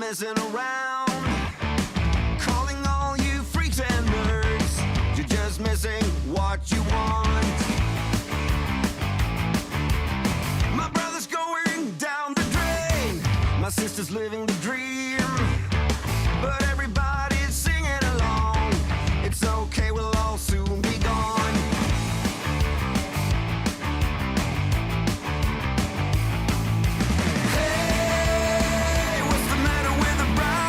messing around, calling all you freaks and nerds. You're just missing what you want. My brother's going down the drain, my sister's living the dream, but everybody's singing along. It's okay, we'll all soon be gone. Hey, what's the matter with the bride?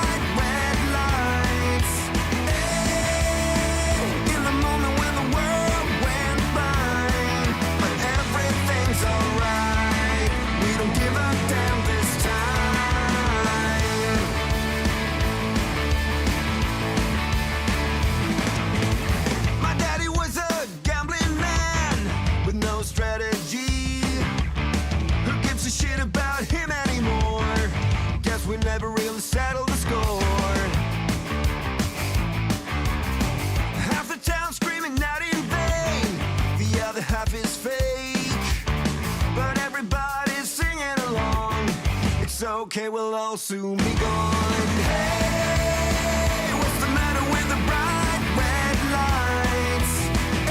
okay, we'll all soon be gone. Hey, what's the matter with the bright red lights?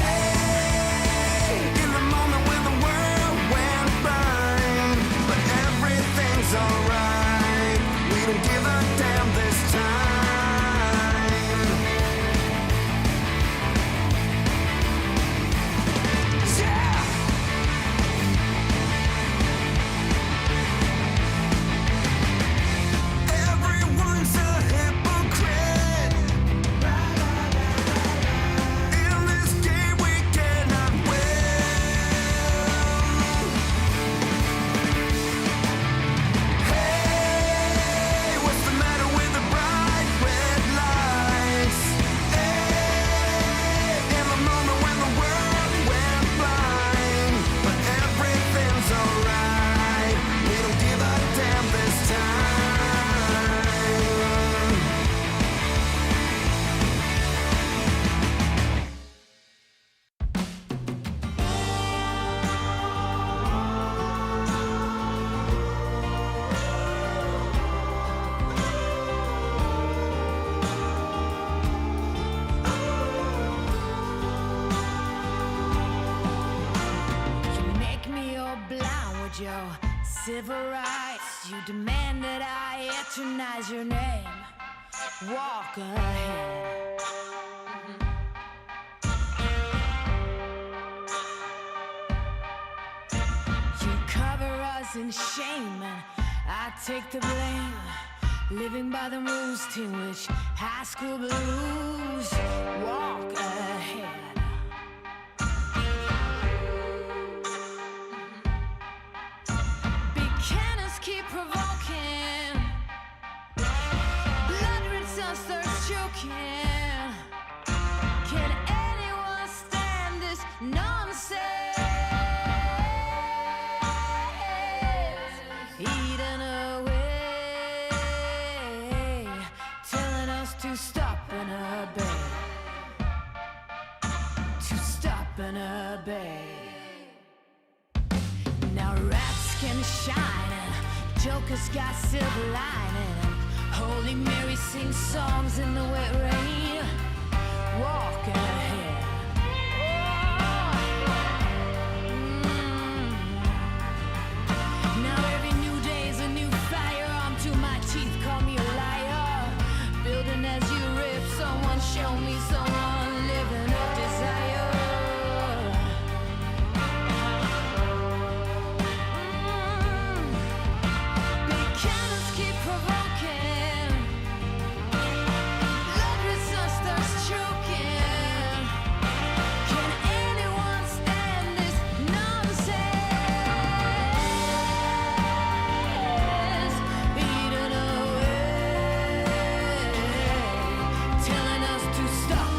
Hey, in the moment when the world went blind. But everything's alright, we don't give a damn this time. Your civil rights, you demand that I eternize your name. Walk ahead. You cover us in shame and I take the blame. Living by the rules to which high school blues. Walk ahead. Keep provoking. Blood red sun starts choking. Can anyone stand this nonsense? Eating away, telling us to stop and obey. To stop and obey. Now rats can shine. Jokers got silver lining and Holy Mary sings songs in the wet rain. Walk ahead. Now every new day's a new firearm to my teeth. Call me a liar. Building as you rip. Someone show me someone living up desire. Stop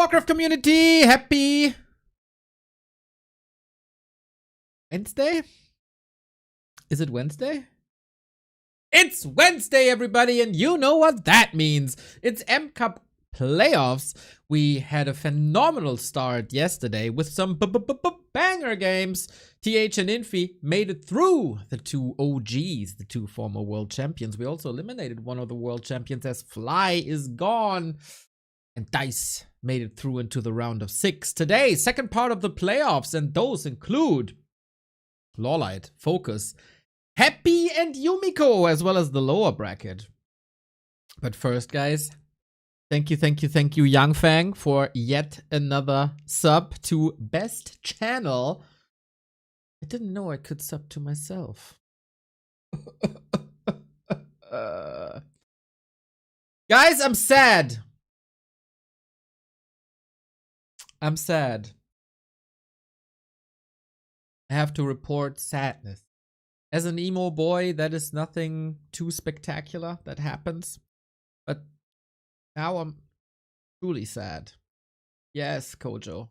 Warcraft community, happy Wednesday? Is it Wednesday? It's Wednesday, everybody, and you know what that means. It's M Cup playoffs. We had a phenomenal start yesterday with some banger games. TH and Infi made it through the two OGs, the two former world champions. We also eliminated one of the world champions as Fly is gone. And Dice made it through into the round of 6. Today, second part of the playoffs, and those include LawLiet, FoCuS, Happy, and Yumiko, as well as the lower bracket. But first, guys, thank you, Young Fang, for yet another sub to Best Channel. I didn't know I could sub to myself. Guys, I'm sad. I'm sad. I have to report sadness. As an emo boy, that is nothing too spectacular that happens. But now I'm truly sad. Yes, Kojo.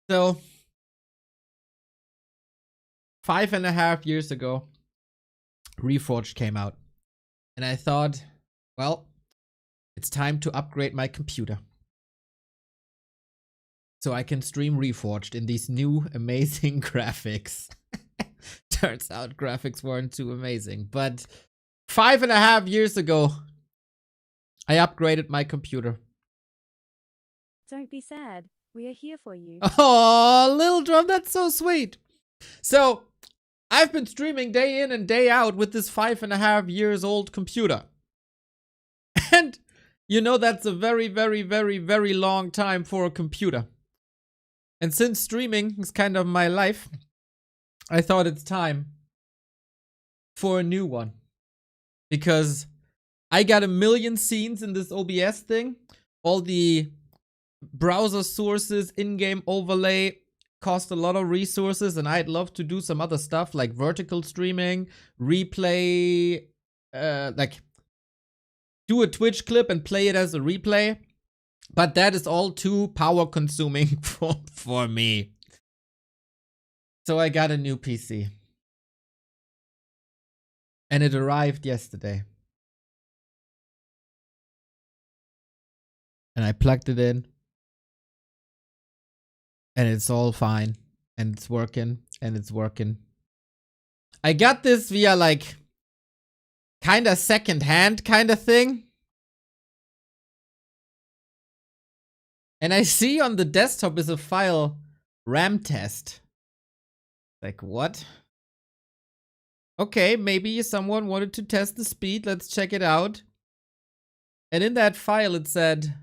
So, 5.5 years ago, Reforged came out. And I thought, well, it's time to upgrade my computer. So I can stream Reforged in these new amazing graphics. Turns out graphics weren't too amazing. But 5.5 years ago, I upgraded my computer. Don't be sad. We are here for you. Oh, Lil Drum, that's so sweet. So, I've been streaming day in and day out with this 5.5 years old computer. And, you know, that's a very, very, very, very long time for a computer. And since streaming is kind of my life, I thought it's time for a new one. Because I got a million scenes in this OBS thing. All the browser sources, in-game overlay cost a lot of resources, and I'd love to do some other stuff like vertical streaming, replay, like do a Twitch clip and play it as a replay. But that is all too power consuming for me. So I got a new PC. And it arrived yesterday. And I plugged it in. And it's all fine. And it's working. And it's working. I got this via like kinda second-hand kinda thing. And I see on the desktop is a file RAM test. Like, what? Okay, maybe someone wanted to test the speed. Let's check it out. And in that file it said,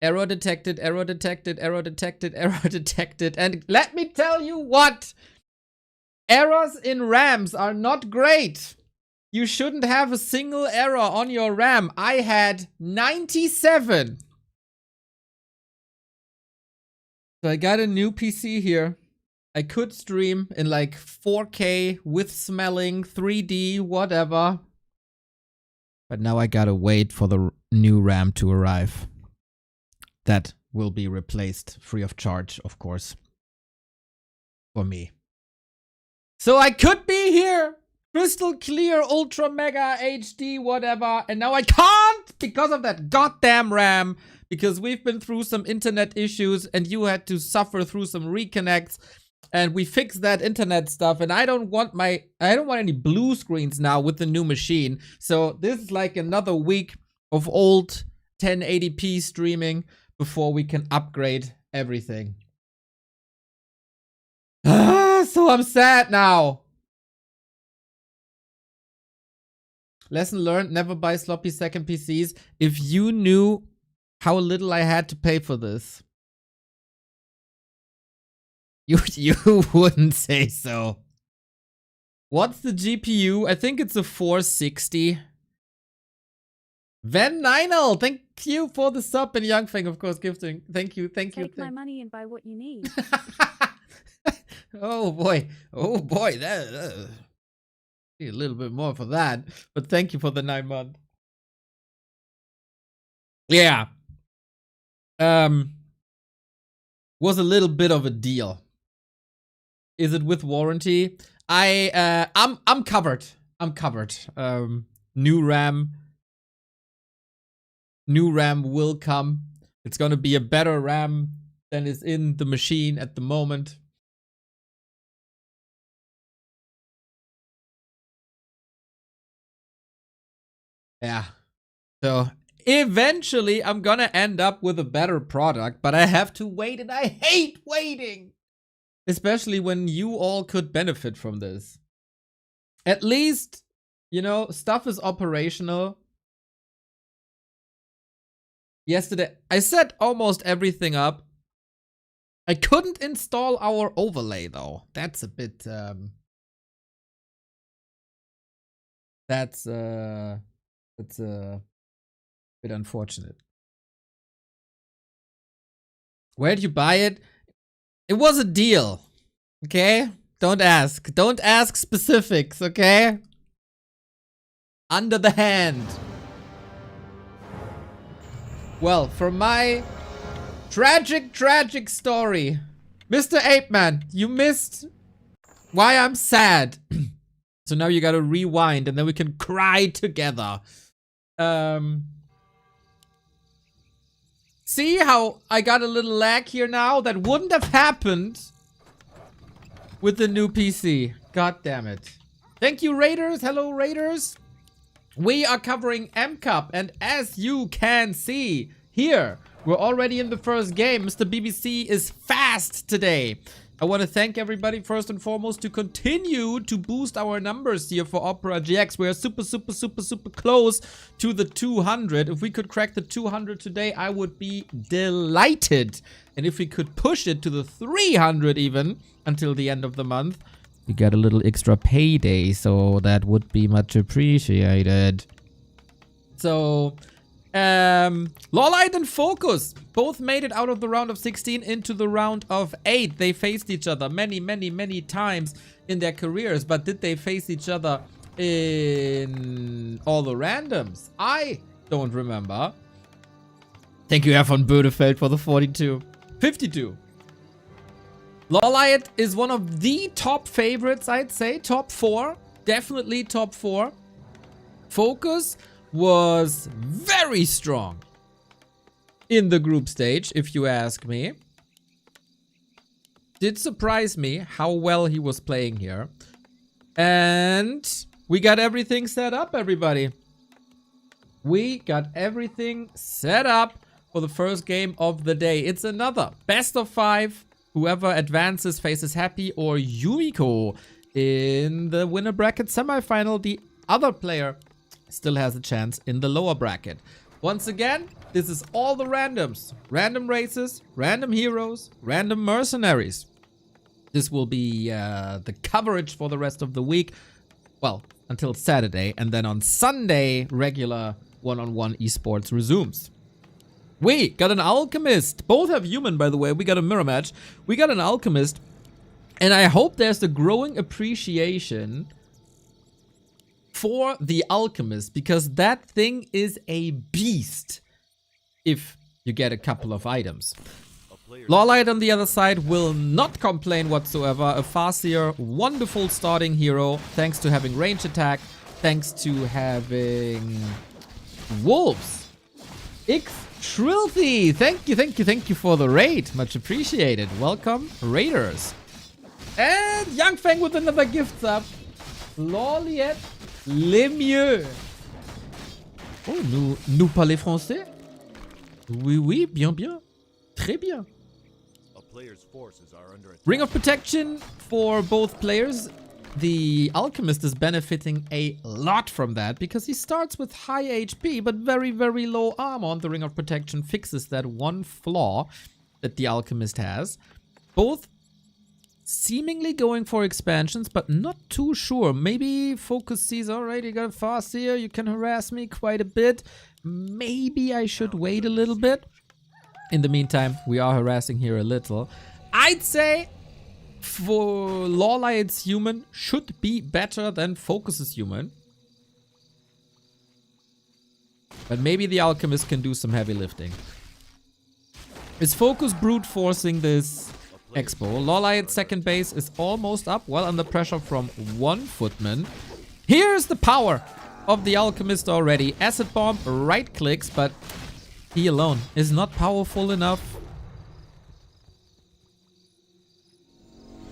error detected, error detected, error detected, error detected. And let me tell you what, errors in RAMs are not great. You shouldn't have a single error on your RAM. I had 97. So I got a new PC here. I could stream in like 4K with smelling, 3D, whatever. But now I gotta wait for the new RAM to arrive. That will be replaced free of charge, of course, for me. So I could be here, crystal clear, ultra mega HD, whatever. And now I can't because of that goddamn RAM. Because we've been through some internet issues and you had to suffer through some reconnects. And we fixed that internet stuff, and I don't want any blue screens now with the new machine. So this is like another week of old 1080p streaming before we can upgrade everything. So I'm sad now. Lesson learned, never buy sloppy second PCs. If you knew how little I had to pay for this, you wouldn't say so. What's the GPU? I think it's a 460. Van Ninel, thank you for the sub, and Young Fang, of course, gifting. Thank you. Take my money and buy what you need. Oh boy, that need a little bit more for that. But thank you for the 9 month. Yeah. was a little bit of a deal. Is it with warranty? I'm covered. I'm covered. New RAM will come. It's gonna be a better RAM than is in the machine at the moment. Yeah. So eventually I'm gonna end up with a better product, but I have to wait and I hate waiting. Especially when you all could benefit from this. At least, you know, stuff is operational. Yesterday, I set almost everything up. I couldn't install our overlay though. That's a bit, that's a bit unfortunate. Where'd you buy it? It was a deal. Okay? Don't ask. Don't ask specifics, okay? Under the hand. Well, from my tragic story, Mr. Ape Man, you missed why I'm sad. So now you gotta rewind and then we can cry together. See how I got a little lag here now? That wouldn't have happened with the new PC. God damn it. Thank you, Raiders. Hello, Raiders. We are covering M-Cup, and as you can see here, we're already in the first game. Mr. BBC is fast today. I want to thank everybody first and foremost to continue to boost our numbers here for Opera GX. We are super close to the 200. If we could crack the 200 today, I would be delighted. And if we could push it to the 300 even until the end of the month, we get a little extra payday. So that would be much appreciated. So LawLiet and FoCuS both made it out of the round of 16 into the round of 8. They faced each other many times in their careers, but did they face each other in all the randoms? I don't remember. Thank you, Herr von Bödefeld, for the 42. 52. LawLiet is one of the top favorites, I'd say. Top 4. Definitely top 4. FoCuS was very strong in the group stage, if you ask me. Did surprise me how well he was playing here. And we got everything set up, everybody. We got everything set up for the first game of the day. It's another best of 5. Whoever advances faces Happy or Yumiko in the winner bracket semifinal. The other player still has a chance in the lower bracket. Once again, this is all the randoms. Random races, random heroes, random mercenaries. This will be the coverage for the rest of the week. Well, until Saturday. And then on Sunday, regular one-on-one esports resumes. We got an alchemist. Both have human, by the way. We got a mirror match. We got an alchemist. And I hope there's a growing appreciation for the alchemist, because that thing is a beast if you get a couple of items. LawLiet on the other side will not complain whatsoever. A Farseer, wonderful starting hero, thanks to having range attack, thanks to having wolves. Trilthy, thank you for the raid. Much appreciated. Welcome, Raiders. And Young Feng with another gift sub. LawLiet, les mieux. Oh, nous parlez français? Oui, bien. Très bien. Ring of Protection for both players. The Alchemist is benefiting a lot from that because he starts with high HP but very low armor, and the Ring of Protection fixes that one flaw that the Alchemist has. Both seemingly going for expansions, but not too sure. Maybe FoCuS sees, alright, you got a Farseer, you can harass me quite a bit. Maybe I should wait a little bit. In the meantime, we are harassing here a little. I'd say for LawLiet's human should be better than FoCuS's human. But maybe the Alchemist can do some heavy lifting. Is FoCuS brute forcing this Expo? LawLiet's second base is almost up, well under pressure from one footman. Here's the power of the Alchemist already. Acid Bomb right clicks, but he alone is not powerful enough.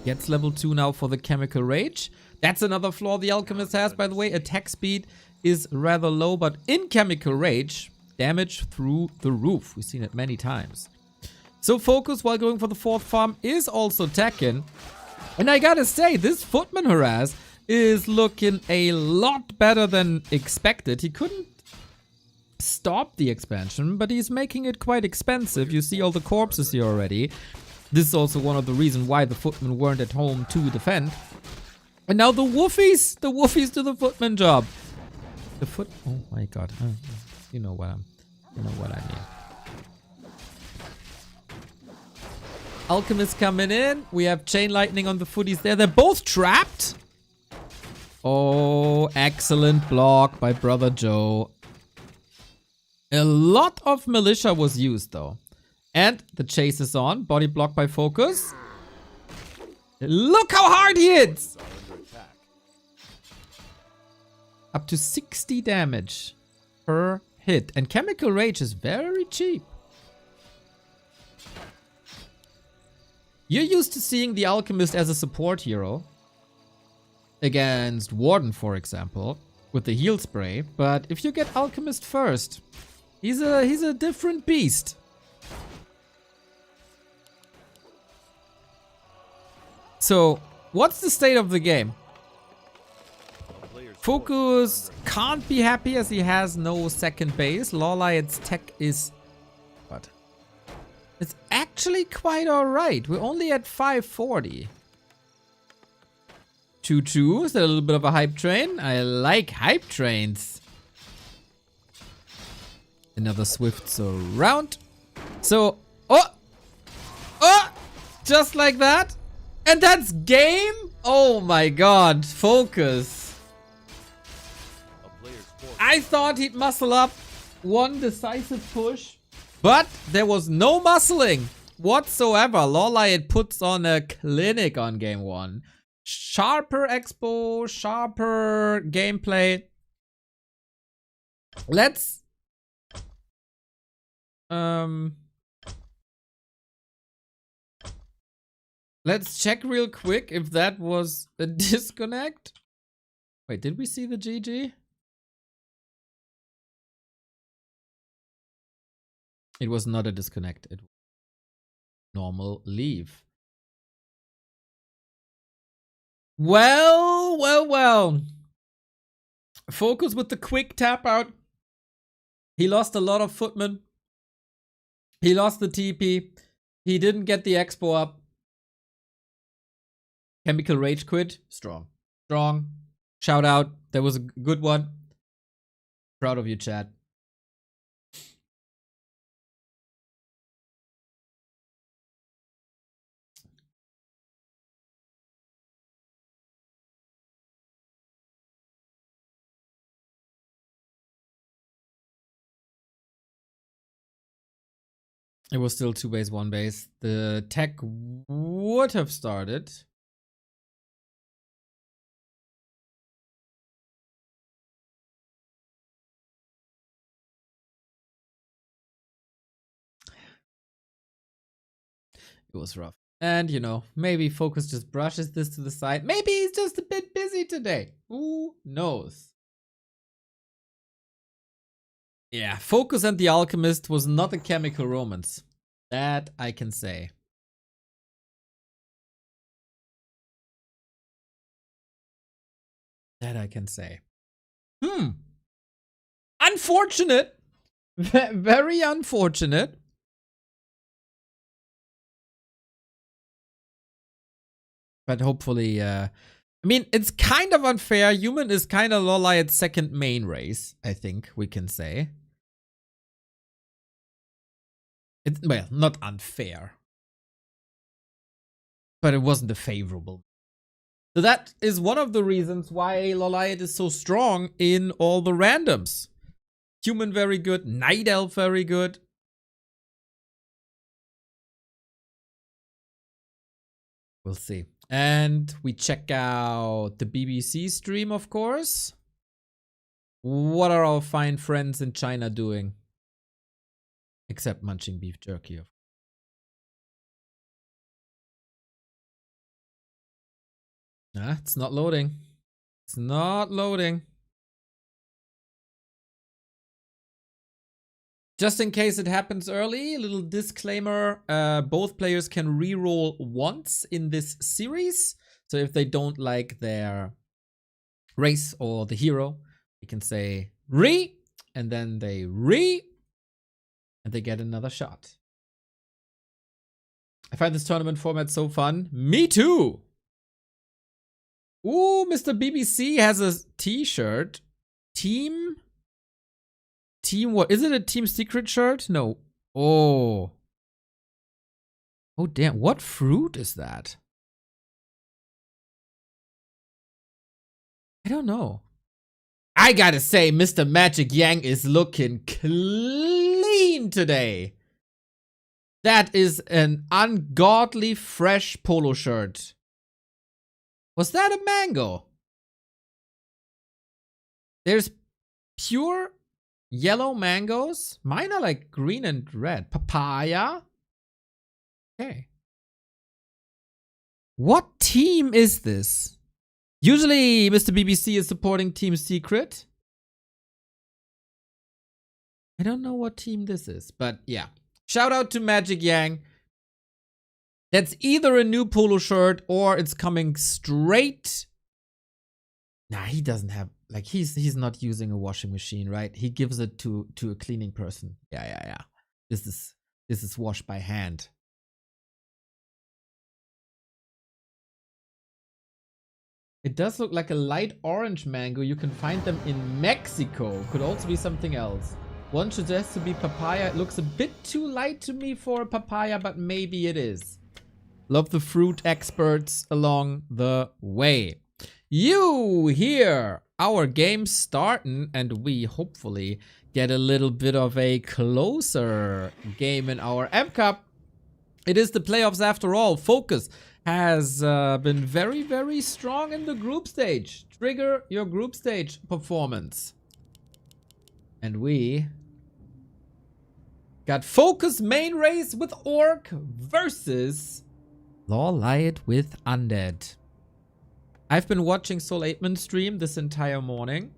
Gets level 2 now for the Chemical Rage. That's another flaw the Alchemist has, by the way. Attack speed is rather low, but in Chemical Rage, damage through the roof. We've seen it many times. So FoCuS, while going for the 4th farm, is also attacking. And I gotta say, this Footman Harass is looking a lot better than expected. He couldn't stop the expansion, but he's making it quite expensive. You see all the corpses here already. This is also one of the reasons why the Footmen weren't at home to defend. And now the Woofies do the Footman job. Oh my god. You know what I mean. Alchemist coming in. We have Chain Lightning on the footies there. They're both trapped. Oh, excellent block by Brother Joe. A lot of militia was used though. And the chase is on. Body block by FoCuS. Look how hard he hits! Up to 60 damage per hit. And Chemical Rage is very cheap. You're used to seeing the Alchemist as a support hero. Against Warden, for example. With the heal spray. But if you get Alchemist first, he's a different beast. So, what's the state of the game? FoCuS can't be happy as he has no second base. LawLiet's tech is... what? It's actually quite alright. We're only at 540. 2-2. Is that a little bit of a hype train? I like hype trains. Another swift surround. So, just like that. And that's game? Oh my god, FoCuS. I thought he'd muscle up one decisive push, but there was no muscling whatsoever. LawLiet puts on a clinic on game 1. Sharper expo, sharper gameplay. Let's check real quick if that was a disconnect. Wait, did we see the GG? It was not a disconnect. It was normal leave. Well. FoCuS with the quick tap out. He lost a lot of footmen. He lost the TP. He didn't get the expo up. Chemical Rage quit. Strong. Shout out. That was a good one. Proud of you, chat. It was still 2 base, 1 base. The tech would have started. It was rough. And, you know, maybe FoCuS just brushes this to the side. Maybe he's just a bit busy today. Who knows? Yeah, FoCuS and the Alchemist was not a chemical romance. That I can say. That I can say. Unfortunate. Very unfortunate. But hopefully, I mean, it's kind of unfair. Human is kind of LawLiet's second main race, I think we can say. It's, well, not unfair. But it wasn't a favorable. So that is one of the reasons why LawLiet is so strong in all the randoms. Human very good, Night Elf very good. We'll see. And we check out the BBC stream, of course. What are our fine friends in China doing? Except munching beef jerky. Ah, it's not loading. It's not loading. Just in case it happens early, a little disclaimer. Both players can re-roll once in this series. So if they don't like their race or the hero, you can say re, and then they re, and they get another shot. I find this tournament format so fun. Me too! Ooh, Mr. BBC has a t-shirt. Team what? Is it a Team Secret shirt? No. Oh. Oh, damn. What fruit is that? I don't know. I gotta say, Mr. Magic Yang is looking clean today. That is an ungodly fresh polo shirt. Was that a mango? There's pure yellow mangoes. Mine are like green and red. Papaya. Okay. What team is this? Usually Mr. BBC is supporting Team Secret. I don't know what team this is, but yeah. Shout out to Magic Yang. That's either a new polo shirt or it's coming straight. Nah, he doesn't have, like, he's not using a washing machine, right? He gives it to a cleaning person. Yeah. This is washed by hand. It does look like a light orange mango. You can find them in Mexico. Could also be something else. One suggests to be papaya. It looks a bit too light to me for a papaya, but maybe it is. Love the fruit experts along the way. You hear our game starting, and we hopefully get a little bit of a closer game in our M Cup. It is the playoffs after all. FoCuS has been very, very strong in the group stage. Trigger your group stage performance. And we got FoCuS main race with Orc versus LawLiet with Undead. I've been watching Soul 8man stream this entire morning,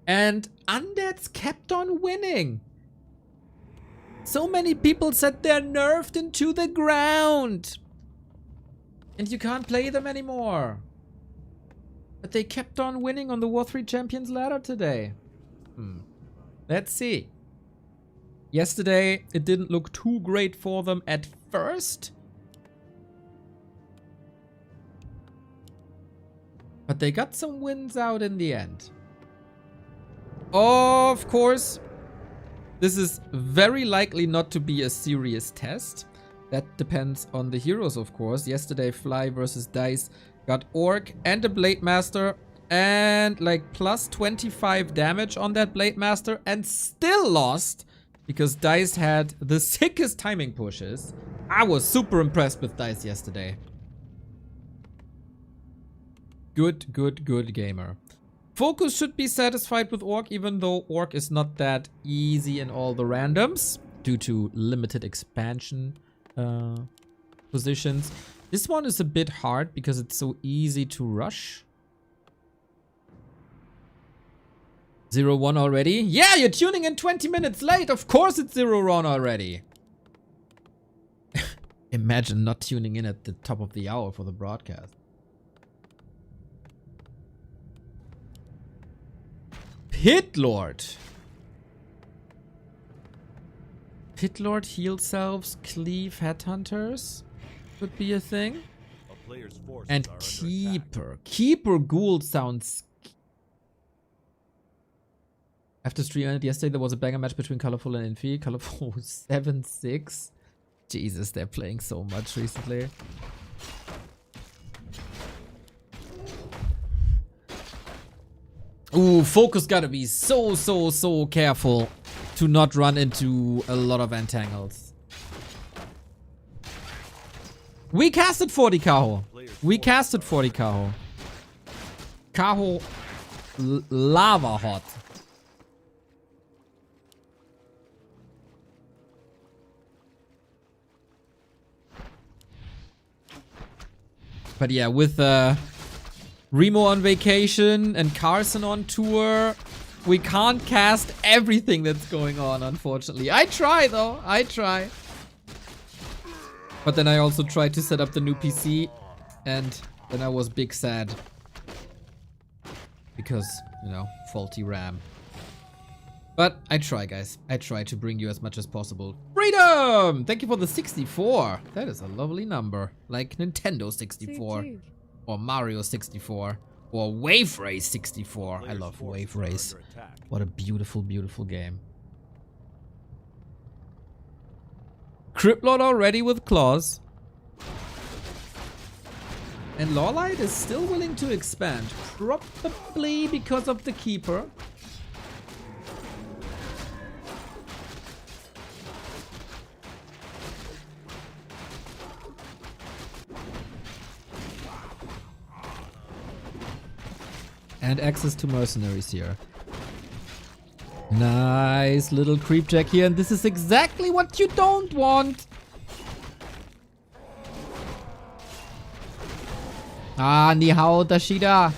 and Undeads kept on winning. So many people said they're nerfed into the ground, and you can't play them anymore. But they kept on winning on the War 3 Champions ladder today. Let's see. Yesterday, it didn't look too great for them at first. But they got some wins out in the end. Of course, this is very likely not to be a serious test. That depends on the heroes, of course. Yesterday, Fly versus Dice got Orc and a Blade Master and like plus 25 damage on that Blade Master and still lost because Dice had the sickest timing pushes. I was super impressed with Dice yesterday. Good gamer. FoCuS should be satisfied with Orc, even though Orc is not that easy in all the randoms due to limited expansion positions. This one is a bit hard because it's so easy to rush. 0-1 already? Yeah, you're tuning in 20 minutes late. Of course it's 0-1 already. Imagine not tuning in at the top of the hour for the broadcast. Pit Lord. Pit Lord, heal selves, cleave headhunters could be a thing. And Keeper. Keeper Ghoul sounds. After stream ended yesterday, there was a banger match between Colorful and Infi. Colorful 7-6. Jesus, they're playing so much recently. Ooh, FoCuS gotta be so careful to not run into a lot of entangles. We casted 40 Kaho. We casted 40 Kaho. Kaho lava hot. But yeah, with Remo on vacation and Carson on tour, we can't cast everything that's going on, unfortunately. I try though, I try. But then I also tried to set up the new PC and then I was big sad. Because, you know, faulty RAM. But I try, guys. I try to bring you as much as possible. Freedom! Thank you for the 64. That is a lovely number. Like Nintendo 64. Or Mario 64. Or Wave Race 64. I love Wave Race. What a beautiful, beautiful game. Criplord already with claws. And LawLiet is still willing to expand. Probably because of the Keeper. And access to mercenaries here. Nice little creep check here, and this is exactly what you don't want. Ah, ni hao, Dashida.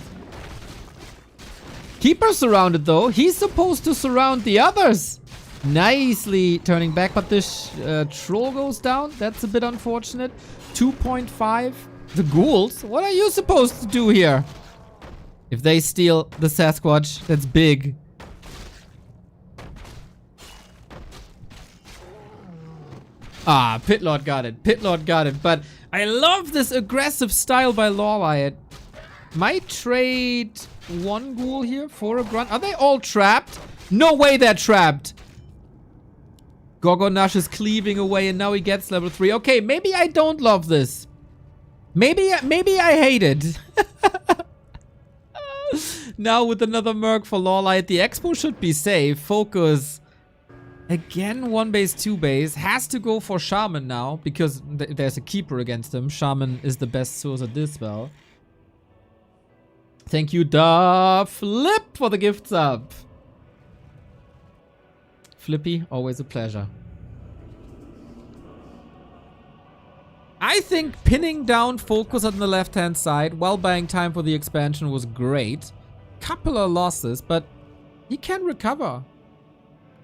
Keeper surrounded though. He's supposed to surround the others. Nicely turning back, but this troll goes down. That's a bit unfortunate. 2.5. The ghouls? What are you supposed to do here? If they steal the Sasquatch, that's big. Ah, Pitlord got it. Pitlord got it. But I love this aggressive style by LawLiet. Might trade one ghoul here for a grunt. Are they all trapped? No way they're trapped. Gorgonash is cleaving away and now he gets level 3. Okay, maybe I don't love this. Maybe I hate it. Now with another Merc for LawLiet, the Expo should be safe. FoCuS. Again, 1 base, 2 base. Has to go for Shaman now, because there's a Keeper against him. Shaman is the best source at this spell. Thank you, Da Flip, for the gift sub. Flippy, always a pleasure. I think pinning down FoCuS on the left-hand side while buying time for the expansion was great. Couple of losses, but he can recover.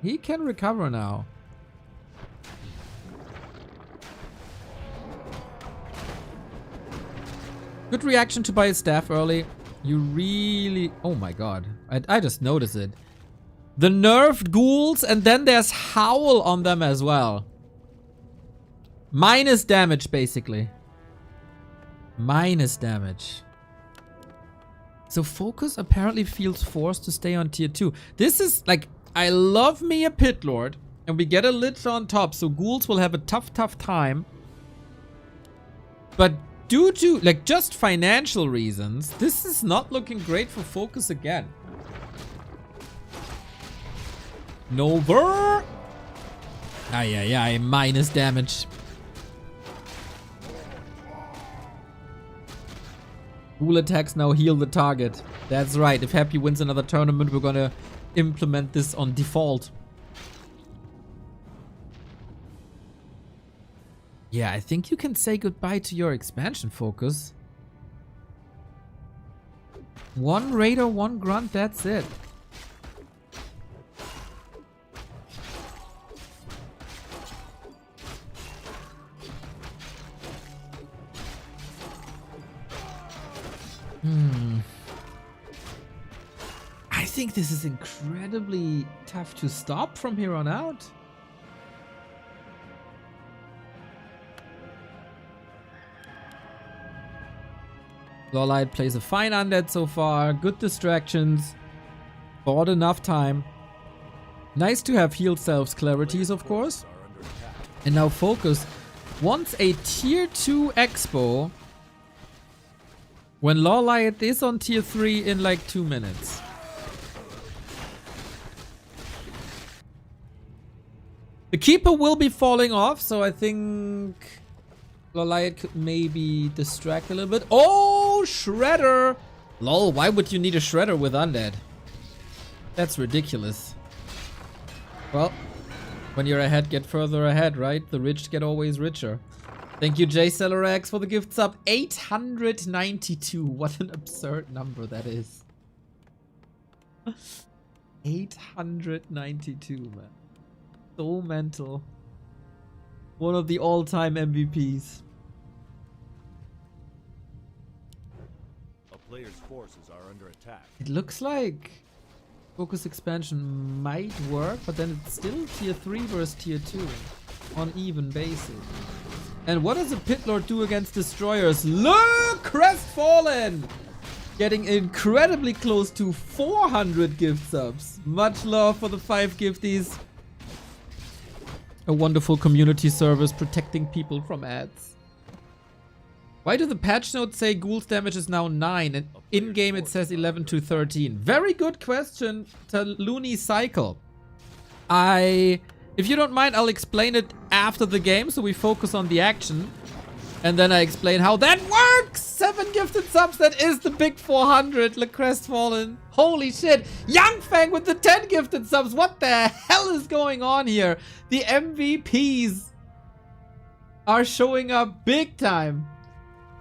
He can recover now. Good reaction to buy a staff early. You really... Oh my god. I just noticed it. The nerfed ghouls, and then there's Howl on them as well. Minus damage, basically. Minus damage. So FoCuS apparently feels forced to stay on tier 2. This is like... I love me a Pitlord, and we get a Lich on top, so ghouls will have a tough time. But due to, like, just financial reasons, this is not looking great for FoCuS again. Nova! Ay, minus damage. Ghoul attacks now heal the target. That's right, if Happy wins another tournament, we're gonna implement this on default. Yeah, I think you can say goodbye to your expansion, FoCuS. 1 Raider, 1 Grunt, that's it. I think this is incredibly tough to stop from here on out. LawLiet plays a fine undead so far. Good distractions. Bought enough time. Nice to have healed selves clarities, of course. And now FoCuS wants a tier 2 expo when LawLiet is on tier 3 in like 2 minutes. The Keeper will be falling off, so I think LawLiet could maybe distract a little bit. Oh, Shredder! Lol, why would you need a Shredder with Undead? That's ridiculous. Well, when you're ahead, get further ahead, right? The rich get always richer. Thank you, JCellerX, for the gift sub. 892. What an absurd number that is. 892, man. So mental. One of the all-time MVPs. A player's forces are under attack. It looks like FoCuS expansion might work, but then it's still tier 3 versus tier 2 on even basis. And what does a Pit Lord do against destroyers? Look! Crestfallen! Getting incredibly close to 400 gift subs. Much love for the 5 gifties. A wonderful community service protecting people from ads. Why do the patch notes say Ghoul's damage is now 9 and in-game it says 11 to 13? Very good question to Looney Cycle. If you don't mind, I'll explain it after the game so we focus on the action. And then I explain how that works! 7 gifted subs, that is the big 400, Le Crestfallen. Holy shit! Young Fang with the 10 gifted subs, what the hell is going on here? The MVPs are showing up big time.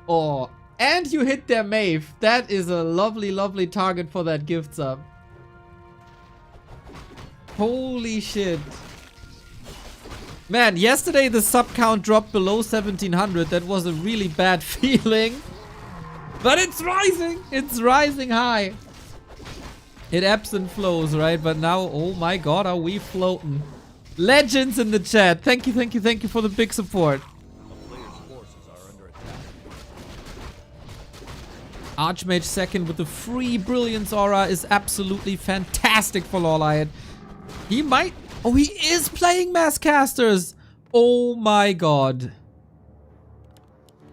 Oh, and you hit their Maeve. That is a lovely, lovely target for that gift sub. Holy shit. Man, yesterday the sub count dropped below 1700. That was a really bad feeling. But it's rising. It's rising high. It ebbs and flows, right? But now, oh my god, are we floating. Legends in the chat. Thank you, thank you, thank you for the big support. A player's forces are under attack. Archmage second with the free Brilliance Aura is absolutely fantastic for LawLiet. He might... Oh, he is playing Masscasters! Oh my god.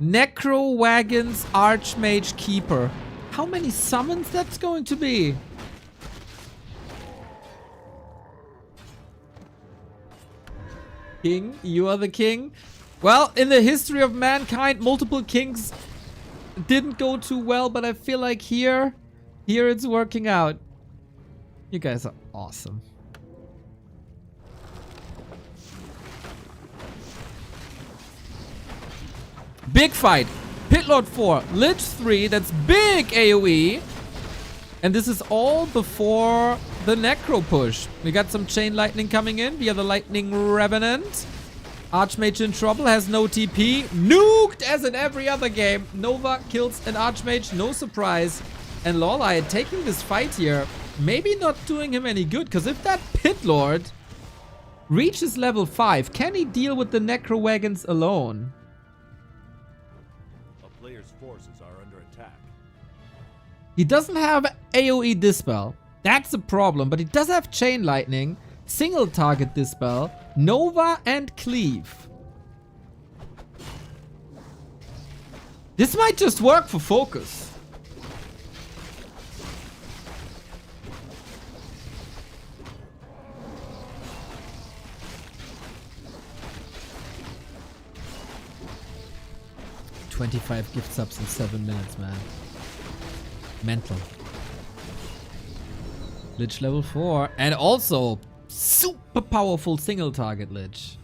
Necro Wagons Archmage Keeper. How many summons that's going to be? King, you are the king. Well, in the history of mankind, multiple kings didn't go too well, but I feel like here it's working out. You guys are awesome. Big fight. Pit Lord 4, Lich 3, that's big AoE. And this is all before the Necro push. We got some Chain Lightning coming in via the Lightning Revenant. Archmage in trouble, has no TP. Nuked as in every other game. Nova kills an Archmage, no surprise. And LawLiet taking this fight here, maybe not doing him any good. Because if that Pit Lord reaches level 5, can he deal with the Necro Wagons alone? Player's forces are under attack. He doesn't have AoE Dispel. That's a problem, but he does have Chain Lightning, single target Dispel, Nova, and Cleave. This might just work for FoCuS. $25 gift subs in 7 minutes, man. Mental. Lich level 4. And also, super powerful single target Lich.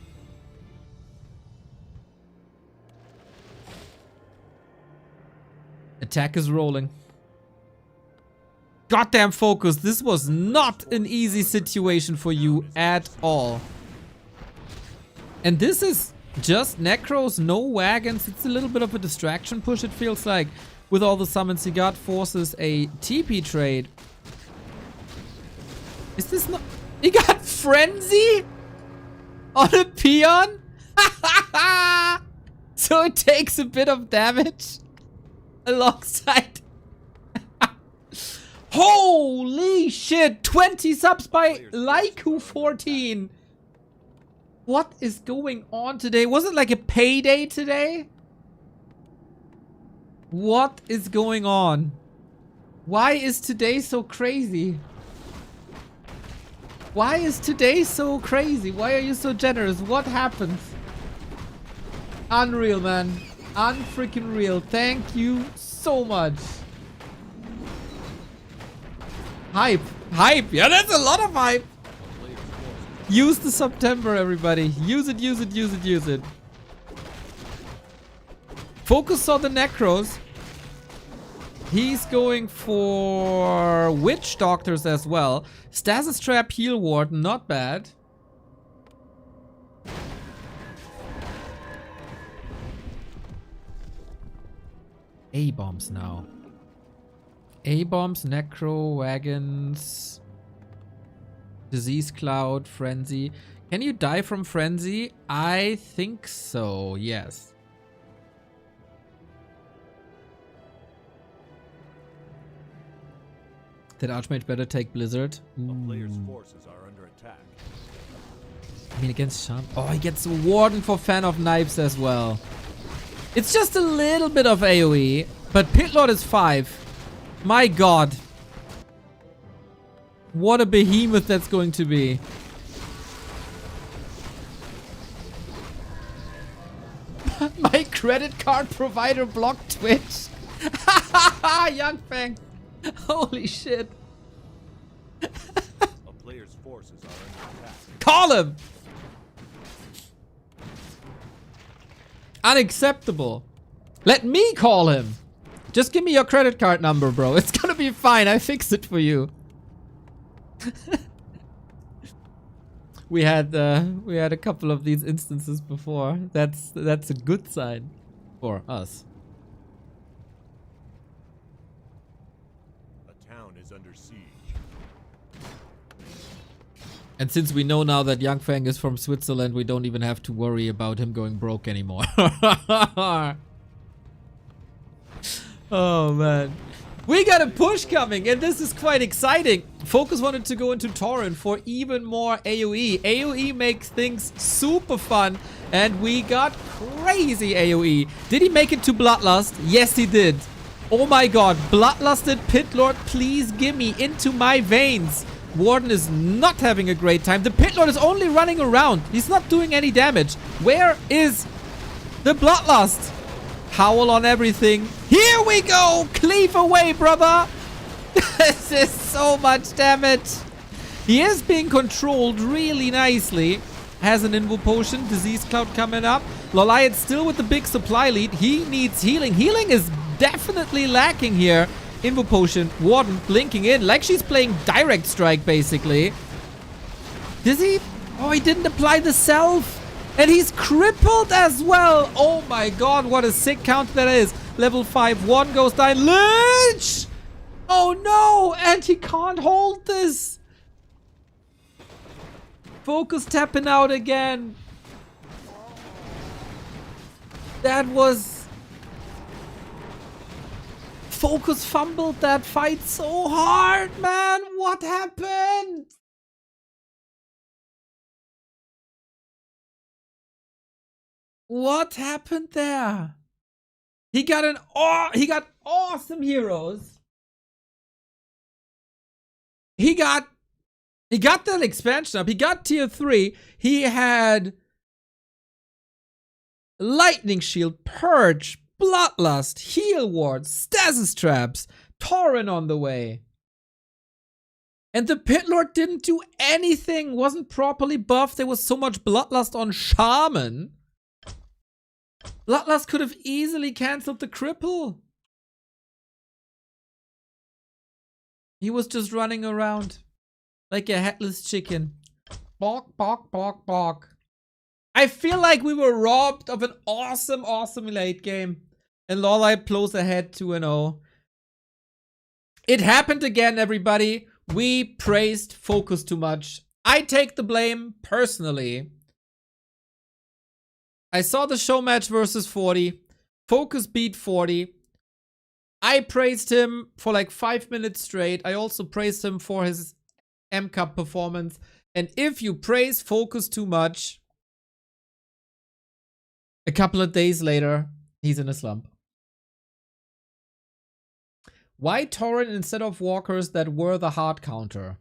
Attack is rolling. Goddamn FoCuS, this was not an easy situation for you at all. And this is just Necros, no wagons. It's a little bit of a distraction push, it feels like. With all the summons he got, forces a TP trade. Is this not... He got Frenzy? On a Peon? So it takes a bit of damage. Alongside... Holy shit! 20 subs by Laiku14. What is going on today? Was it like a payday today? What is going on? Why is today so crazy? Why is today so crazy? Why are you so generous? What happens? Unreal, man. Unfreaking real. Thank you so much. Hype. Hype. Yeah, that's a lot of hype. Use the September, everybody. Use it, use it, use it, use it. FoCuS saw the Necros. He's going for Witch Doctors as well. Stasis Trap, Heal Ward, not bad. A-bombs now. A-bombs, Necro, Wagons, Disease Cloud, Frenzy. Can you die from Frenzy? I think so, yes. Did Archmage better take Blizzard? A player's forces are under attack. I mean, against Shaman. Oh, he gets Warden for Fan of Knives as well. It's just a little bit of AoE, but Pitlord is 5. My god. What a behemoth that's going to be. My credit card provider blocked Twitch. Young Fang. Holy shit. A player's forces are under attack. Call him! Unacceptable. Let me call him. Just give me your credit card number, bro. It's gonna be fine. I fixed it for you. We had a couple of these instances before. That's a good sign for us. A town is under siege. And since we know now that Young Fang is from Switzerland, we don't even have to worry about him going broke anymore. Oh man. We got a push coming, and this is quite exciting. FoCuS wanted to go into Tauren for even more AoE. AoE makes things super fun, and we got crazy AoE. Did he make it to Bloodlust? Yes, he did. Oh my god. Bloodlusted Pitlord, please give me into my veins. Warden is not having a great time. The Pitlord is only running around. He's not doing any damage. Where is the Bloodlust? Howl on everything. Here we go! Cleave away, brother! This is so much damage. He is being controlled really nicely. Has an Invo Potion. Disease Cloud coming up. LawLiet still with the big supply lead. He needs healing. Healing is definitely lacking here. Invo Potion. Warden blinking in like she's playing Direct Strike, basically. Does he? Oh, he didn't apply the self. And he's crippled as well. Oh my god, what a sick count that is. Level 5, 1 goes down. Lynch! Oh no, and he can't hold this. FoCuS tapping out again. That was... FoCuS fumbled that fight so hard, man. What happened? What happened there? He got awesome heroes. He got that expansion up. He got tier 3. He had Lightning Shield, Purge, Bloodlust, Heal Ward, Stasis Traps, Tauren on the way. And the Pitlord didn't do anything, wasn't properly buffed. There was so much Bloodlust on Shaman. Bloodlust could have easily cancelled the cripple. He was just running around like a headless chicken. Bark, bark, bark, bark. I feel like we were robbed of an awesome late game. And LawLiet blows ahead 2-0. It happened again, everybody. We praised FoCuS too much. I take the blame personally. I saw the show match versus 40. FoCuS beat 40. I praised him for like 5 minutes straight. I also praised him for his M Cup performance. And if you praise FoCuS too much, a couple of days later, he's in a slump. Why Tauren instead of walkers that were the hard counter?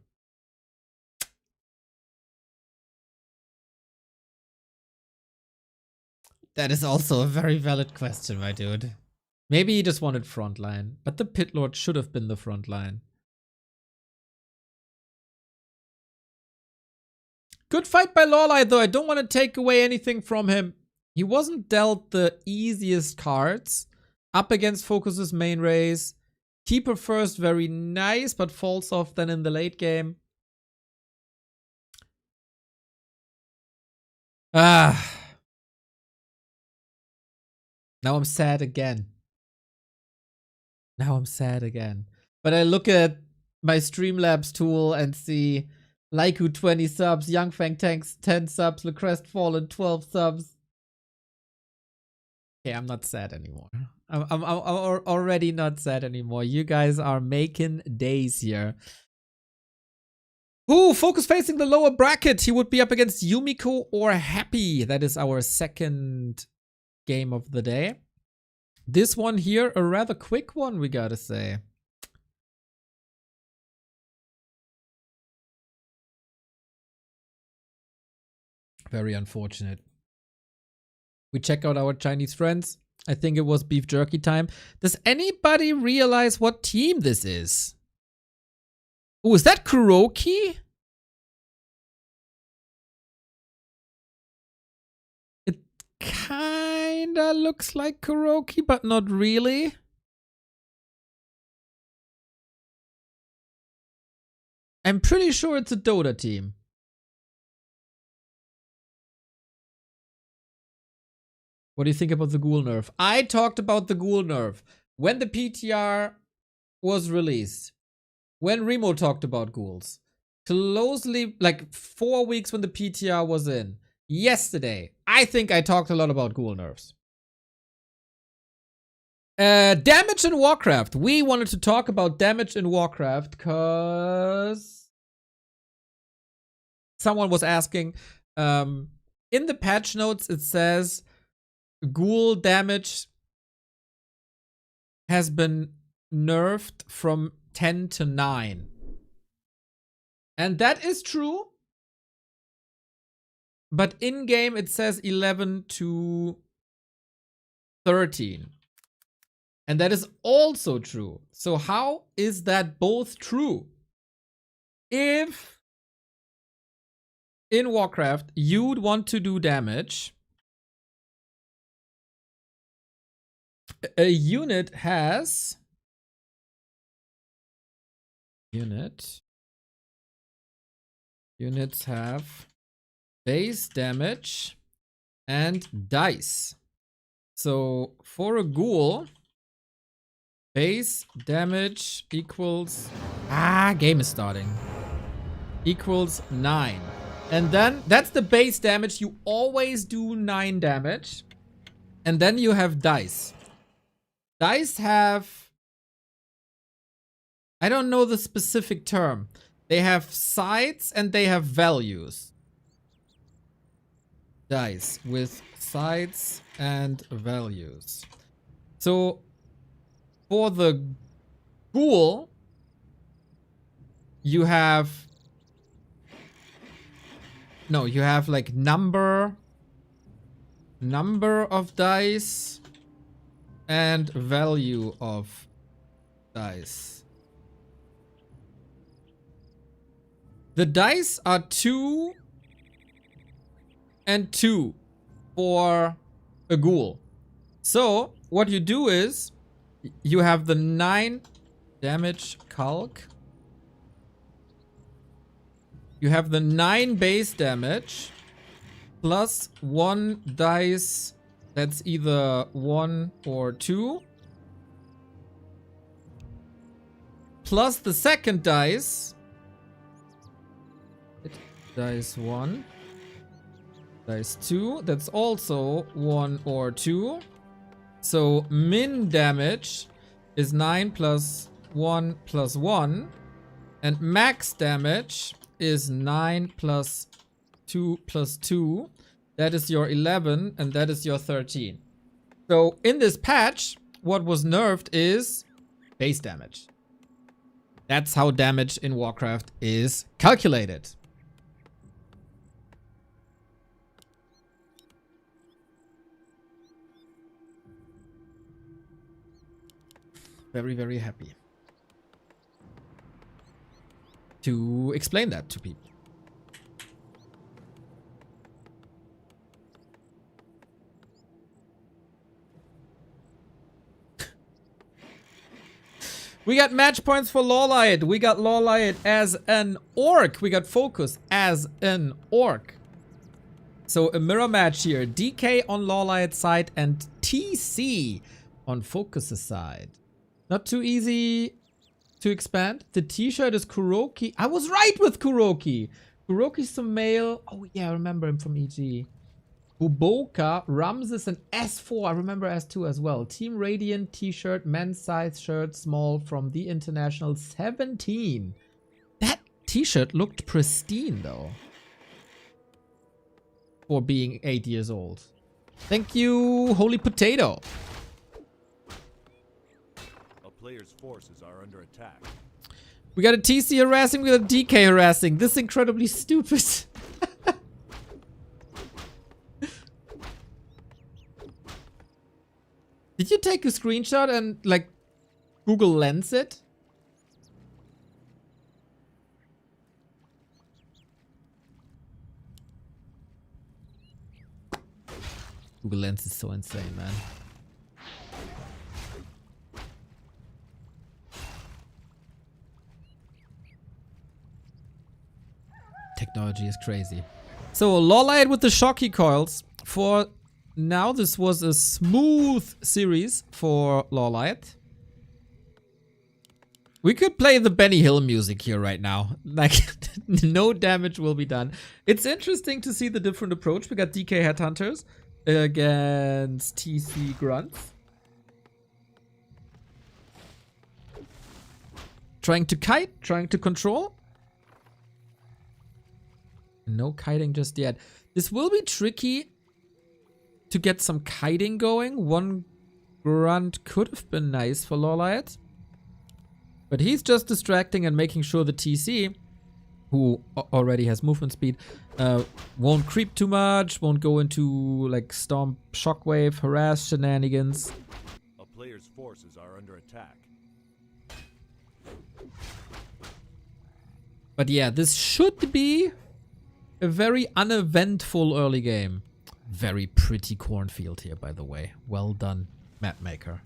That is also a very valid question, my dude. Maybe he just wanted frontline, but the Pit Lord should have been the frontline. Good fight by LawLiet, though. I don't want to take away anything from him. He wasn't dealt the easiest cards. Up against FoCuS's main race. Keeper first, very nice, but falls off then in the late game. Ah. Now I'm sad again. Now I'm sad again. But I look at my Streamlabs tool and see Laiku 20 subs, Youngfang Tanks 10 subs, LeCrest Fallen 12 subs. Okay, I'm not sad anymore. I'm already not sad anymore. You guys are making days here. Ooh, FoCuS facing the lower bracket. He would be up against Yumiko or Happy. That is our second game of the day. This one here, a rather quick one, we gotta say. Very unfortunate. We check out our Chinese friends. I think it was beef jerky time. Does anybody realize what team this is? Oh, is that Kuroki? It kinda looks like Kuroki, but not really. I'm pretty sure it's a Dota team. What do you think about the ghoul nerf? I talked about the ghoul nerf when the PTR was released. When Remo talked about ghouls. Closely, like 4 weeks when the PTR was in. Yesterday, I think I talked a lot about ghoul nerfs. Damage in Warcraft. We wanted to talk about damage in Warcraft because someone was asking. In the patch notes, it says ghoul damage has been nerfed from 10 to 9. And that is true. But in-game it says 11 to 13. And that is also true. So how is that both true? If in Warcraft you'd want to do damage, a unit has units have base damage and dice. So for a ghoul, base damage equals game is starting, equals 9. And then that's the base damage. You always do 9 damage. And then you have dice. Dice have, I don't know the specific term. They have sides and they have values. Dice with sides and values. So for the ghoul, you have like number of dice and value of dice. The dice are 2 and 2 for a ghoul. So what you do is you have the 9 damage calc. You have the 9 base damage plus 1 dice that's either 1 or 2. Plus the second dice. Dice 1. Dice 2. That's also 1 or 2. So min damage is 9 plus 1 plus 1. And max damage is 9 plus 2 plus 2. That is your 11 and that is your 13. So in this patch, what was nerfed is base damage. That's how damage in Warcraft is calculated. Very, very happy to explain that to people. We got match points for LawLiet. We got LawLiet as an orc. We got FoCuS as an orc. So a mirror match here. DK on LawLiet's side and TC on FoCuS' side. Not too easy to expand. The t-shirt is Kuroki. I was right with Kuroki. Kuroki's the male. Oh yeah, I remember him from EG. Uboka, Ramses, and S4. I remember S2 as well. Team Radiant t-shirt, men's size shirt, small from the International 17. That t-shirt looked pristine though. For being 8 years old. Thank you, Holy Potato. A player's forces are under attack. We got a TC harassing, we got a DK harassing. This is incredibly stupid. Did you take a screenshot and like Google Lens it? Google Lens is so insane, man. Technology is crazy. So LawLiet with the shocky coils. For now, this was a smooth series for LawLiet. We could play the Benny Hill music here right now. Like, no damage will be done. It's interesting to see the different approach. We got DK Headhunters against TC Grunts. Trying to kite, trying to control. No kiting just yet. This will be tricky to get some kiting going. One grunt could have been nice for LawLiet. But he's just distracting and making sure the TC, who already has movement speed, won't creep too much, won't go into like stomp, shockwave, harass shenanigans. A player's forces are under attack. But yeah, this should be a very uneventful early game. Very pretty cornfield here, by the way. Well done, map maker.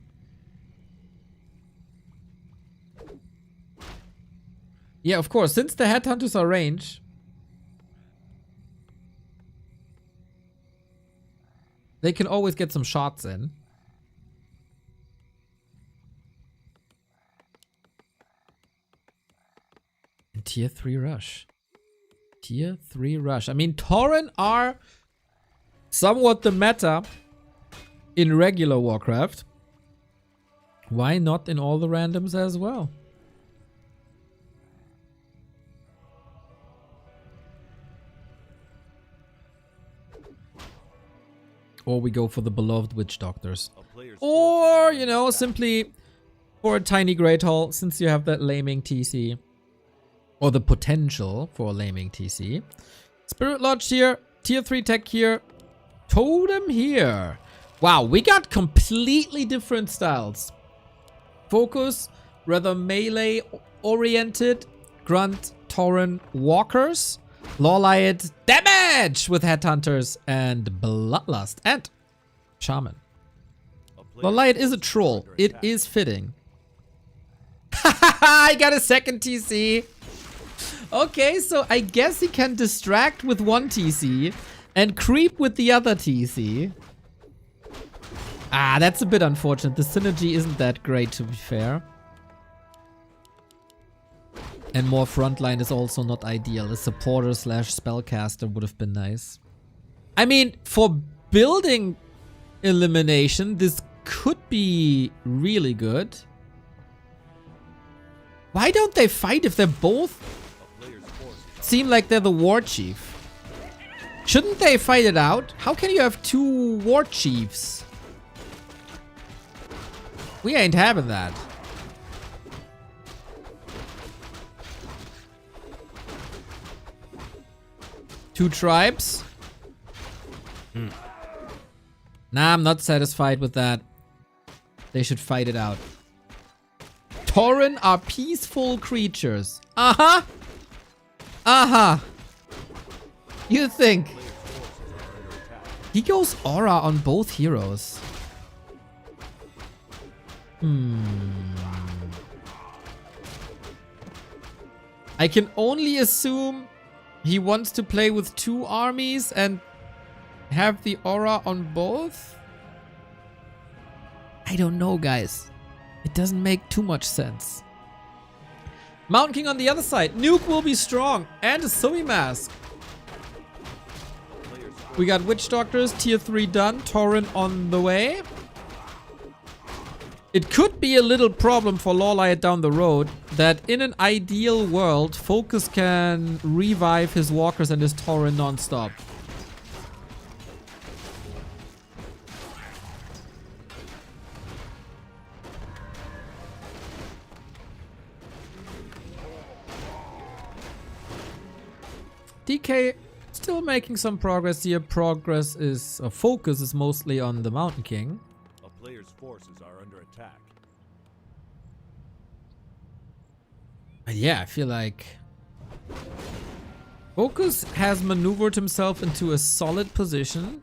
Yeah, of course, since the Headhunters are range, they can always get some shots in. And tier 3 rush. Tier 3 rush. I mean, Tauren are somewhat the meta in regular Warcraft. Why not in all the randoms as well? Or we go for the beloved witch doctors. Or, you know, simply for a tiny Great Hall, since you have that laming TC. Or the potential for a laming TC. Spirit Lodge here. Tier 3 tech here. Totem here. Wow, we got completely different styles. FoCuS, rather melee oriented. Grunt, Tauren, Walkers. LawLiet, damage with Headhunters and Bloodlust and Shaman. LawLiet is a troll. It is fitting. I got a second TC. Okay, so I guess he can distract with one TC and creep with the other TC. Ah, that's a bit unfortunate. The synergy isn't that great, to be fair. And more frontline is also not ideal. A supporter / spellcaster would have been nice. I mean, for building elimination, this could be really good. Why don't they fight if they're both seem like they're the war chief? Shouldn't they fight it out? How can you have two war chiefs? We ain't having that. Two tribes? Nah, I'm not satisfied with that. They should fight it out. Tauren are peaceful creatures. Uh-huh. Uh-huh. You think? He goes aura on both heroes. I can only assume he wants to play with 2 armies and have the aura on both? I don't know, guys. It doesn't make too much sense. Mountain King on the other side. Nuke will be strong. And a Sumi Mask. We got Witch Doctors, tier 3 done. Tauren on the way. It could be a little problem for LawLiet down the road that in an ideal world, FoCuS can revive his walkers and his Tauren non-stop. DK still making some progress here. FoCuS is mostly on the Mountain King. A player's forces are under attack. But yeah, I feel like FoCuS has maneuvered himself into a solid position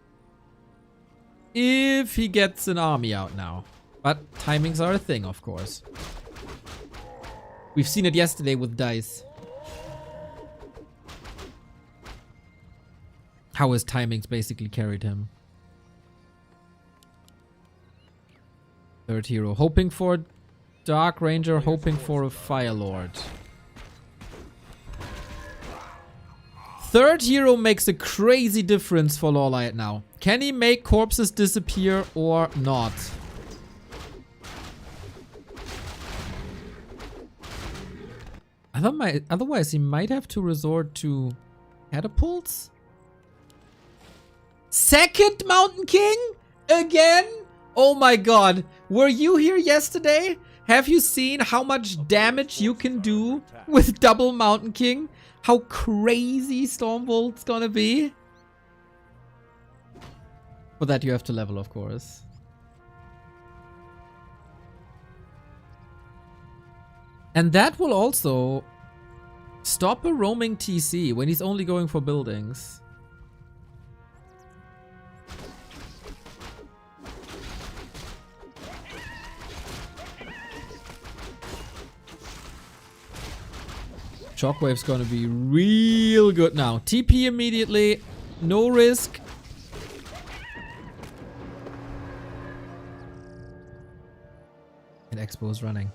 if he gets an army out now. But timings are a thing, of course. We've seen it yesterday with DICE. How his timings basically carried him. Third hero. Hoping for Dark Ranger, hoping for a Fire Lord. Third hero makes a crazy difference for LawLiet now. Can he make corpses disappear or not? Otherwise, he might have to resort to catapults. Second Mountain King? Again? Oh my god. Were you here yesterday? Have you seen how much damage you can do with double Mountain King? How crazy Stormbolt's gonna be? For that you have to level, of course. And that will also stop a roaming TC when he's only going for buildings. Shockwave's gonna be real good now. TP immediately. No risk. And Expo's running.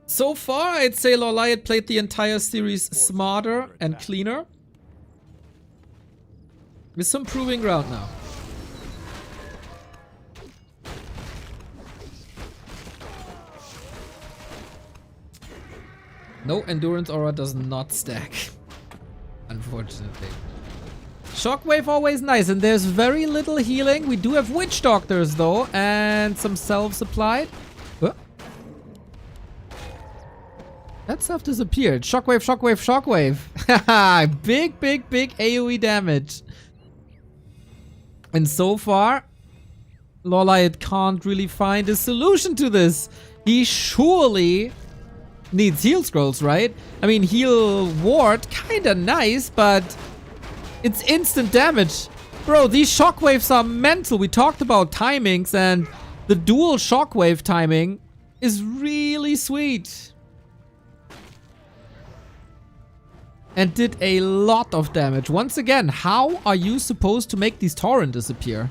So far, I'd say LawLiet played the entire series smarter and cleaner. With some proving ground now. No, Endurance Aura does not stack. Unfortunately. Shockwave always nice, and there's very little healing. We do have Witch Doctors though, and some self-supplied. That stuff disappeared. Shockwave, shockwave, shockwave. Big, big, big AoE damage. And so far, LawLiet can't really find a solution to this. He surely needs heal scrolls, right? I mean, heal ward, kinda nice, but it's instant damage. Bro, these shockwaves are mental. We talked about timings, and the dual shockwave timing is really sweet. And did a lot of damage. Once again, how are you supposed to make these Tauren disappear?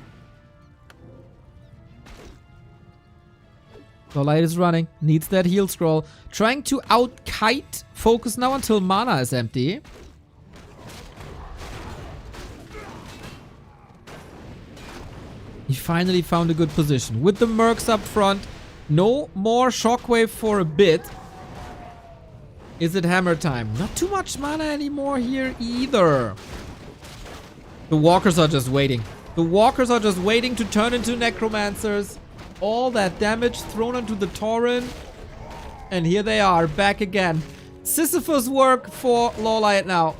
LawLiet is running. Needs that heal scroll. Trying to out-kite FoCuS now until mana is empty. He finally found a good position. With the mercs up front. No more shockwave for a bit. Is it hammer time? Not too much mana anymore here either. The walkers are just waiting. The walkers are just waiting to turn into necromancers. All that damage thrown onto the Tauren. And here they are, back again. Sisyphus work for LawLiet now.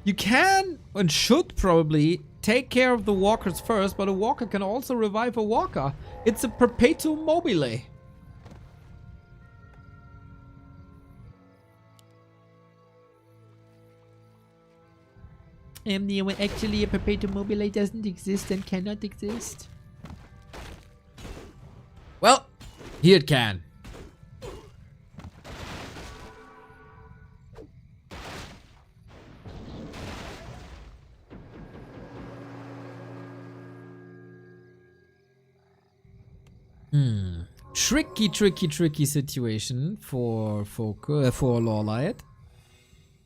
You can, and should probably, take care of the walkers first, but a walker can also revive a walker. It's a perpetuum mobile. When actually a perpetuum mobile doesn't exist and cannot exist. Well, here it can. Tricky situation for FoCuS, for LawLiet.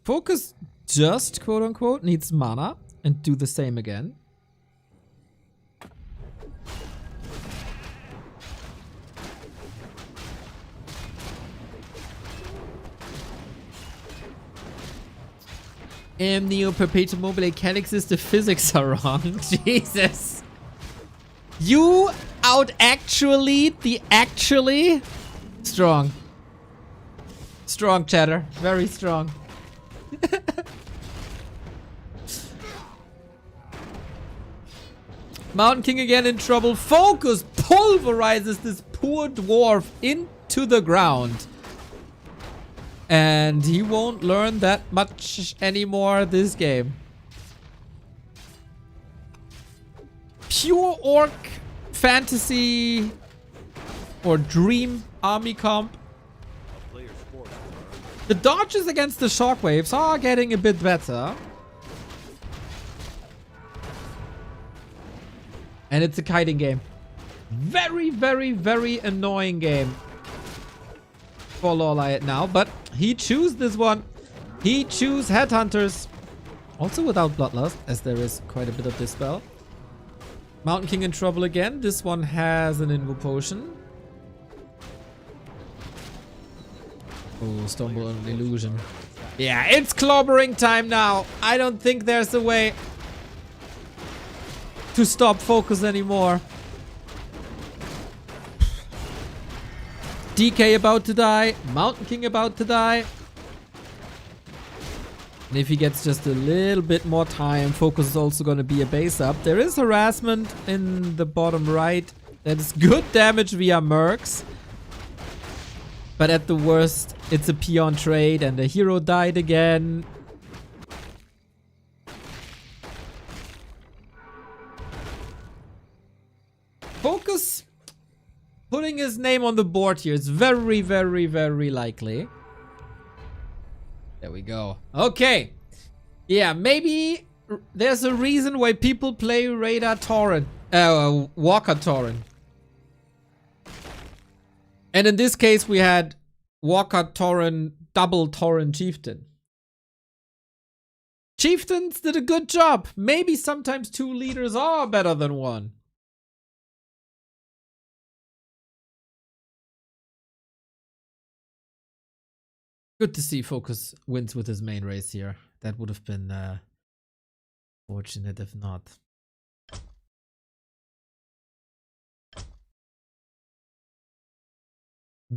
FoCuS just, quote unquote, needs mana and do the same again. Neo perpetuum mobile can exist if physics are wrong. Jesus. You out actually the actually strong. Strong chatter. Very strong. Mountain King again in trouble. FoCuS pulverizes this poor dwarf into the ground. And he won't learn that much anymore this game. Pure orc fantasy or dream army comp. A player's forces are The dodges against the shockwaves are getting a bit better. And it's a kiting game. Very annoying game for LawLiet now, but he choose this one. He choose Headhunters. Also without Bloodlust, as there is quite a bit of dispel. Mountain King in trouble again. This one has an Invo Potion. Oh, Stumble on Illusion. Yeah, it's clobbering time now. I don't think there's a way to stop FoCuS anymore. DK about to die. Mountain King about to die. And if he gets just a little bit more time, FoCuS is also going to be a base up. There is harassment in the bottom right. That is good damage via Mercs. But at the worst, it's a peon trade and the hero died again. FoCuS putting his name on the board here is very likely. There we go. Okay. Yeah, maybe there's a reason why people play Radar Tauren. Walker Tauren. And in this case, we had Walker Tauren, double Tauren Chieftain. Chieftains did a good job. Maybe sometimes two leaders are better than one. Good to see FoCuS wins with his main race here. That would have been fortunate if not.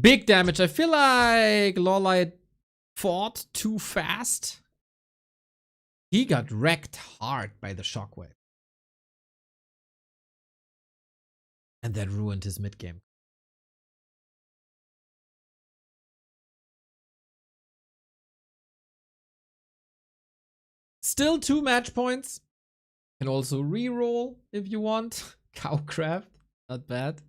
Big damage. I feel like LawLiet fought too fast. He got wrecked hard by the shockwave. And that ruined his mid game. Still 2 match points. Can also re-roll if you want. Cowcraft. Not bad.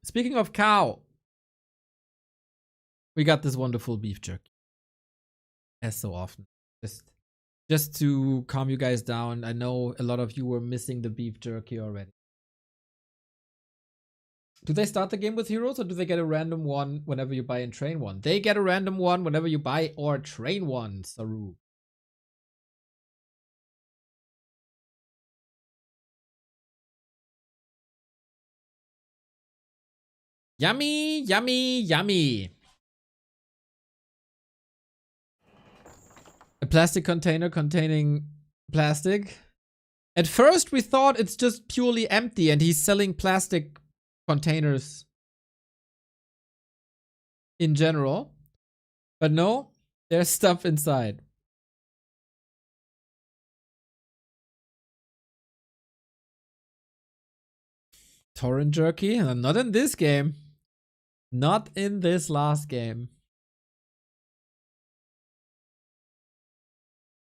Speaking of cow, we got this wonderful beef jerky. As so often. Just to calm you guys down. I know a lot of you were missing the beef jerky already. Do they start the game with heroes or do they get a random one whenever you buy and train one? They get a random one whenever you buy or train one, Saru. Yummy, yummy, yummy. A plastic container containing plastic. At first we thought it's just purely empty and he's selling plastic containers in general. But no, there's stuff inside. Torrent jerky? Not in this game. Not in this last game.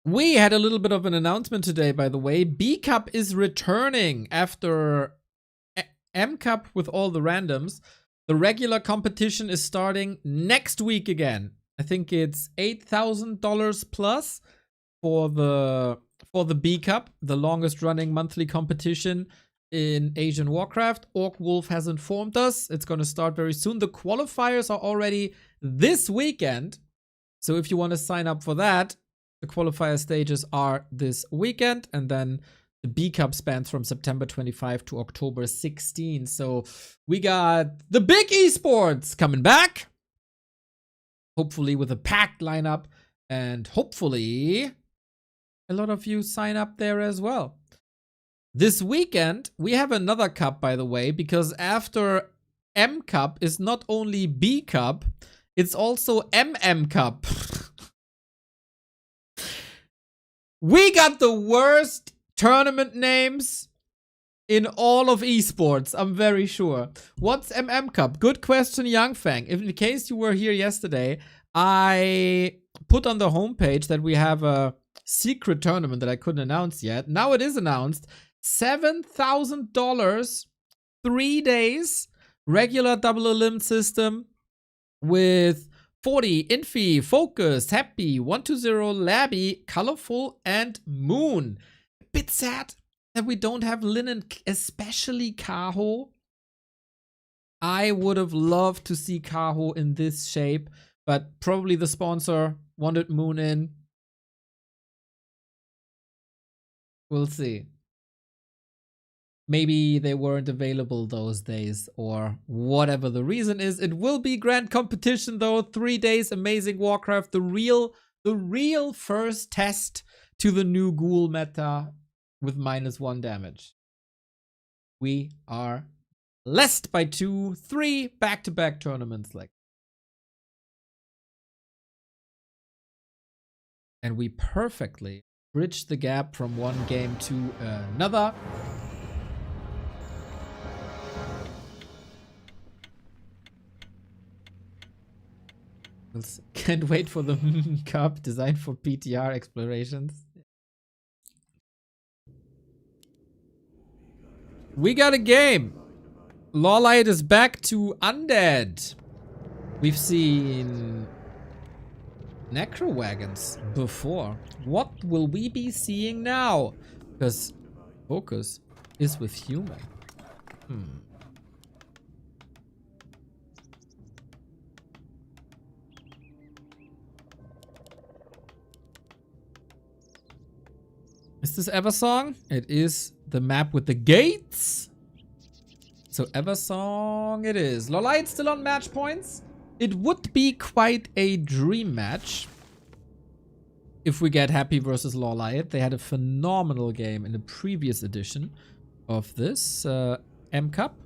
We had a little bit of an announcement today, by the way. B Cup is returning after M Cup with all the randoms. The regular competition is starting next week again. I think it's $8,000 plus for the B Cup, the longest running monthly competition in Asian Warcraft. Orc Wolf has informed us it's going to start very soon. The qualifiers are already this weekend. So if you want to sign up for that, the qualifier stages are this weekend, and then the B Cup spans from September 25 to October 16. So we got the big esports coming back, hopefully with a packed lineup, and hopefully a lot of you sign up there as well. This weekend, we have another cup, by the way, because after M Cup is not only B Cup, it's also MM Cup. We got the worst tournament names in all of esports, I'm very sure. What's MM Cup? Good question, Youngfang. If in case you were here yesterday, I put on the homepage that we have a secret tournament that I couldn't announce yet. Now it is announced. $7,000, 3 days, regular double elim system with 40, Infi, FoCuS, Happy, 120, Labby, Colorful, and Moon. A bit sad that we don't have Lin and especially Kaho. I would have loved to see Kaho in this shape, but probably the sponsor wanted Moon in. We'll see. Maybe they weren't available those days, or whatever the reason is. It will be grand competition though. 3 days, amazing Warcraft. The real first test to the new ghoul meta with -1 damage. We are blessed by 2, 3 back-to-back tournaments like. And we perfectly bridged the gap from one game to another. Can't wait for the Cup designed for PTR explorations. We got a game. LawLiet is back to Undead. We've seen Necro Wagons before. What will we be seeing now? Because FoCuS is with human. Is this Eversong? It is the map with the gates. So Eversong it is. LawLiet still on match points. It would be quite a dream match if we get Happy versus LawLiet. They had a phenomenal game in the previous edition of this M Cup.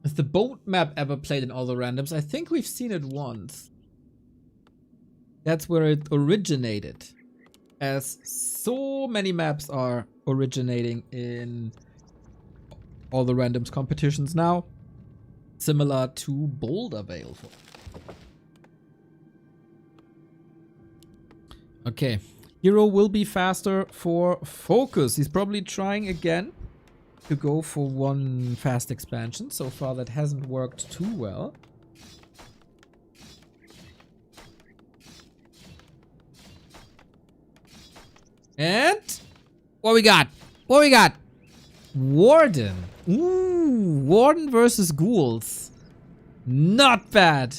Has the boat map ever played in all the randoms? I think we've seen it once. That's where it originated. As so many maps are originating in all the randoms competitions now. Similar to Boulder Vale. Okay. Hero will be faster for FoCuS. He's probably trying again to go for one fast expansion. So far that hasn't worked too well. And what we got? What we got? Warden. Ooh, Warden versus ghouls. Not bad.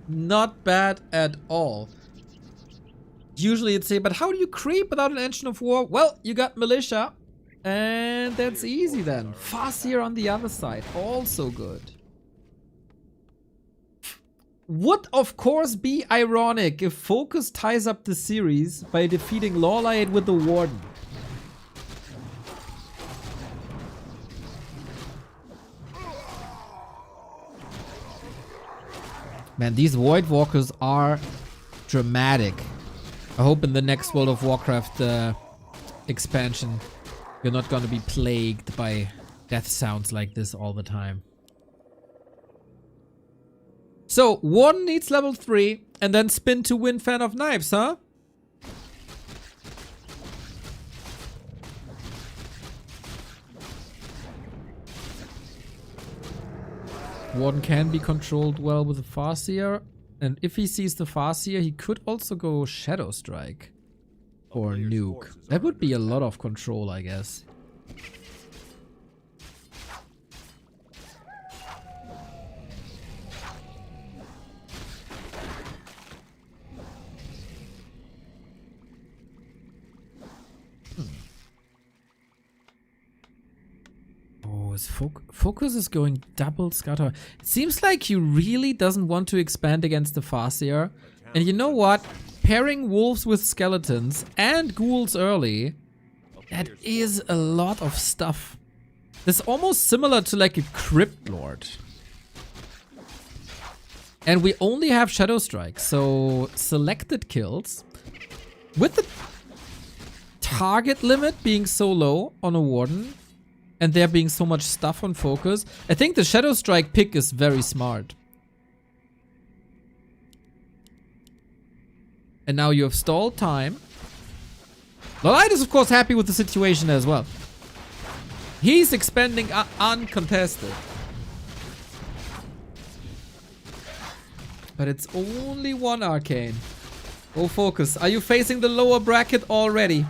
Not bad at all. Usually it'd say, but how do you creep without an engine of war? Well, you got militia. And that's easy then. Farseer on the other side. Also good. would of course be ironic if FoCuS ties up the series by defeating LawLiet with the Warden. Man, these Void Walkers are dramatic. I hope in the next World of Warcraft expansion, you're not gonna be plagued by death sounds like this all the time. So, Warden needs level 3, and then spin to win Fan of Knives, huh? Warden can be controlled well with the Farseer, and if he sees the Farseer, he could also go Shadow Strike or Nuke. That would be a lot of control, I guess. Oh, FoCuS is going double scatter. It seems like he really doesn't want to expand against the Farseer. And you know what? Pairing wolves with skeletons and ghouls early, that is a lot of stuff. It's almost similar to like a Crypt Lord. And we only have Shadow Strike, so selected kills. With the target limit being so low on a Warden, and there being so much stuff on FoCuS, I think the Shadow Strike pick is very smart. And now you have stalled time. LawLiet is of course happy with the situation as well. He's expanding uncontested. But it's only one arcane. Oh, FoCuS, are you facing the lower bracket already?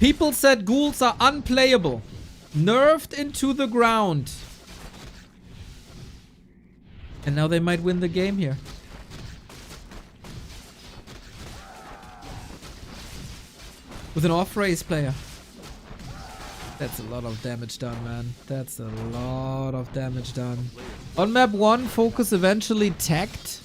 People said ghouls are unplayable. Nerfed into the ground. And now they might win the game here. With an off-race player. That's a lot of damage done, man. That's a lot of damage done. On map 1, FoCuS eventually tagged.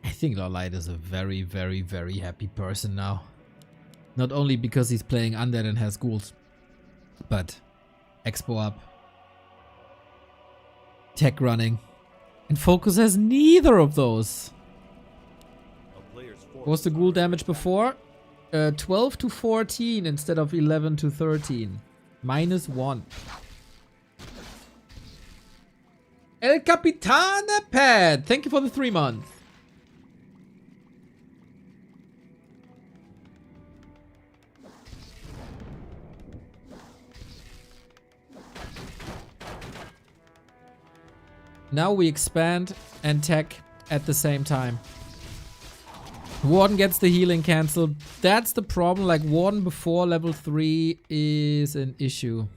I think LawLiet is a very, very, very happy person now. Not only because he's playing Undead and has ghouls, but Expo up, tech running, and FoCuS has neither of those. What was the ghoul damage before? 12 to 14 instead of 11 to 13. -1. El Capitane Pad, thank you for the 3 months. Now we expand and tech at the same time. Warden gets the healing cancelled. That's the problem. Like, Warden before level 3 is an issue.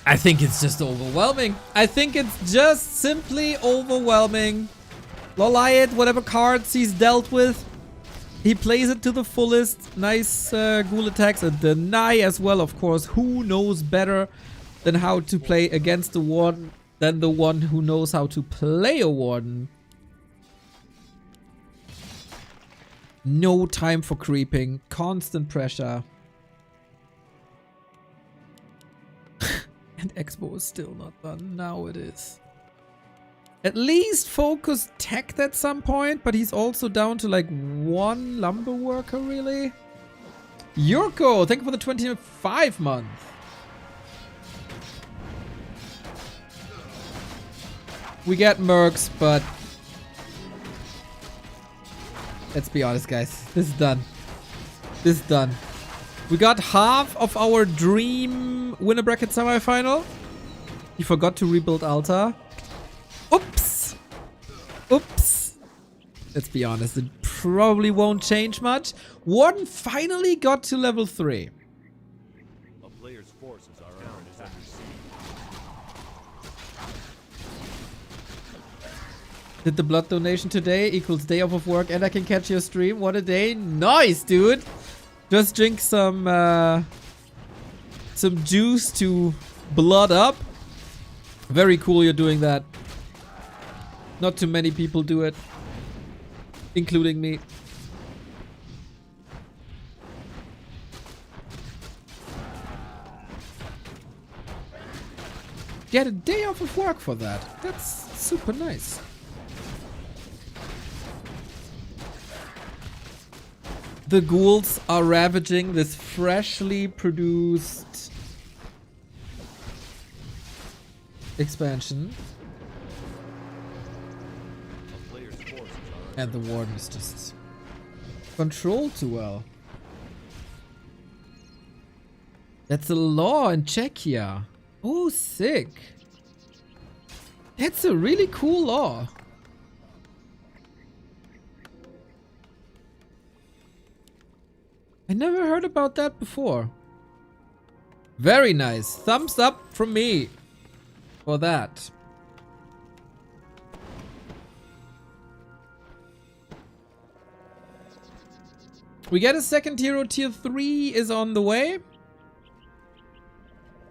I think it's just overwhelming. I think it's just simply overwhelming. LawLiet, whatever cards he's dealt with, he plays it to the fullest. Nice ghoul attacks. A deny as well, of course. Who knows better than how to play against the Warden than the one who knows how to play a Warden? No time for creeping. Constant pressure. And Expo is still not done. Now it is. At least FoCuS teched at some point, but he's also down to like 1 lumber worker, really. Yumiko, thank you for the 25 month. We get mercs, but let's be honest, guys. This is done. This is done. We got half of our dream winner bracket semifinal. He forgot to rebuild Altar. Oops! Oops! Let's be honest, it probably won't change much. Warden finally got to level 3. A player's forces are under siege. Did the blood donation today equals day off of work and I can catch your stream? What a day. Nice, dude! Just drink some juice to blood up. Very cool you're doing that. Not too many people do it. Including me. Get a day off of work for that. That's super nice. The ghouls are ravaging this freshly produced expansion. A player's forces are And the warden is just controlled too well. That's a law in Czechia. Oh, sick. That's a really cool law. I never heard about that before. Very nice. Thumbs up from me for that. We get a second hero. Tier 3 is on the way.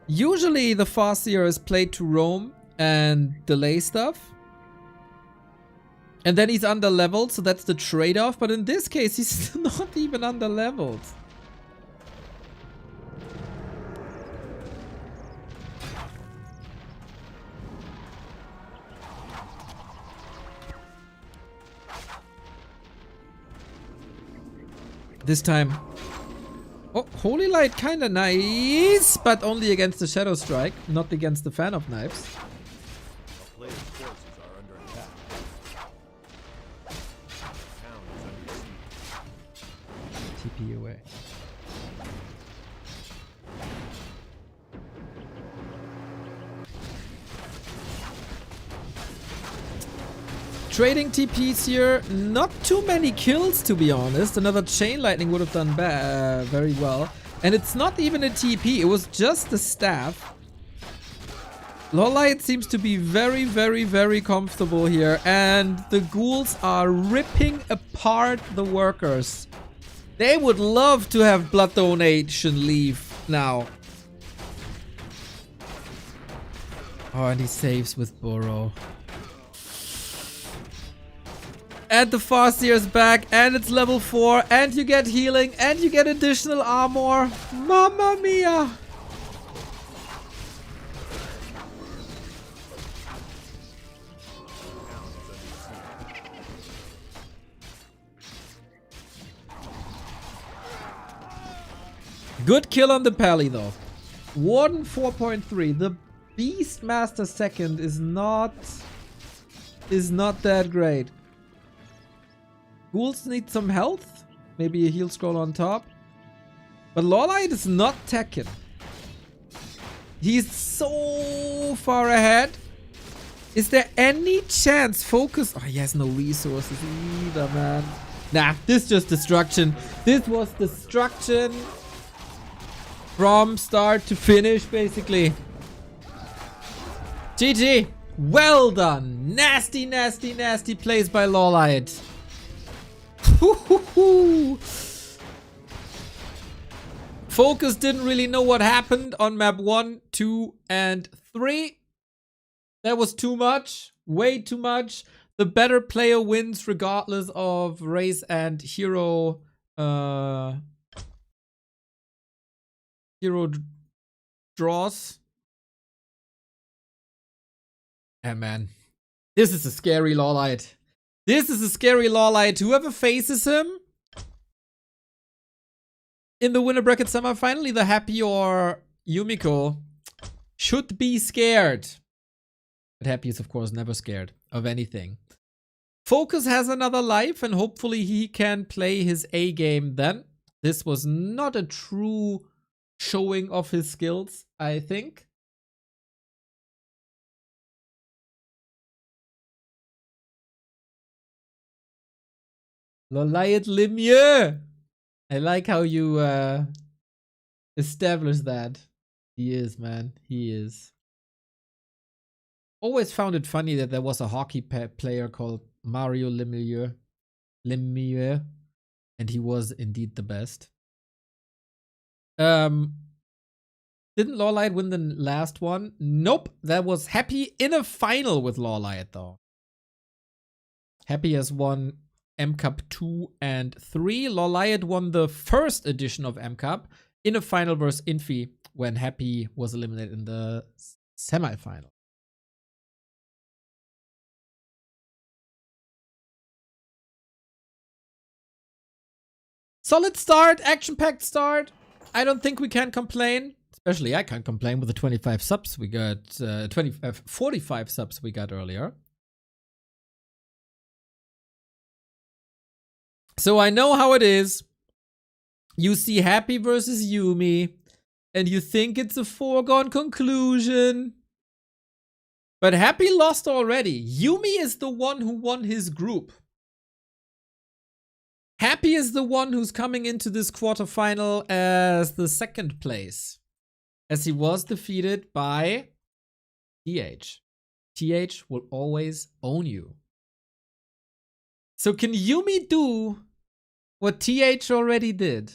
Usually the Farseer is played to roam and delay stuff. And then he's under leveled, so that's the trade-off. But in this case, he's not even under leveled. This time. Oh, Holy Light kinda nice, but only against the Shadow Strike, not against the Fan of Knives. a player's forces are under attack. The town is under siege. TP away. Trading TPs here, not too many kills to be honest. Another Chain Lightning would have done very well. And it's not even a TP, it was just a staff. LawLiet seems to be very, very, very comfortable here. And the ghouls are ripping apart the workers. They would love to have blood donation leave now. Oh, and he saves with Burrow. And the Farseer is back, and it's level 4, and you get healing, and you get additional armor. Mamma mia! Good kill on the Pally though. Warden 4.3. The Beastmaster second is not that great. Ghouls need some health. Maybe a heal scroll on top. But LawLiet is not Tekken. He's so far ahead. Is there any chance FoCuS... Oh, he has no resources either, man. Nah, this is just destruction. This was destruction from start to finish, basically. GG. Well done. Nasty, nasty, nasty plays by LawLiet. FoCuS didn't really know what happened on map 1, 2, and 3. That was too much. Way too much. The better player wins regardless of race and hero draws. Yeah, man. This is a scary LawLiet. This is a scary LawLiet. Whoever faces him in the winner bracket semifinal, the Happy or Yumiko, should be scared. But Happy is, of course, never scared of anything. FoCuS has another life, and hopefully he can play his A game then. This was not a true showing of his skills, I think. LawLiet Lemieux. I like how you establish that. He is, man. He is. Always found it funny that there was a hockey player called Mario Lemieux. Lemieux. And he was indeed the best. Didn't LawLiet win the last one? Nope. That was Happy in a final with LawLiet, though. Happy has won M-Cup 2 and 3. LawLiet won the first edition of M-Cup in a final versus Infi when Happy was eliminated in the semifinal. Solid start, action-packed start. I don't think we can complain. Especially I can't complain with the 25 subs we got, 45 subs we got earlier. So I know how it is. You see Happy versus Yumi, and you think it's a foregone conclusion. But Happy lost already. Yumi is the one who won his group. Happy is the one who's coming into this quarterfinal as the second place, as he was defeated by TH. TH will always own you. So can Yumi do what TH already did?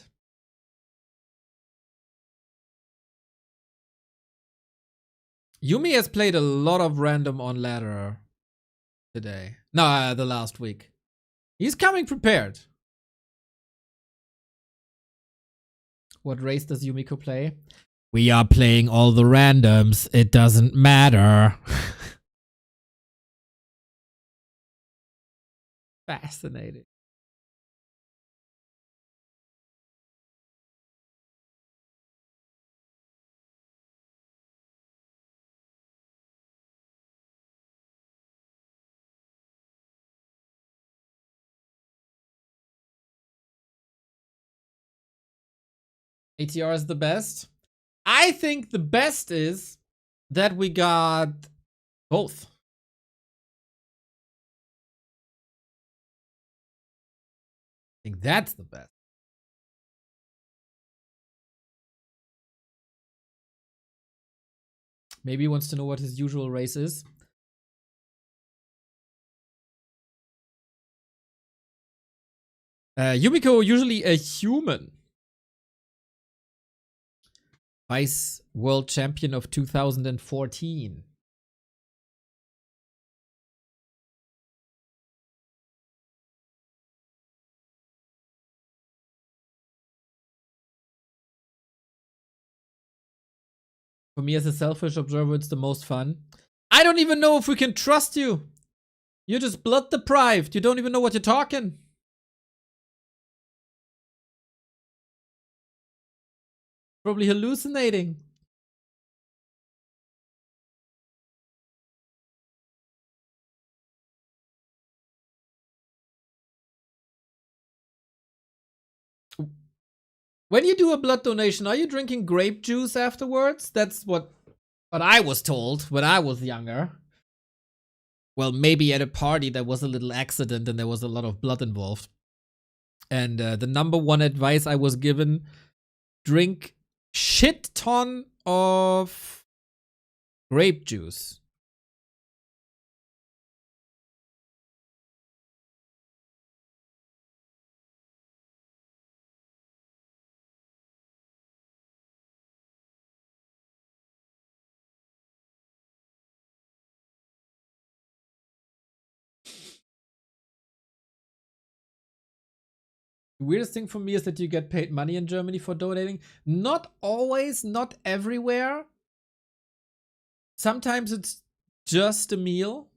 Yumi has played a lot of random on ladder today. No, the last week. He's coming prepared. What race does Yumiko play? We are playing all the randoms. It doesn't matter. Fascinating. ATR is the best. I think the best is that we got both. I think that's the best. Maybe he wants to know what his usual race is. Yumiko, usually a human. Vice World Champion of 2014. For me as a selfish observer, it's the most fun. I don't even know if we can trust you. You're just blood deprived. You don't even know what you're talking. Probably hallucinating. When you do a blood donation, are you drinking grape juice afterwards? That's what I was told when I was younger. Well, maybe at a party there was a little accident and there was a lot of blood involved. And the number one advice I was given, drink shit ton of grape juice. The weirdest thing for me is that you get paid money in Germany for donating. Not always, not everywhere. Sometimes it's just a meal.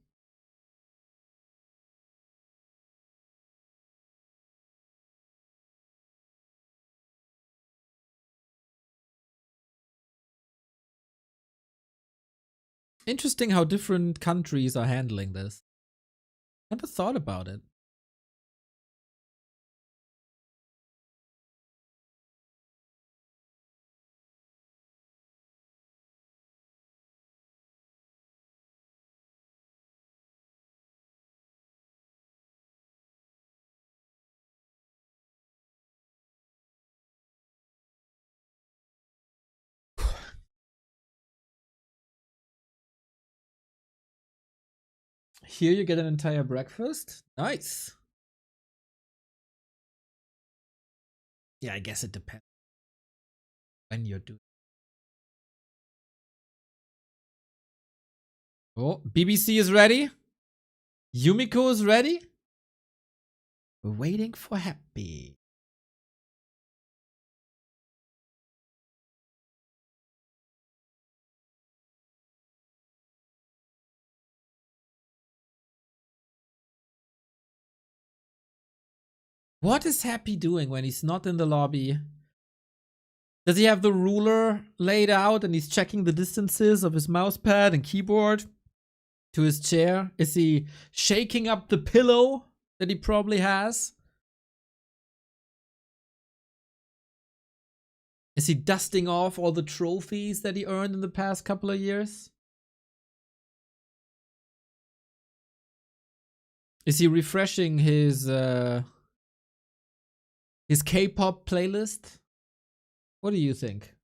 Interesting how different countries are handling this. Never thought about it. Here you get an entire breakfast. Nice. Yeah, I guess it depends when you're doing. Oh, BBC is ready. Yumiko is ready. We're waiting for Happy. What is Happy doing when he's not in the lobby? Does he have the ruler laid out and he's checking the distances of his mousepad and keyboard to his chair? Is he shaking up the pillow that he probably has? Is he dusting off all the trophies that he earned in the past couple of years? Is he refreshing his K-pop playlist? What do you think?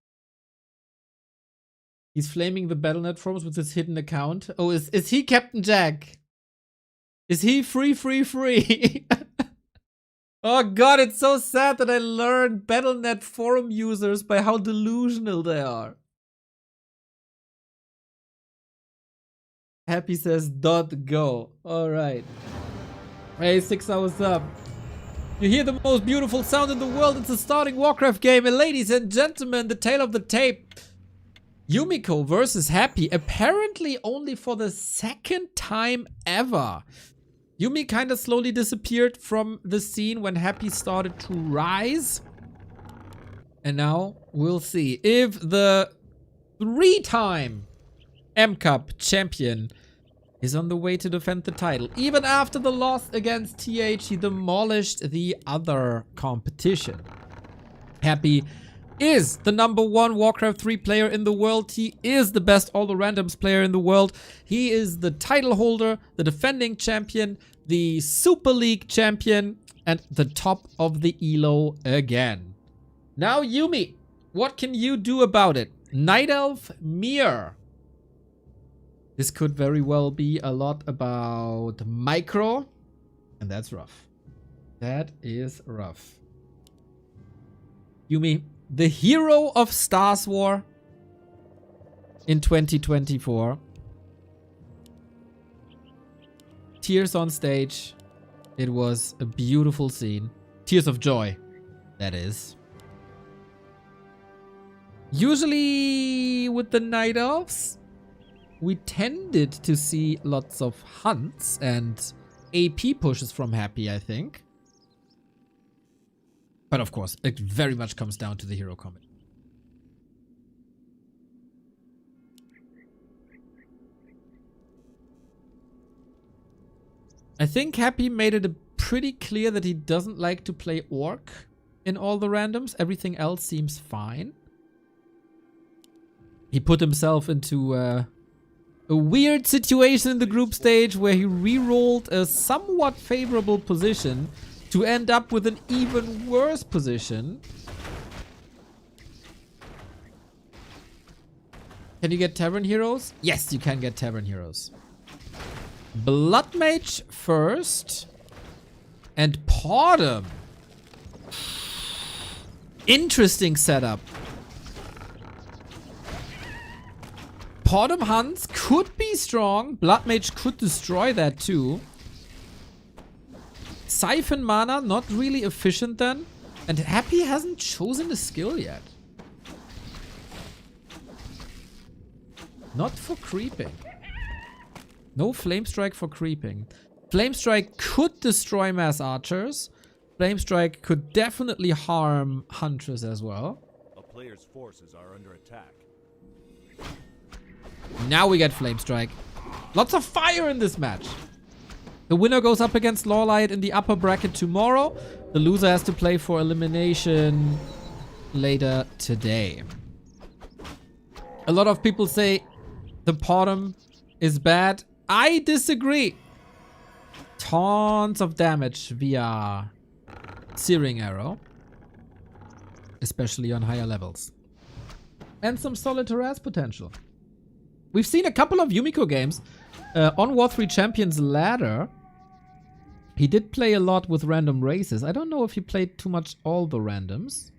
He's flaming the Battle.net forums with his hidden account. Oh, is he Captain Jack? Is he free? Oh god, it's so sad that I learned Battle.net forum users by how delusional they are. Happy says .go. Alright. Hey, 6 hours up. You hear the most beautiful sound in the world. It's a starting Warcraft game. And ladies and gentlemen, the tale of the tape. Yumiko versus Happy. Apparently only for the second time ever. Yumi kind of slowly disappeared from the scene when Happy started to rise. And now we'll see if the 3-time M Cup champion is on the way to defend the title. Even after the loss against TH, he demolished the other competition. Happy is the #1 Warcraft 3 player in the world. He is the best all the randoms player in the world. He is the title holder, the defending champion, the Super League champion, and the top of the ELO again. Now Yumi, what can you do about it? Night Elf Mir. This could very well be a lot about micro, and that's rough. That is rough. Yumi, the hero of Stars War in 2024. Tears on stage. It was a beautiful scene. Tears of joy, that is. Usually with the Night Elves, we tended to see lots of hunts and AP pushes from Happy, I think. But of course, it very much comes down to the hero combat. I think Happy made it pretty clear that he doesn't like to play Orc in all the randoms. Everything else seems fine. He put himself into a weird situation in the group stage where he re-rolled a somewhat favorable position to end up with an even worse position. Can you get Tavern Heroes? Yes, you can get Tavern Heroes. Blood Mage first. And Pordum. Interesting setup. Pordum Hunts could be strong. Blood Mage could destroy that too. Siphon Mana, not really efficient then. And Happy hasn't chosen a skill yet. Not for creeping. No Flame Strike for creeping. Flame Strike could destroy mass archers. Flame Strike could definitely harm hunters as well. A player's forces are under attack. Now we get Flame Strike. Lots of fire in this match. The winner goes up against LawLiet in the upper bracket tomorrow. The loser has to play for elimination later today. A lot of people say the Pordum is bad. I disagree. Tons of damage via Searing Arrow. Especially on higher levels. And some solid harass potential. We've seen a couple of Yumiko games. On War 3 Champions Ladder, he did play a lot with random races. I don't know if he played too much all the randoms.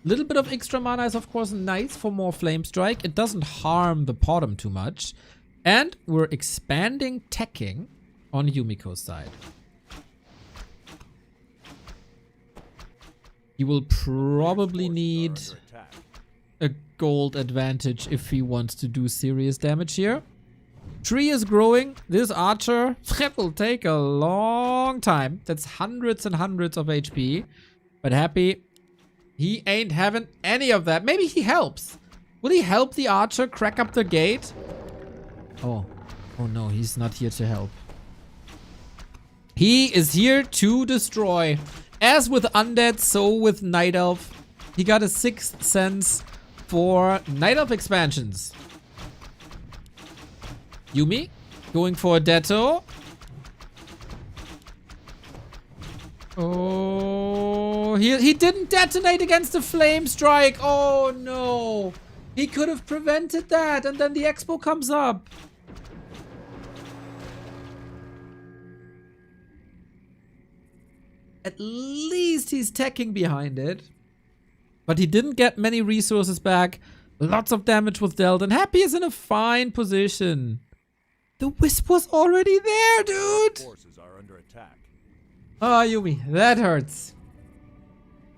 Little bit of extra mana is of course nice for more Flame Strike. It doesn't harm the bottom too much. And we're expanding teching on Yumiko's side. He will probably need a gold advantage if he wants to do serious damage here. Tree is growing. This archer, that will take a long time. That's hundreds and hundreds of HP. But Happy, he ain't having any of that. Maybe he helps. Will he help the archer crack up the gate? Oh no, he's not here to help. He is here to destroy. As with Undead, so with Night Elf. He got a 6th sense for Night Elf expansions. Yumi going for a Detto. Oh, he didn't detonate against the Flame Strike. Oh no. He could have prevented that, and then the Expo comes up. At least he's teching behind it. But he didn't get many resources back. Lots of damage was dealt, and Happy is in a fine position. The Wisp was already there, dude! Forces are under attack. Oh, Yumi, that hurts.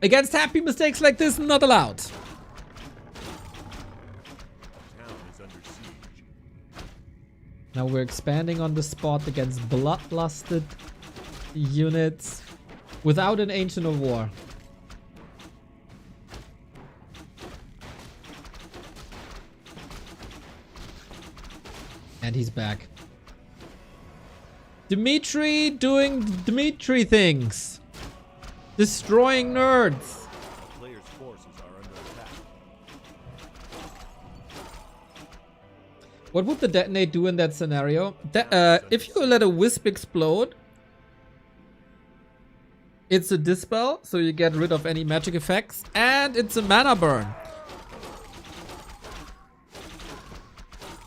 Against Happy, mistakes like this not allowed. Town is under siege. Now we're expanding on the spot against bloodlusted units without an Ancient of War. And he's back. Dimitri doing Dimitri things. Destroying nerds. A player's forces are under attack. What would the detonate do in that scenario? If you let a wisp explode, it's a dispel, so you get rid of any magic effects, and it's a mana burn.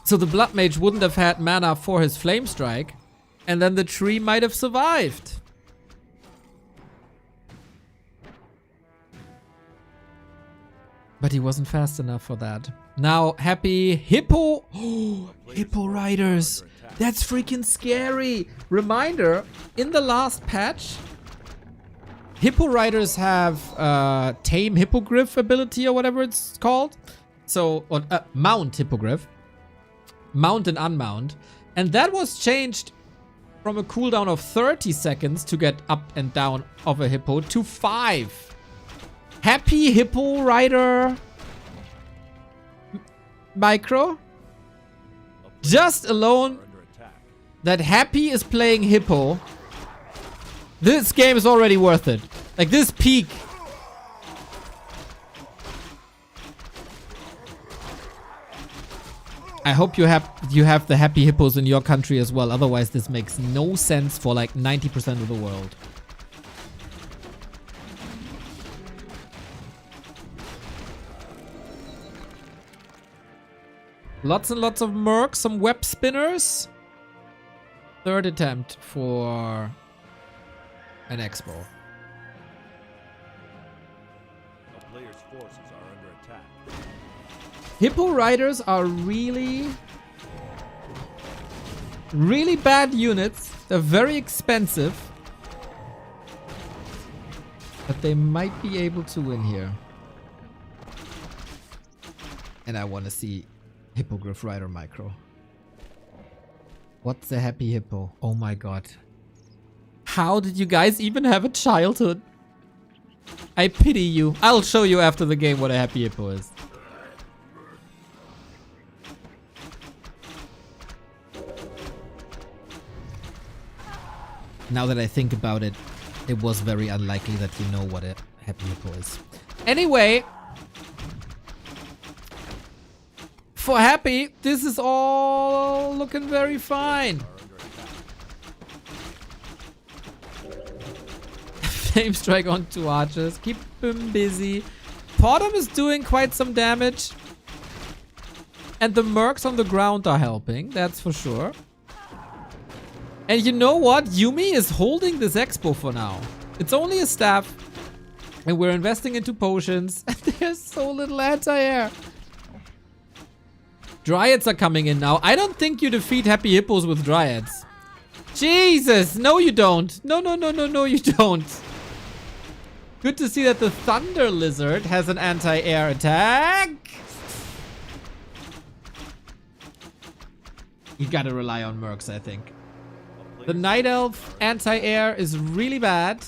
So the Blood Mage wouldn't have had mana for his Flame Strike, and then the tree might have survived. But he wasn't fast enough for that. Now, Happy Hippo. Oh, Hippo Riders. That's freaking scary. Reminder, in the last patch, Hippo Riders have Tame Hippogriff ability or whatever it's called. So, or Mount Hippogriff. Mount and unmount. And that was changed from a cooldown of 30 seconds to get up and down of a hippo to 5. Happy Hippo Rider Micro. Just alone Under attack. that Happy is playing Hippo. This game is already worth it. Like this peak. I hope you have the Happy Hippos in your country as well. Otherwise, this makes no sense for like 90% of the world. Lots and lots of mercs, some web spinners. Third attempt for an expo. A player's forces are under attack. Hippo Riders are really bad units. They're very expensive. But they might be able to win here. And I want to see Hippogriff Rider Micro. What's a Happy Hippo? Oh my god. How did you guys even have a childhood? I pity you. I'll show you after the game what a Happy Hippo is. Now that I think about it, it was very unlikely that you know what a Happy Hippo is. Anyway, for Happy, this is all looking very fine. Flame Strike on 2 archers. Keep him busy. Bottom is doing quite some damage. And the mercs on the ground are helping, that's for sure. And you know what? Yumi is holding this expo for now. It's only a staff. And we're investing into potions. And there's so little anti-air. Dryads are coming in now. I don't think you defeat Happy Hippos with Dryads. Jesus! No, you don't. No, you don't. Good to see that the Thunder Lizard has an anti-air attack. You gotta rely on mercs, I think. The Night Elf anti-air is really bad.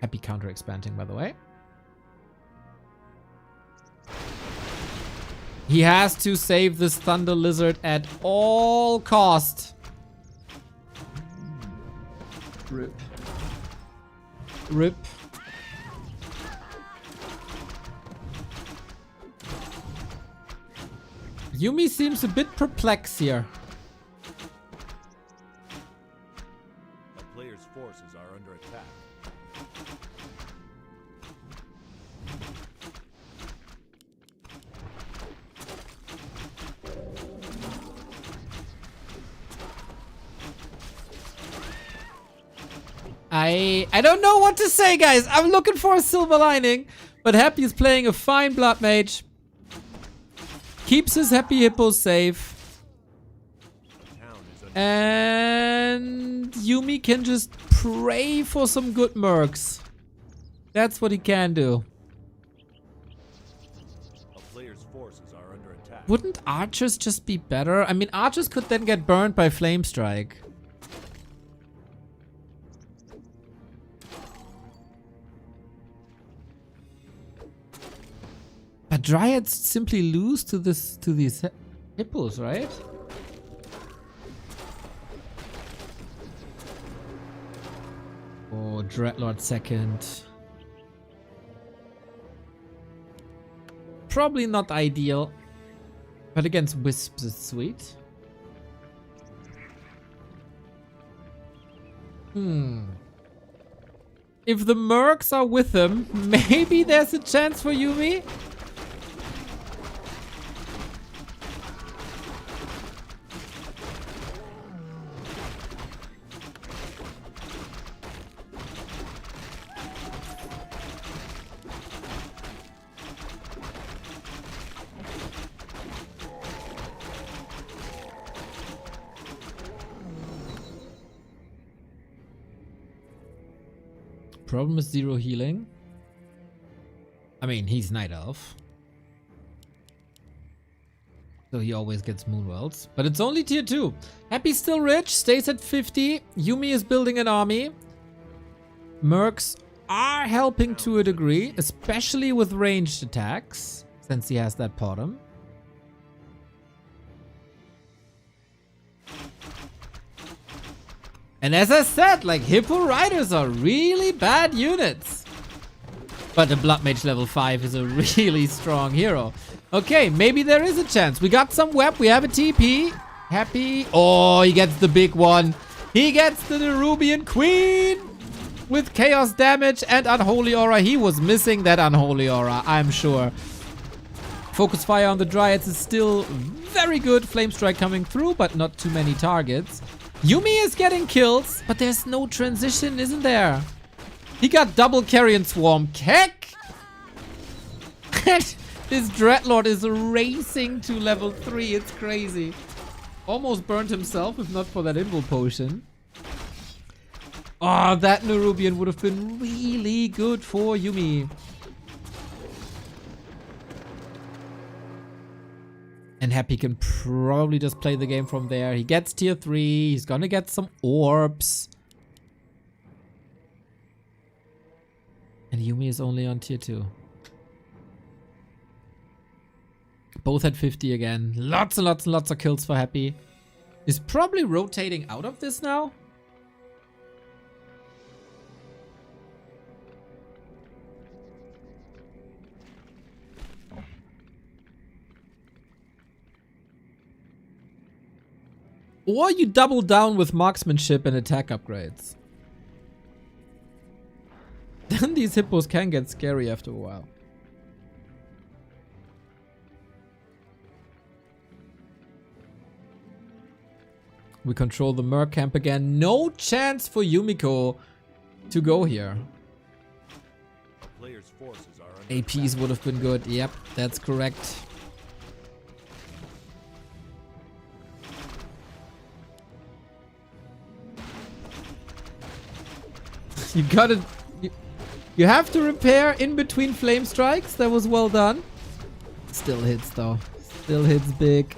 Happy counter-expanding, by the way. He has to save this Thunder Lizard at all cost. Rip. Rip. Yumi seems a bit perplexed here. A player's forces are under attack. I don't know what to say, guys. I'm looking for a silver lining, but Happy is playing a fine Blood Mage. Keeps his Happy Hippos safe. And Yumi can just pray for some good mercs. That's what he can do. A player's forces are under attack. Wouldn't archers just be better? I mean, archers could then get burned by Flame Strike. But Dryads simply lose to these hippos, right? Oh, Dreadlord second. Probably not ideal. But against Wisps it's sweet. If the mercs are with him, maybe there's a chance for Yumi. Problem is 0 healing. I mean, he's Night Elf. So he always gets Moonwells. But it's only tier 2. Happy's still rich, stays at 50. Yumi is building an army. Mercs are helping to a degree, especially with ranged attacks, since he has that bottom. And as I said, like, Hippo Riders are really bad units. But the Blood Mage level 5 is a really strong hero. Okay, maybe there is a chance. We got some web. We have a TP. Happy. Oh, he gets the big one. He gets the Nerubian Queen with chaos damage and Unholy Aura. He was missing that Unholy Aura, I'm sure. Focus Fire on the Dryads is still very good. Flame Strike coming through, but not too many targets. Yumi is getting kills, but there's no transition, isn't there? He got double Carrion Swarm. Keck! This Dreadlord is racing to level 3. It's crazy. Almost burned himself, if not for that Invul Potion. Oh, that Nerubian would have been really good for Yumi. And Happy can probably just play the game from there. He gets tier 3. He's gonna get some orbs. And Yumi is only on tier 2. Both at 50 again. Lots and lots and lots of kills for Happy. He's probably rotating out of this now. Or you double down with marksmanship and attack upgrades. Then these hippos can get scary after a while. We control the Merc camp again. No chance for Yumiko to go here. A player's forces are under APs would have been good. Yep, that's correct. You gotta... You have to repair in between flame strikes. That was well done. Still hits though. Still hits big.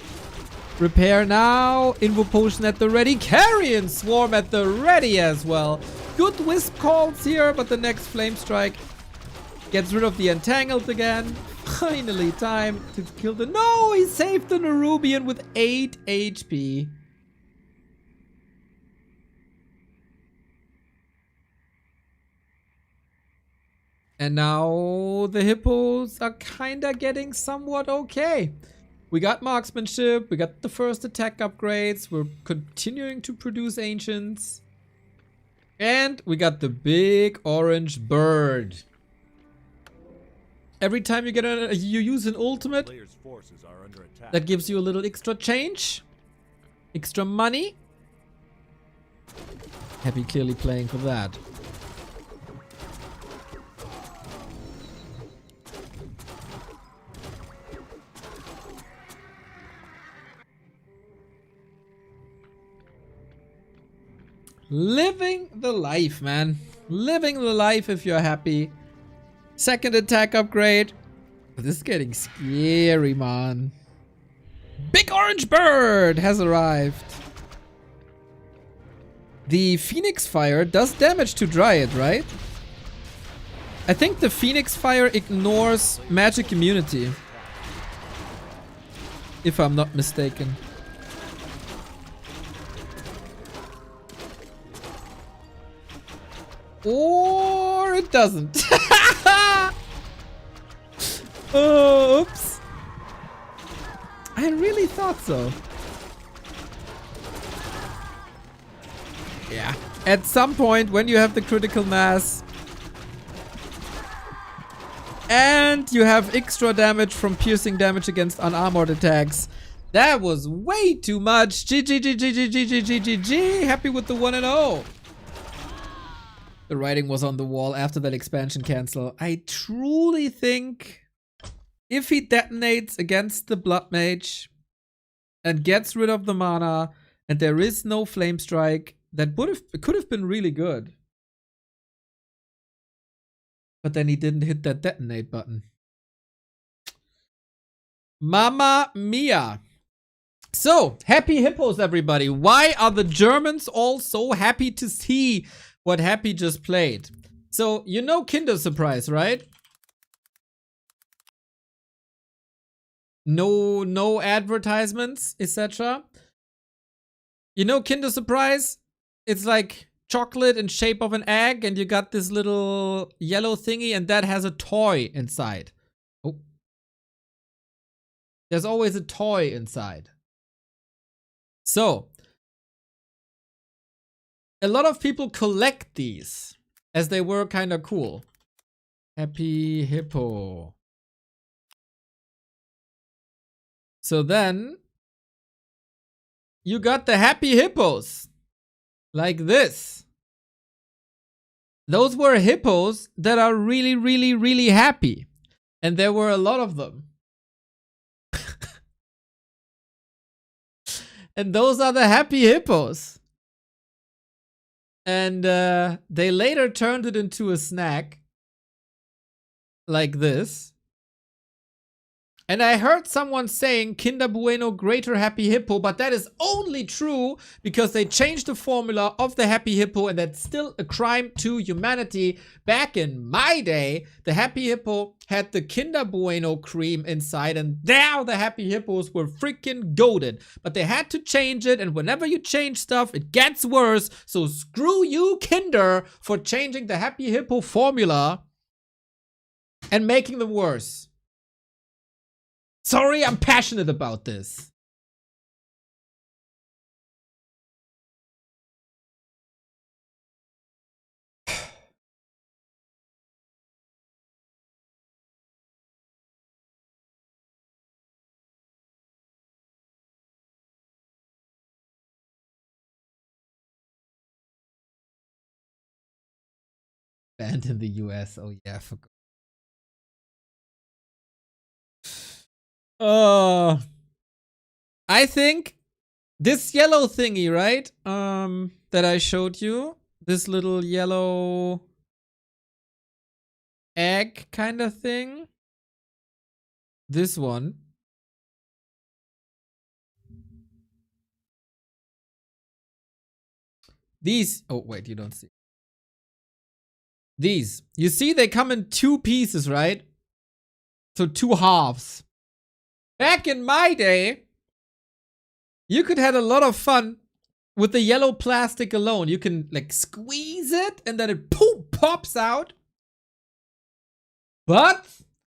Repair now. Invo potion at the ready. Carrion swarm at the ready as well. Good wisp calls here, but the next flame strike gets rid of the entangled again. Finally time to kill the... No! He saved the Nerubian with 8 HP. And now the hippos are kinda getting somewhat okay. We got marksmanship, we got the first attack upgrades, we're continuing to produce ancients. And we got the big orange bird. Every time you get you use an ultimate, player's forces are under attack. that gives you a little extra change. Extra money. Happy clearly playing for that. Living the life, man. Living the life if you're happy. Second attack upgrade. This is getting scary, man. Big orange bird has arrived. The Phoenix Fire does damage to Dryad, right? I think the Phoenix Fire ignores magic immunity. If I'm not mistaken. Or it doesn't. Oh, oops. I really thought so. Yeah. At some point, when you have the critical mass and you have extra damage from piercing damage against unarmored attacks, that was way too much. GG. Happy with the 1-0. The writing was on the wall after that expansion cancel. I truly think if he detonates against the Blood Mage and gets rid of the mana and there is no Flame Strike, that could have been really good. But then he didn't hit that detonate button. Mamma mia. So, happy hippos, everybody. Why are the Germans all so happy to see what Happy just played? So, you know Kinder Surprise, right? No advertisements, etc. You know Kinder Surprise? It's like chocolate in shape of an egg, and you got this little yellow thingy, and that has a toy inside. Oh. There's always a toy inside. So, a lot of people collect these, as they were kind of cool. Happy Hippo. So then, you got the Happy Hippos. Like this. Those were hippos that are really, really, really happy. And there were a lot of them. And those are the Happy Hippos. And they later turned it into a snack. Like this. And I heard someone saying Kinder Bueno Greater Happy Hippo, but that is only true because they changed the formula of the Happy Hippo, and that's still a crime to humanity. Back in my day, the Happy Hippo had the Kinder Bueno cream inside, and now the Happy Hippos were freaking goated. But they had to change it, and whenever you change stuff, it gets worse. So screw you, Kinder, for changing the Happy Hippo formula and making them worse. Sorry, I'm passionate about this. banned in the US. Oh yeah, I forgot. I think this yellow thingy, right? That I showed you. This little yellow egg kind of thing. This one. These, oh wait, you don't see. These, you see they come in 2 pieces, right? So 2 halves. Back in my day, you could have a lot of fun with the yellow plastic alone. You can like squeeze it and then it poof, pops out. But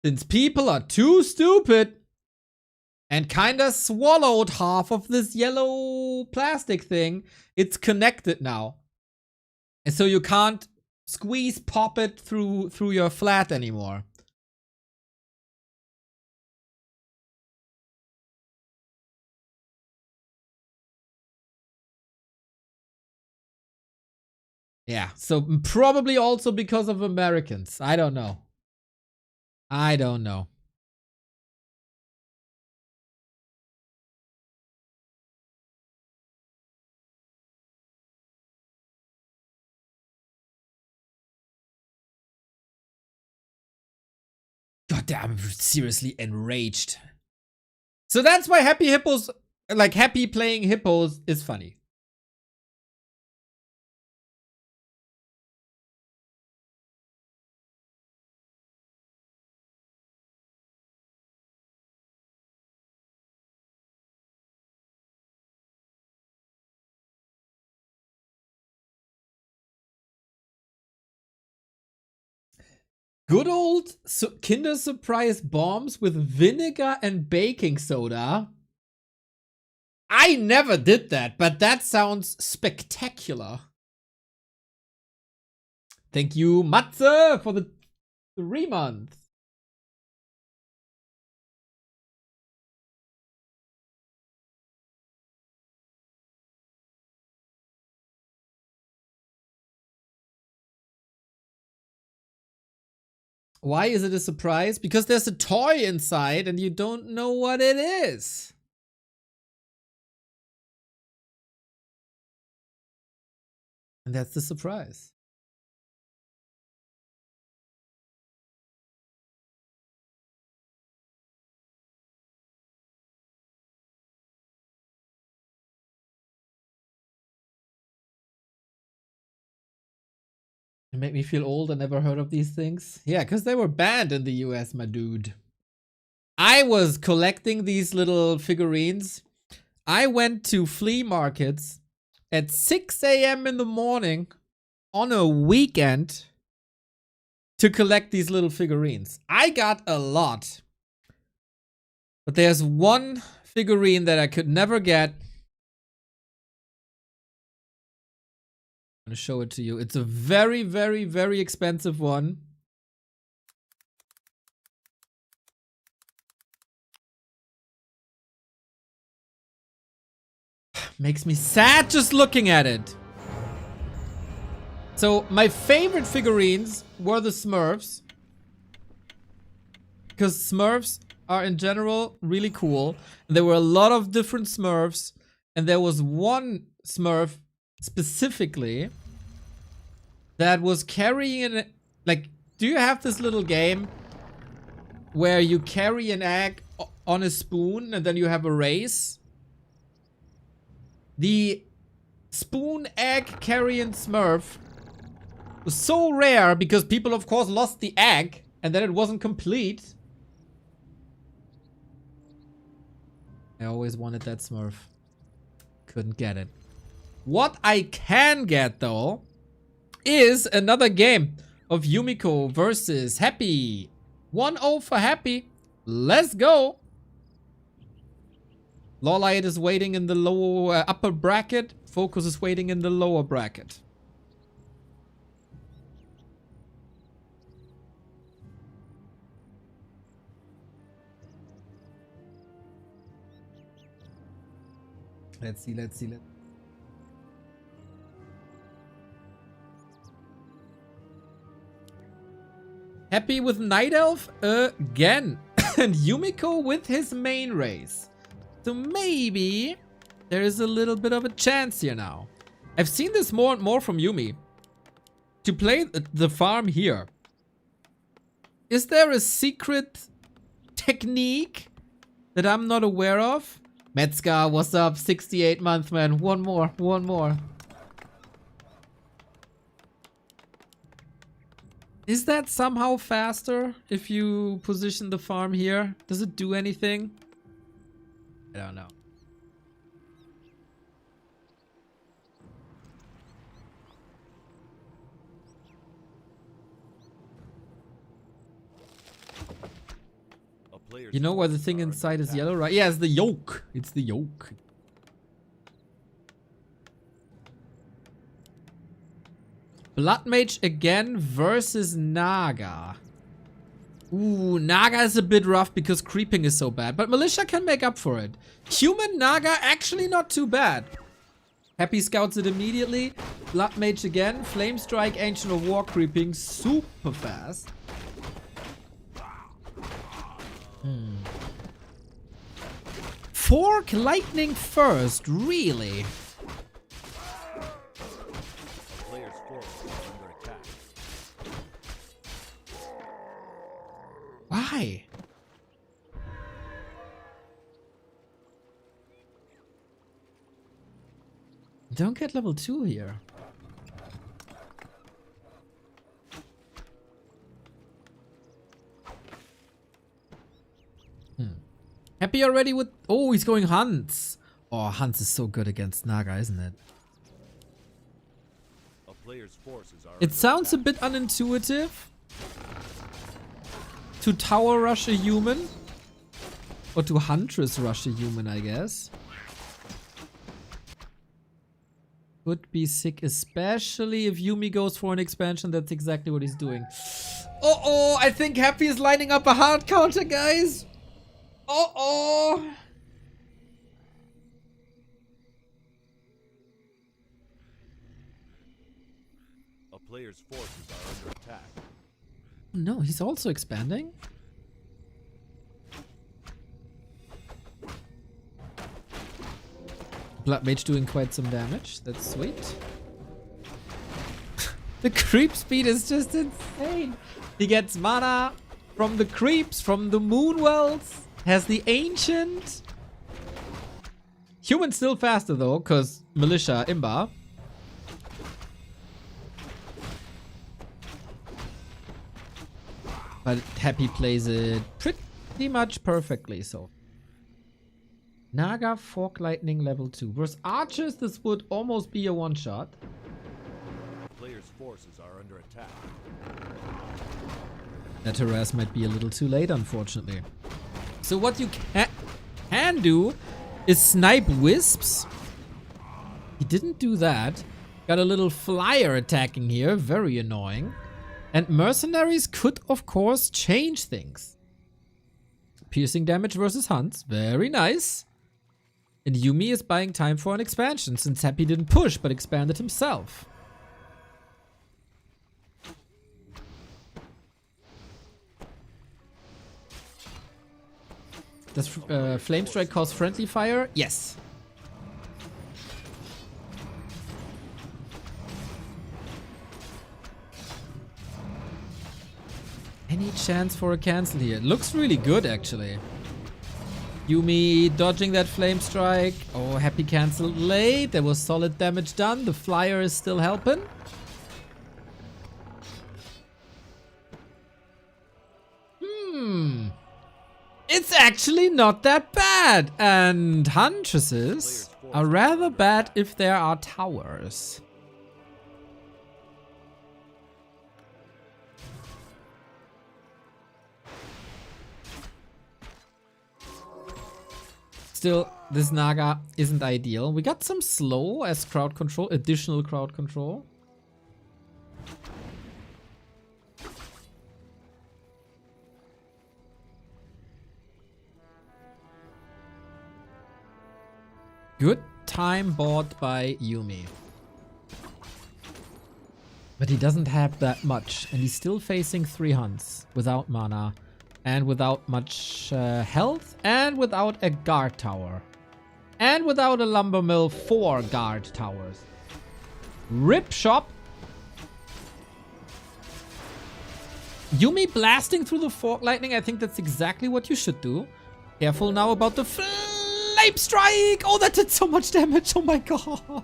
since people are too stupid and kinda swallowed half of this yellow plastic thing, it's connected now. And so you can't squeeze pop it through your flat anymore. Yeah, so probably also because of Americans. I don't know. I don't know. God damn, I'm seriously enraged. So that's why Happy Hippos, like happy playing hippos, is funny. Good old Kinder Surprise bombs with vinegar and baking soda. I never did that, but that sounds spectacular. Thank you, Matze, for the 3 months. Why is it a surprise? Because there's a toy inside and you don't know what it is. And that's the surprise. It made me feel old. I never heard of these things. Yeah, because they were banned in the US, my dude. I was collecting these little figurines. I went to flea markets at 6 a.m. in the morning on a weekend to collect these little figurines. I got a lot. But there's one figurine that I could never get. I'm gonna show it to you. It's a very, very, very expensive one. Makes me sad just looking at it. So my favorite figurines were the Smurfs. Because Smurfs are in general really cool. There were a lot of different Smurfs. And there was one Smurf specifically that was carrying an, like, do you have this little game where you carry an egg on a spoon and then you have a race? The spoon egg carrying Smurf was so rare because people of course lost the egg and then it wasn't complete. I always wanted that Smurf. Couldn't get it. What I can get though is another game of Yumiko versus Happy. 1-0 for Happy. Let's go. LawLiet is waiting in the lower upper bracket. FoCuS is waiting in the lower bracket. Let's see. Happy with Night Elf again. And Yumiko with his main race. So maybe there is a little bit of a chance here now. I've seen this more and more from Yumi. To play the farm here. Is there a secret technique that I'm not aware of? Metzger, what's up? 68 month man. One more. Is that somehow faster if you position the farm here? Does it do anything? I don't know. You know why the thing inside is yellow, right? Yeah, it's the yolk. It's the yolk. Blood Mage again versus Naga. Ooh, Naga is a bit rough because creeping is so bad. But Militia can make up for it. Human Naga, actually not too bad. Happy scouts it immediately. Blood Mage again. Flame Strike, Ancient of War creeping super fast. Fork lightning first, really? Player's force is under attack. Why? Don't get level 2 here. Happy already with... Oh, he's going Hans. Oh, Hans is so good against Naga, isn't it? A player's forces are It sounds a bit unintuitive to tower rush a human. Or to Huntress rush a human, I guess. Would be sick, especially if Yumi goes for an expansion. That's exactly what he's doing. Uh-oh, I think Happy is lining up a hard counter, guys. Uh-oh. A player's forces are under attack. No, he's also expanding. Blood Mage doing quite some damage. That's sweet. The creep speed is just insane. He gets mana from the creeps, from the Moonwells. Has the Ancient. Human still faster though, because Militia, Imba. But Happy plays it pretty much perfectly, so. Naga, Fork Lightning level 2. Versus Archers, this would almost be a one-shot. Player's forces are under attack. That harass might be a little too late, unfortunately. So what you can do is snipe Wisps. He didn't do that. Got a little flyer attacking here. Very annoying. And Mercenaries could, of course, change things. Piercing damage versus Hunts. Very nice. And Yumi is buying time for an expansion, since Happy didn't push, but expanded himself. Does Flame Strike cause friendly fire? Yes. Any chance for a cancel here? It looks really good, actually. Yumi dodging that Flame Strike. Oh, Happy canceled late. There was solid damage done. The flyer is still helping. It's actually not that bad. And Huntresses are rather bad if there are towers. Still, this Naga isn't ideal. We got some slow as crowd control, additional crowd control. Good time bought by Yumi. But he doesn't have that much. And he's still facing 3 hunts without mana. And without much health. And without a guard tower. And without a lumber mill 4 guard towers. Rip shop. Yumi blasting through the fork lightning. I think that's exactly what you should do. Careful now about the flame strike. Oh, that did so much damage. Oh my god.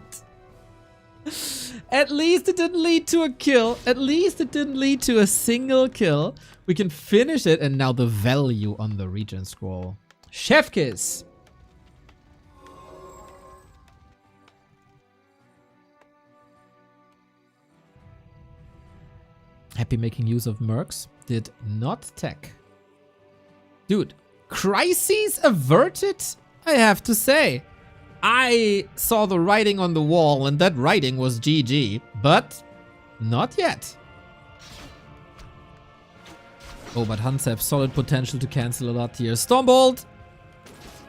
At least it didn't lead to a kill. At least it didn't lead to a single kill. We can finish it. And now the value on the region scroll. FoCuS. Happy making use of mercs. Did not tech. Dude, crises averted? I have to say. I saw the writing on the wall and that writing was GG. But not yet. Oh, but Hunts have solid potential to cancel a lot here. Stormbolt.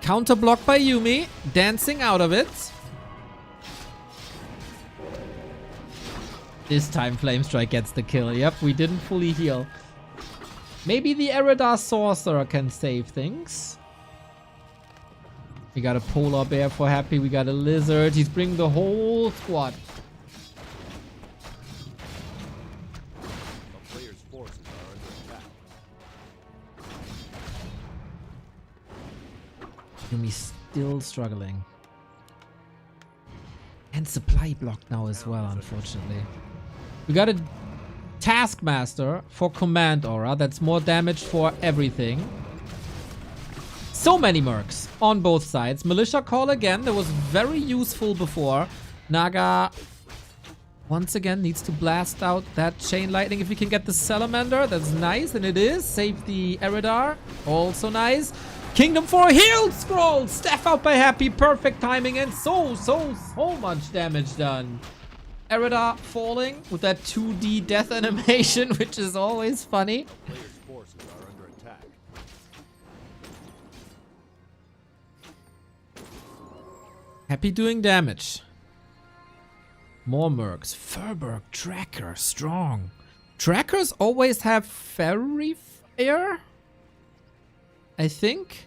Counter block by Yumi. Dancing out of it. This time Flamestrike gets the kill. Yep, we didn't fully heal. Maybe the Eridar Sorcerer can save things. We got a Polar Bear for Happy. We got a Lizard. He's bringing the whole squad. A player's forces are under attack. Yumi's still struggling. And supply blocked now as well, unfortunately. We got a Taskmaster for Command Aura. That's more damage for everything. So many mercs on both sides. Militia Call again. That was very useful before. Naga once again needs to blast out that Chain Lightning. If we can get the Salamander, that's nice. And it is. Save the Eridar. Also nice. Kingdom for Healed Scroll. Staff out by Happy. Perfect timing. And so much damage done. Eridar falling with that 2D death animation, which is always funny. Player's forces are under attack. Happy doing damage. More mercs. Furberg, Tracker, strong. Trackers always have Fairy Fire, I think.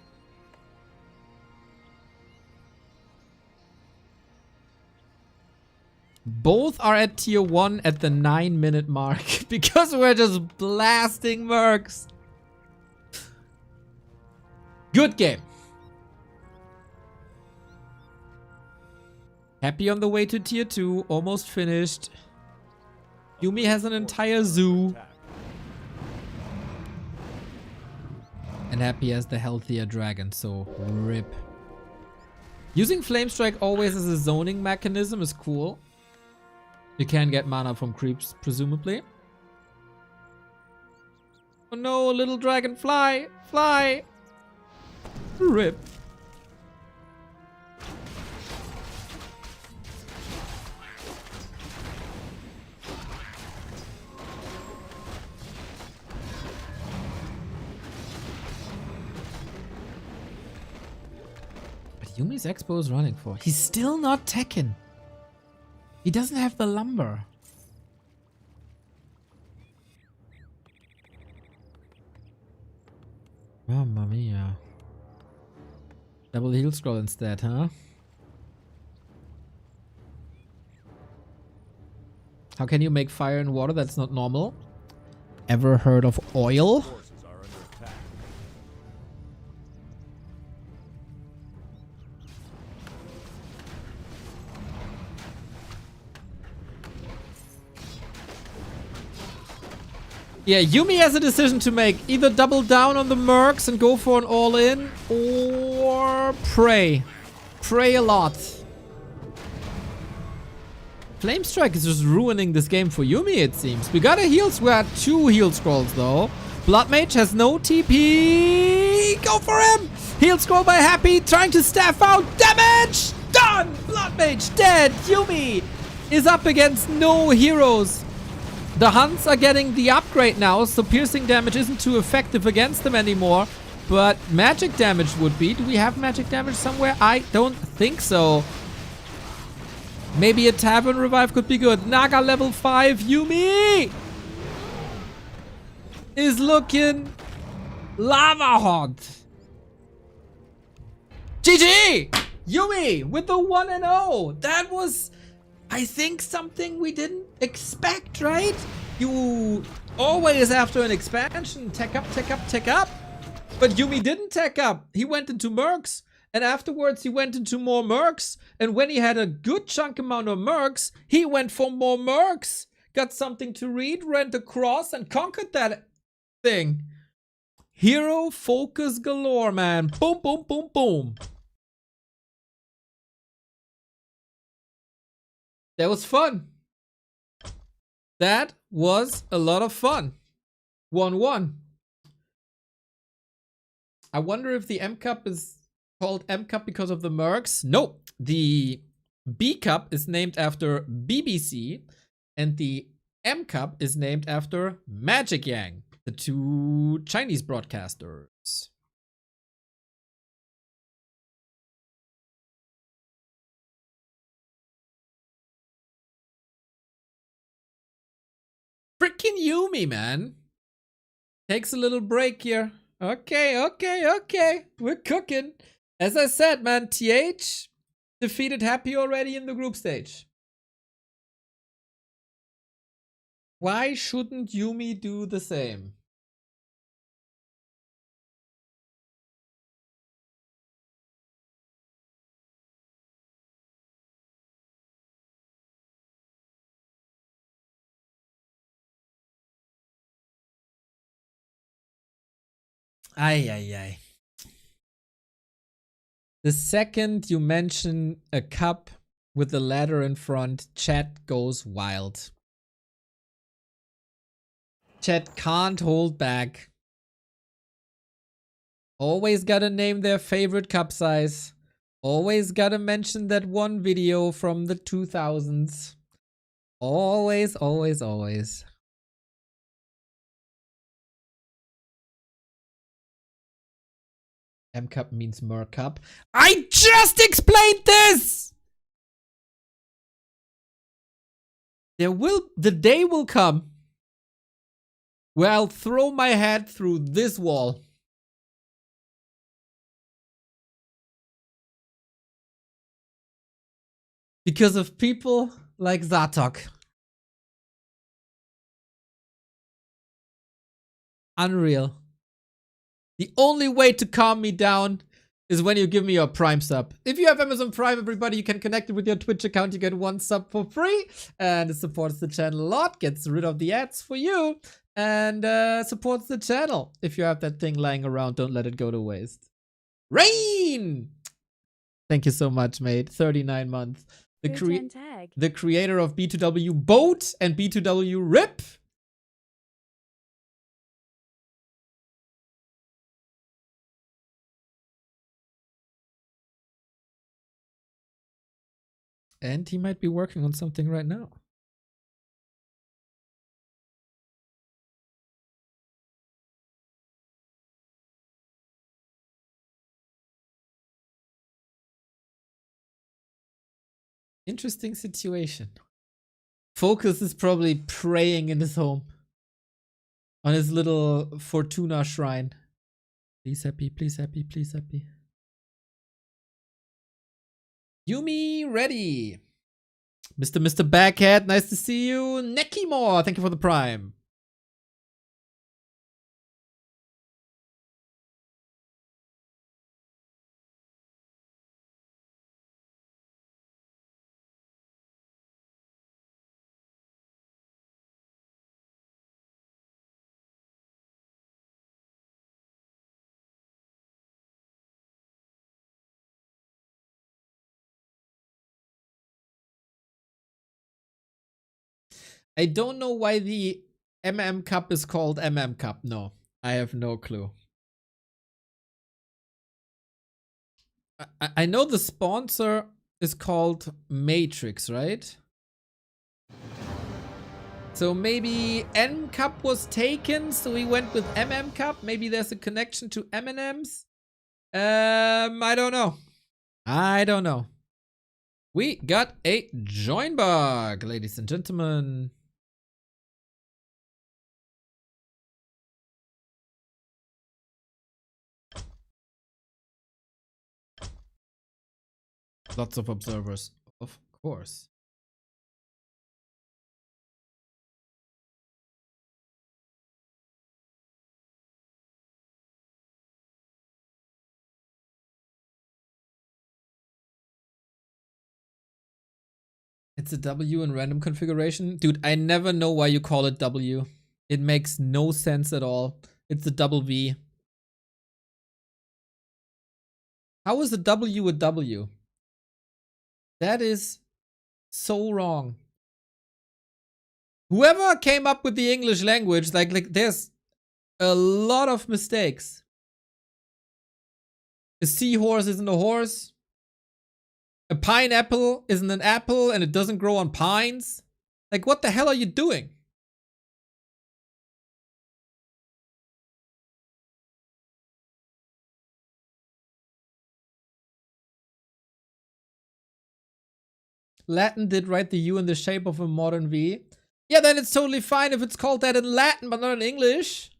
Both are at tier 1 at the 9-minute mark because we're just blasting mercs. Good game. Happy on the way to tier 2, almost finished. Yumi has an entire zoo. Attack. And Happy has the healthier dragon, so rip. Using Flamestrike always as a zoning mechanism is cool. You can get mana from creeps, presumably. Oh no, little dragon, fly! Fly! Rip. But Yumi's Expo is running for. He's still not Tekken. He doesn't have the lumber. Mamma mia. Double heal scroll instead, huh? How can you make fire and water? That's not normal. Ever heard of oil? Forces are under attack. Yeah, Yumi has a decision to make. Either double down on the mercs and go for an all-in, or pray. Pray a lot. Flamestrike is just ruining this game for Yumi, it seems. We got a heal. We had 2 heal scrolls, though. Blood Mage has no TP. Go for him. Heal scroll by Happy, trying to staff out. Damage! Done! Blood Mage dead. Yumi is up against no heroes. The Hunts are getting the upgrade now, so piercing damage isn't too effective against them anymore. But magic damage would be. Do we have magic damage somewhere? I don't think so. Maybe a tavern revive could be good. Naga level 5. Yumi is looking lava hot. GG! Yumi with the 1-0. That was, I think, something we didn't expect, right? You always after an expansion tech up, tech up, tech up. But Yumi didn't tech up. He went into mercs. And afterwards he went into more mercs. And when he had a good chunk amount of mercs, he went for more mercs. Got something to read, ran across, and conquered that thing. Hero FoCuS galore, man. Boom, boom, boom, boom. That was fun. That was a lot of fun. 1-1. I wonder if the M Cup is called M Cup because of the mercs. No, the B Cup is named after BBC, and the M Cup is named after Magic Yang, the two Chinese broadcasters. Freaking Yumi, man. Takes a little break here. Okay. We're cooking. As I said, man, TH defeated Happy already in the group stage. Why shouldn't Yumi do the same? Ay. The second you mention a cup with the ladder in front, chat goes wild. Chat can't hold back. Always gotta name their favorite cup size. Always gotta mention that one video from the 2000s. Always. M Cup means Mer Cup. I just explained this! The day will come where I'll throw my head through this wall. Because of people like Zatok. Unreal. The only way to calm me down is when you give me your Prime sub. If you have Amazon Prime, everybody, you can connect it with your Twitch account. You get 1 sub for free. And it supports the channel a lot. Gets rid of the ads for you. And supports the channel. If you have that thing lying around, don't let it go to waste. Rain! Thank you so much, mate. 39 months. The creator of B2W Boat and B2W Rip. And he might be working on something right now. Interesting situation. FoCuS is probably praying in his home. On his little Fortuna shrine. Please happy, please happy, please happy. Yumi ready. Mr. Backhead, nice to see you. Nekimore, thank you for the Prime. I don't know why the MM Cup is called MM Cup. No, I have no clue. I know the sponsor is called Matrix, right? So maybe N Cup was taken, so we went with MM Cup. Maybe there's a connection to M&M's. I don't know. We got a join bug, ladies and gentlemen. Lots of observers, of course. It's a W in random configuration. Dude, I never know why you call it W. It makes no sense at all. It's a double V. How is a W a W? That is so wrong. Whoever came up with the English language, like there's a lot of mistakes. A seahorse isn't a horse. A pineapple isn't an apple and it doesn't grow on pines. Like, what the hell are you doing? Latin did write the U in the shape of a modern V. Yeah, then it's totally fine if it's called that in Latin, but not in English.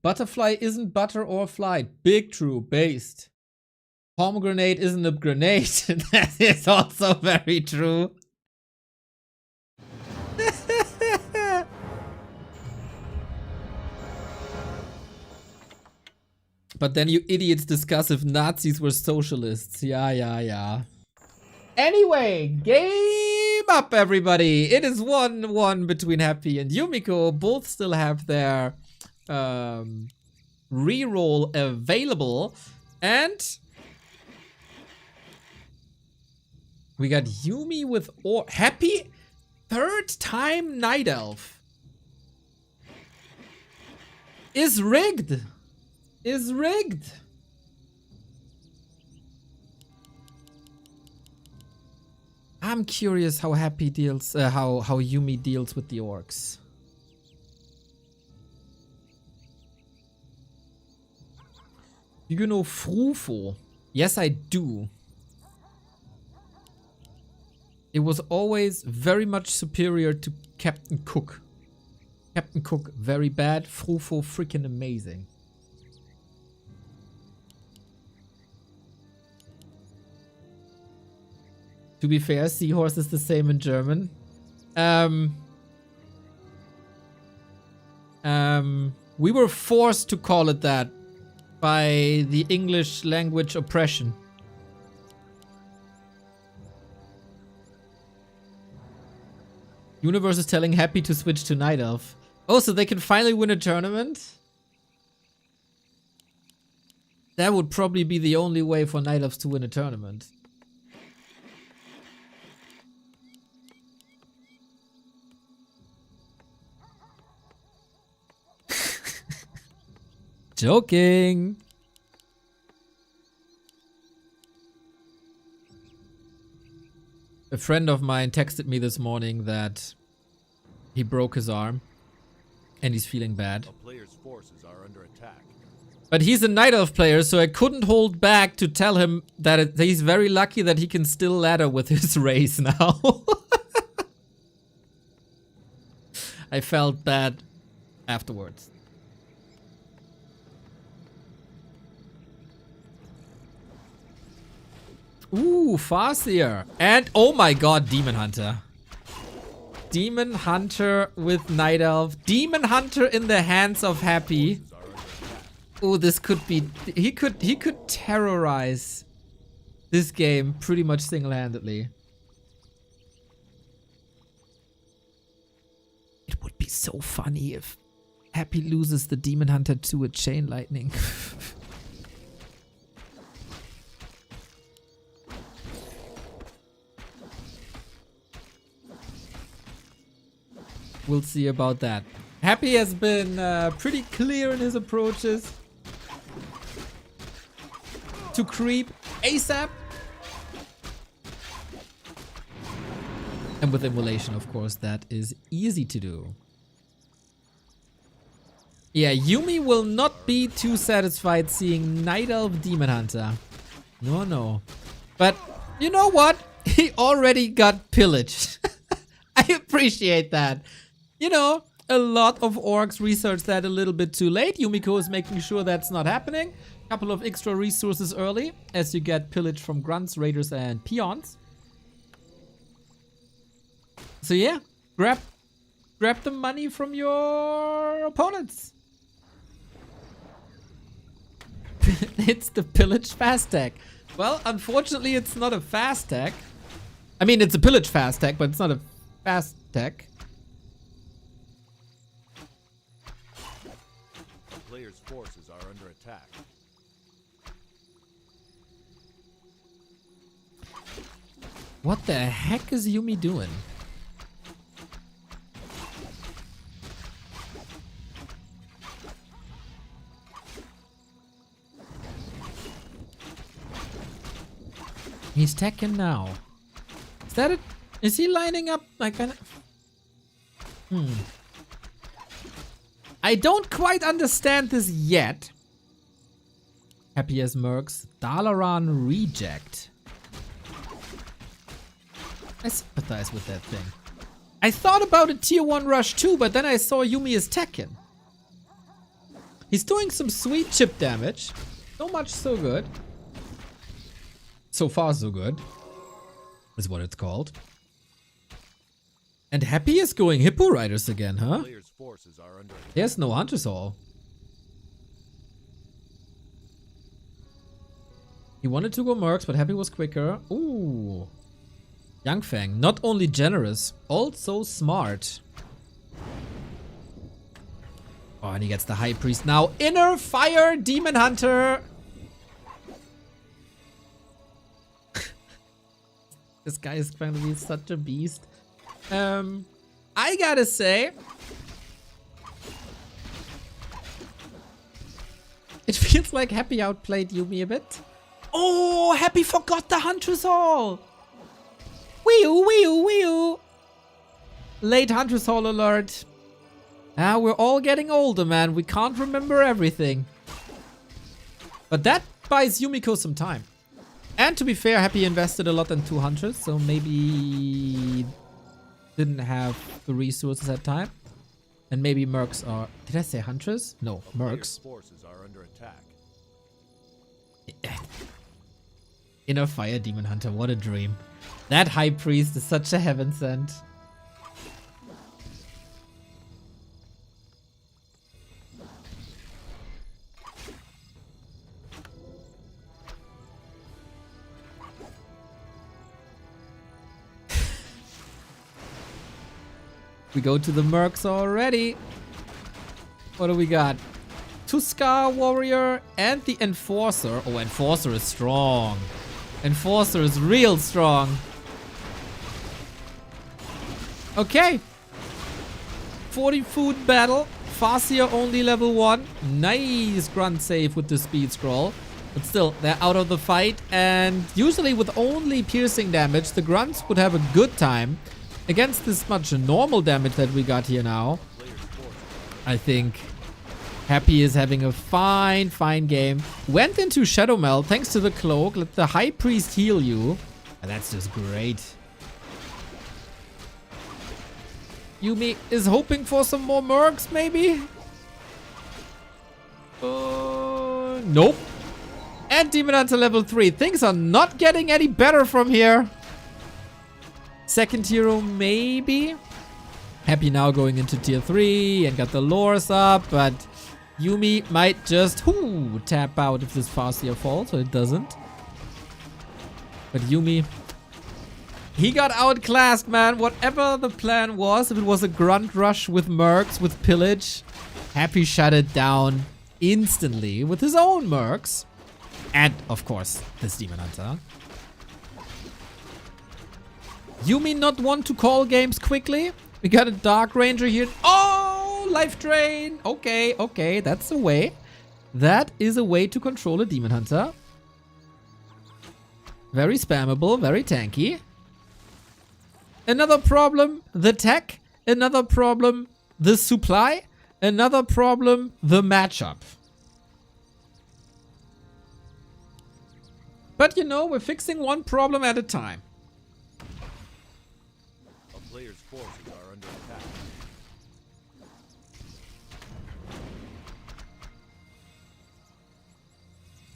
Butterfly isn't butter or flight. Big true. Based. Pomegranate isn't a grenade. That is also very true. But then you idiots discuss if Nazis were socialists. Yeah. Anyway, game up, everybody. It is 1-1 between Happy and Yumiko. Both still have their reroll available. And we got Yumi with Happy. Third time Night Elf. Is rigged. Is rigged. I'm curious how Happy deals, how Yumi deals with the orcs. Do you know Frufo? Yes, I do. It was always very much superior to Captain Cook. Captain Cook, very bad. Frufo, freaking amazing. To be fair, seahorse is the same in German. We were forced to call it that by the English language oppression. Universe is telling Happy to switch to Night Elf. Oh, so they can finally win a tournament? That would probably be the only way for Night Elves to win a tournament. Joking. A friend of mine texted me this morning that he broke his arm and he's feeling bad. A player's forces are under attack. But he's a Night Elf player, so I couldn't hold back to tell him that he's very lucky that he can still ladder with his race now. I felt bad afterwards. Ooh, Farseer. And, oh my god, Demon Hunter. Demon Hunter with Night Elf. Demon Hunter in the hands of Happy. Oh, this could be... He could terrorize this game pretty much single-handedly. It would be so funny if Happy loses the Demon Hunter to a Chain Lightning. We'll see about that. Happy has been pretty clear in his approaches to creep ASAP. And with Immolation, of course, that is easy to do. Yeah, Yumi will not be too satisfied seeing Night Elf Demon Hunter. No, no. But you know what? He already got pillaged. I appreciate that. You know, a lot of orcs researched that a little bit too late. Yumiko is making sure that's not happening. Couple of extra resources early as you get pillaged from grunts, raiders, and peons. So yeah, grab the money from your opponents. It's the pillage fast tag. Well, unfortunately, it's not a fast tag. I mean, it's a pillage fast tag, but it's not a fast tag. The player's forces are under attack. What the heck is Yumi doing? He's teching now. Is that it? Is he lining up like an... I don't quite understand this yet. Happy as Mercs. Dalaran Reject. I sympathize with that thing. I thought about a tier 1 rush too, but then I saw Yumi is teching. He's doing some sweet chip damage. So much so good. So far so good. Is what it's called. And Happy is going Hippo Riders again, huh? The player's forces are under attack. There's no Hunter's Hall. He wanted to go Mercs, but Happy was quicker. Ooh. Yangfang, not only generous, also smart. Oh, and he gets the High Priest now. Inner Fire Demon Hunter. This guy is going to be such a beast. I gotta say, it feels like Happy outplayed Yumi a bit. Oh, Happy forgot the Huntress Hall. Wee-oo, wee-oo, wee-oo. Late Huntress Hall alert. Ah, we're all getting older, man. We can't remember everything. But that buys Yumiko some time. And to be fair, Happy invested a lot in 200, so maybe didn't have the resources at time. And maybe Mercs are... Did I say Huntress? No, The player's Mercs. forces are under attack. Inner Fire Demon Hunter, what a dream. That High Priest is such a heaven sent. We go to the Mercs already. What do we got? Tuskar Warrior and the Enforcer. Oh, Enforcer is strong. Enforcer is real strong. Okay. 40 food battle. Farseer only level 1. Nice grunt save with the speed scroll. But still, they're out of the fight. And usually with only piercing damage, the grunts would have a good time. Against this much normal damage that we got here now, I think Happy is having a fine game. Went into Shadow Meld thanks to the cloak. Let the High Priest heal you. And that's just great. Yumi is hoping for some more Mercs, maybe? Nope. And Demon Hunter level 3. Things are not getting any better from here. Second hero, maybe. Happy now going into tier 3 and got the lores up, but Yumi might just tap out if this Farseer falls, but it doesn't. But Yumi, he got outclassed, man. Whatever the plan was, if it was a grunt rush with Mercs, with pillage, Happy shut it down instantly with his own Mercs. And, of course, this Demon Hunter. Yumi not want to call games quickly. We got a Dark Ranger here. Oh, life drain. Okay, that's a way. That is a way to control a Demon Hunter. Very spammable, very tanky. Another problem, the tech. Another problem, the supply. Another problem, the matchup. But you know, we're fixing one problem at a time. A player's forces are under attack.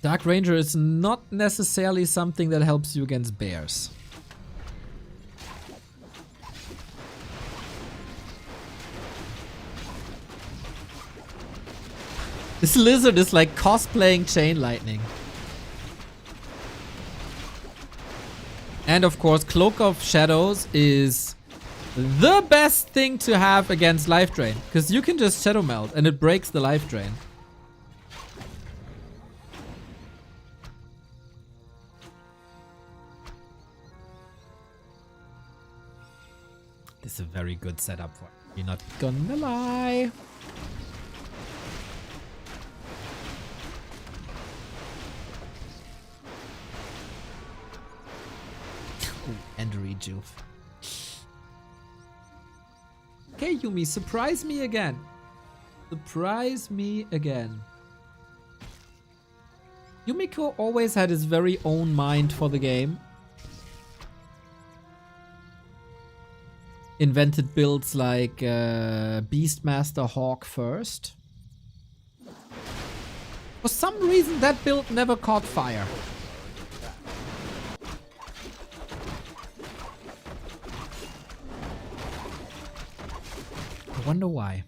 Dark Ranger is not necessarily something that helps you against bears. This lizard is like cosplaying Chain Lightning. And of course, Cloak of Shadows is the best thing to have against Life Drain. Because you can just Shadow Melt and it breaks the Life Drain. This is a very good setup for it. You're not gonna lie. And rejuve. Okay, Yumi, surprise me again. Surprise me again. Yumiko always had his very own mind for the game. Invented builds like Beastmaster Hawk first. For some reason, that build never caught fire. I wonder why.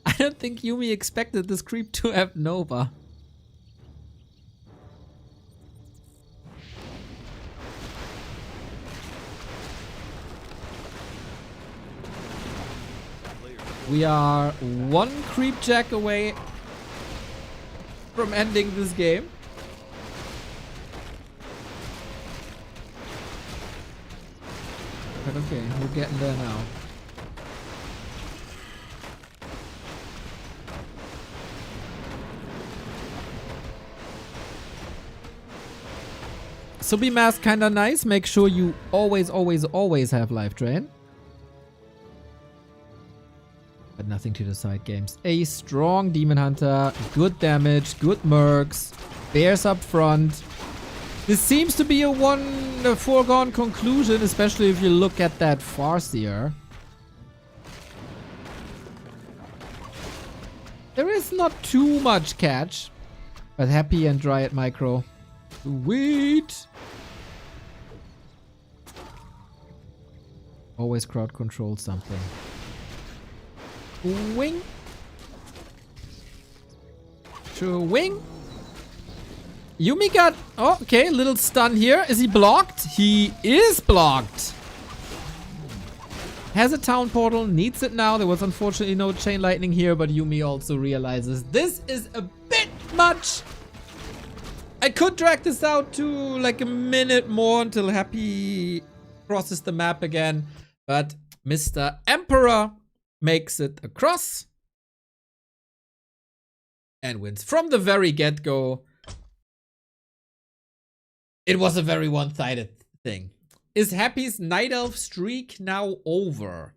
I don't think Yumi expected this creep to have Nova. We are one creep jack away from ending this game. But okay, we're getting there now. So be masked kinda nice. Make sure you always have life drain. But nothing to the side games. A strong Demon Hunter, good damage, good mercs, bears up front. This seems to be a foregone conclusion, especially if you look at that Farseer. There is not too much catch, but Happy and Dryad Micro. Sweet! Always crowd control something. Wing. To wing. Yumi got... Oh, okay, little stun here. Is he blocked? He is blocked. Has a town portal, needs it now. There was unfortunately no chain lightning here, but Yumi also realizes this is a bit much. I could drag this out to like a minute more until Happy crosses the map again, but Mr. Emperor makes it across and wins from the very get-go. It was a very one-sided thing. Is Happy's Night Elf streak now over?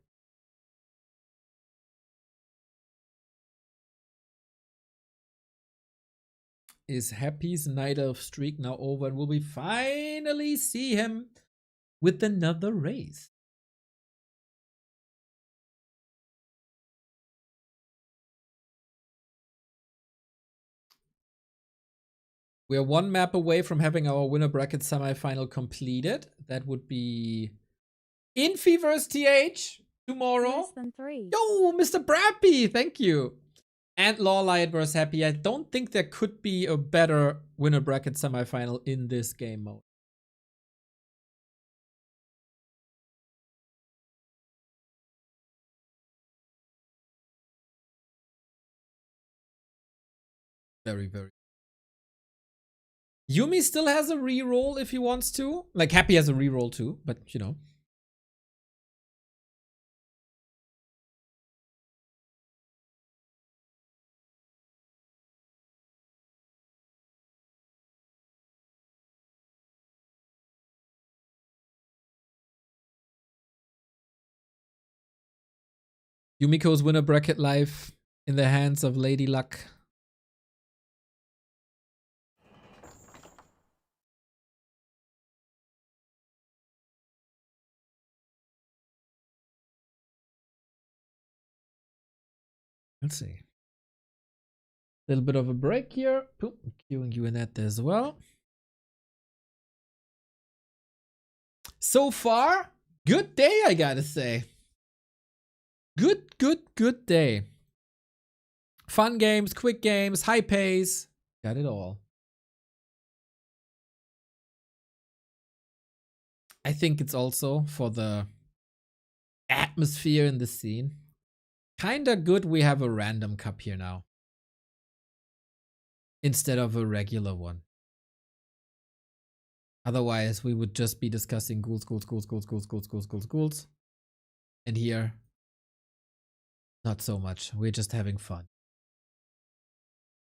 Is Happy's Night Elf streak now over? And will we finally see him with another race? We are one map away from having our winner bracket semifinal completed. That would be Infi vs TH tomorrow. Less than 3. Yo, Mr. Brappy, thank you. And LawLiet vs Happy. I don't think there could be a better winner bracket semifinal in this game mode. Very, very. Yumi still has a reroll if he wants to. Like, Happy has a reroll too, but you know. Yumiko's winner bracket life in the hands of Lady Luck. Let's see. Little bit of a break here. Boop, queuing you in that as well. So far, good day, I gotta say. Good day. Fun games, quick games, high pace. Got it all. I think it's also for the atmosphere in the scene. Kinda good we have a random cup here now. Instead of a regular one. Otherwise, we would just be discussing ghouls. And here, not so much. We're just having fun.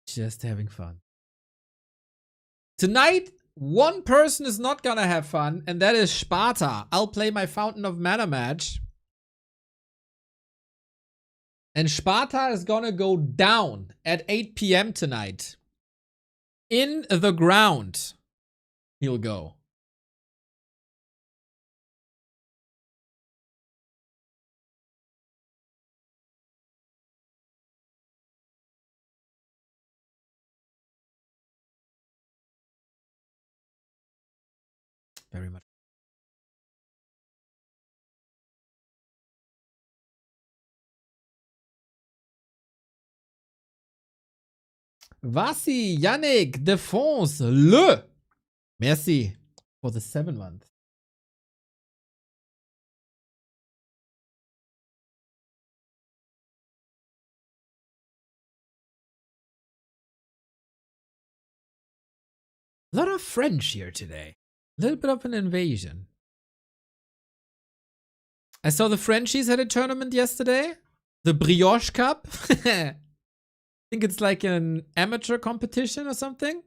Just having fun. Tonight, one person is not gonna have fun, and that is Sparta. I'll play my Fountain of Mana match. And Sparta is gonna go down at 8 p.m. tonight. In the ground, he'll go. Very much. Vasi, Yannick, Defonce, Le. Merci for the 7 months. A lot of French here today. A little bit of an invasion. I saw the Frenchies had a tournament yesterday. The Brioche Cup. I think it's like an amateur competition or something.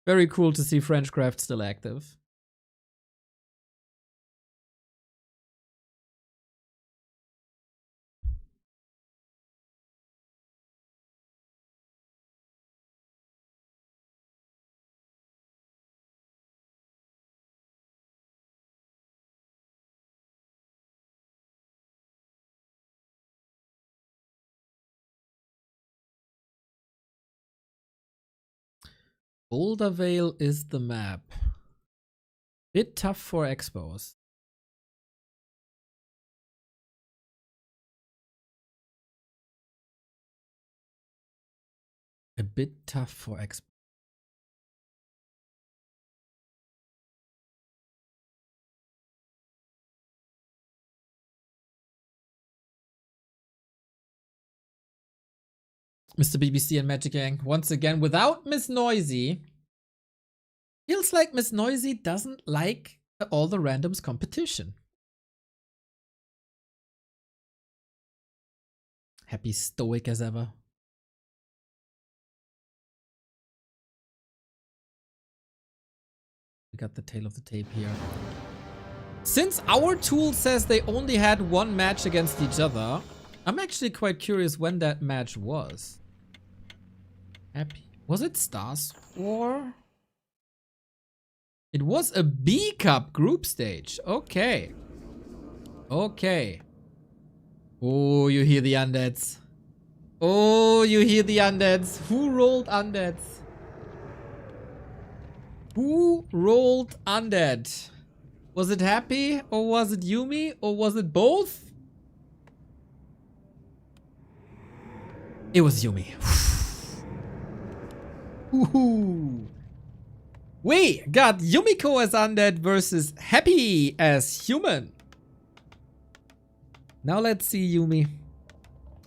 Very cool to see Frenchcraft still active. Boulder Vale is the map. Bit tough for expos. A bit tough for expos. Mr. BBC and Magic Gang once again without Miss Noisy. Feels like Miss Noisy doesn't like all the randoms competition. Happy stoic as ever. We got the tail of the tape here. Since our tool says they only had one match against each other, I'm actually quite curious when that match was. Happy. Was it Stars War? It was a B Cup group stage. Okay. Okay. Oh, you hear the undeads. Oh, you hear the undeads. Who rolled undeads? Who rolled undead? Was it Happy or was it Yumi or was it both? It was Yumi. Woohoo! We got Yumiko as undead versus Happy as human. Now let's see, Yumi,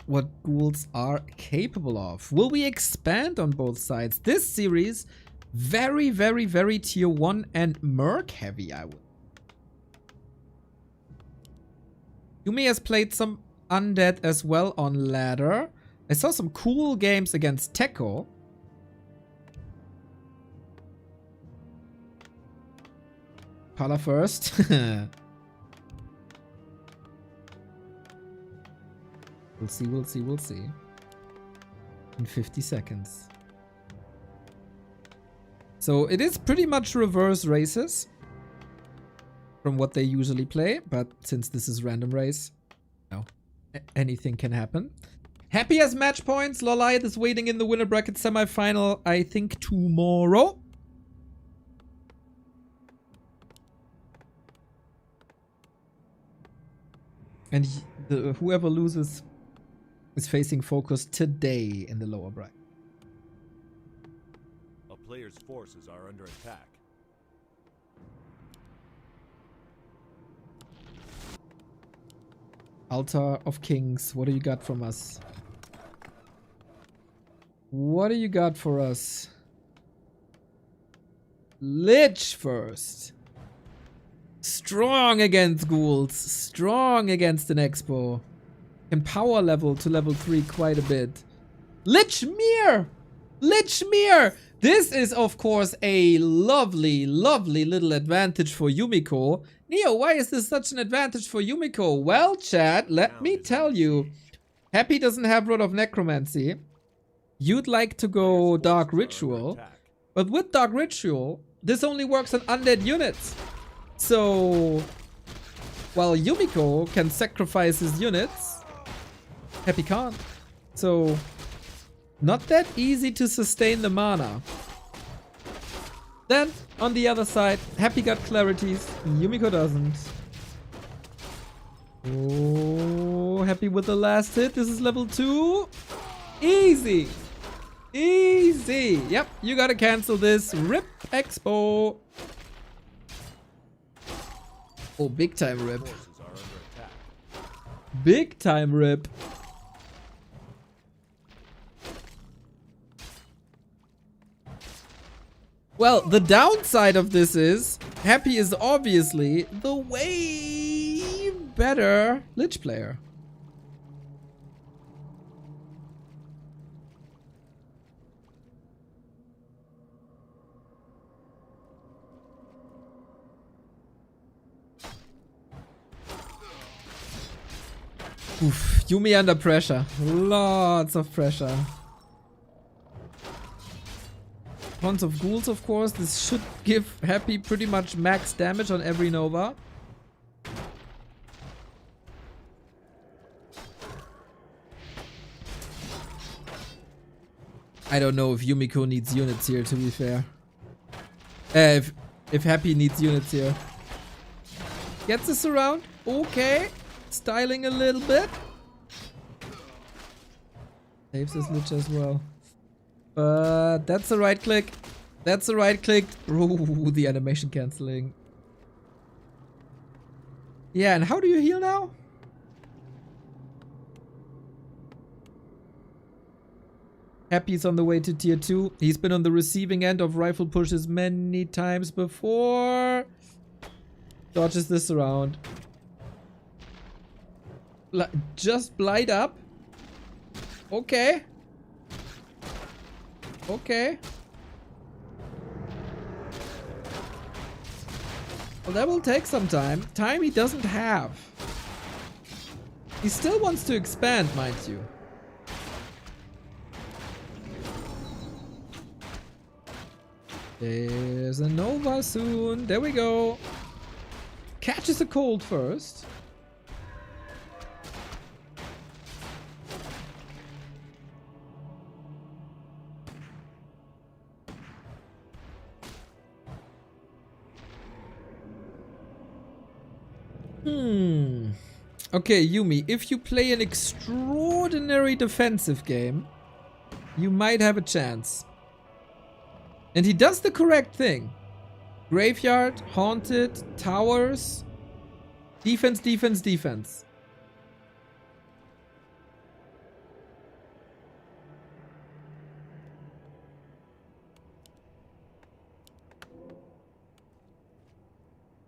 what ghouls are capable of. Will we expand on both sides? This series, very, very, very tier 1 and merc heavy, I would. Yumi has played some undead as well on ladder. I saw some cool games against Teko. Pala first. We'll see, we'll see, we'll see. In 50 seconds. So it is pretty much reverse races from what they usually play, but since this is random race, no, anything can happen. Happy has match points. LawLiet is waiting in the winner bracket semifinal, I think tomorrow. And whoever loses is facing FoCuS today in the lower bracket. A player's forces are under attack. Altar of Kings, what do you got from us? What do you got for us? Lich first. Strong against ghouls. Strong against an expo. Can power level to level 3 quite a bit. Lich Mir! Lich Mir! This is, of course, a lovely, lovely little advantage for Yumiko. Neo, why is this such an advantage for Yumiko? Well, chat, let me tell you. Happy doesn't have Rod of Necromancy. You'd like to go Dark Ritual. But with Dark Ritual, this only works on undead units. So, while Yumiko can sacrifice his units, Happy can't. So, not that easy to sustain the mana. Then, on the other side, Happy got clarities, Yumiko doesn't. Oh, Happy with the last hit. This is level 2. Easy. Easy. Yep, you gotta cancel this. RIP Expo. Oh, big time rip. Big time rip. Well, the downside of this is Happy is obviously the way better Lich player. Oof, Yumi under pressure. Lots of pressure. Tons of ghouls, of course. This should give Happy pretty much max damage on every Nova. I don't know if Yumiko needs units here, to be fair. If Happy needs units here. Gets this around. Okay. Styling a little bit. Saves his Lich as well. But that's a right click. That's a right click. Ooh, the animation cancelling. Yeah, and how do you heal now? Happy's on the way to tier 2. He's been on the receiving end of rifle pushes many times before. Dodges this around. Just blight up. Okay. Okay. Well, that will take some time. Time he doesn't have. He still wants to expand, mind you. There's a Nova soon. There we go. Catches a cold first. Okay, Yumi, if you play an extraordinary defensive game, you might have a chance. And he does the correct thing. Graveyard, Haunted, Towers, defense, defense, defense.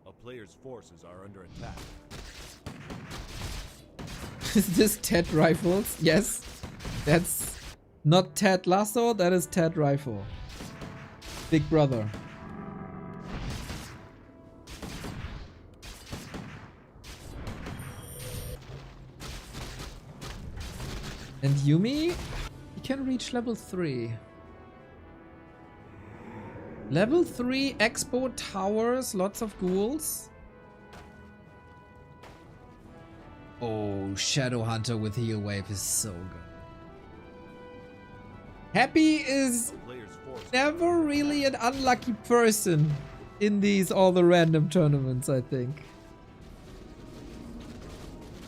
A player's forces are under attack. Is this Ted Rifles? Yes. That's not Ted Lasso, that is Ted Rifle. Big brother. And Yumi, you can reach level 3. Level 3 Expo Towers, lots of ghouls. Oh, Shadow Hunter with Heal Wave is so good. Happy is A player's force. never really an unlucky person in these all the random tournaments, I think.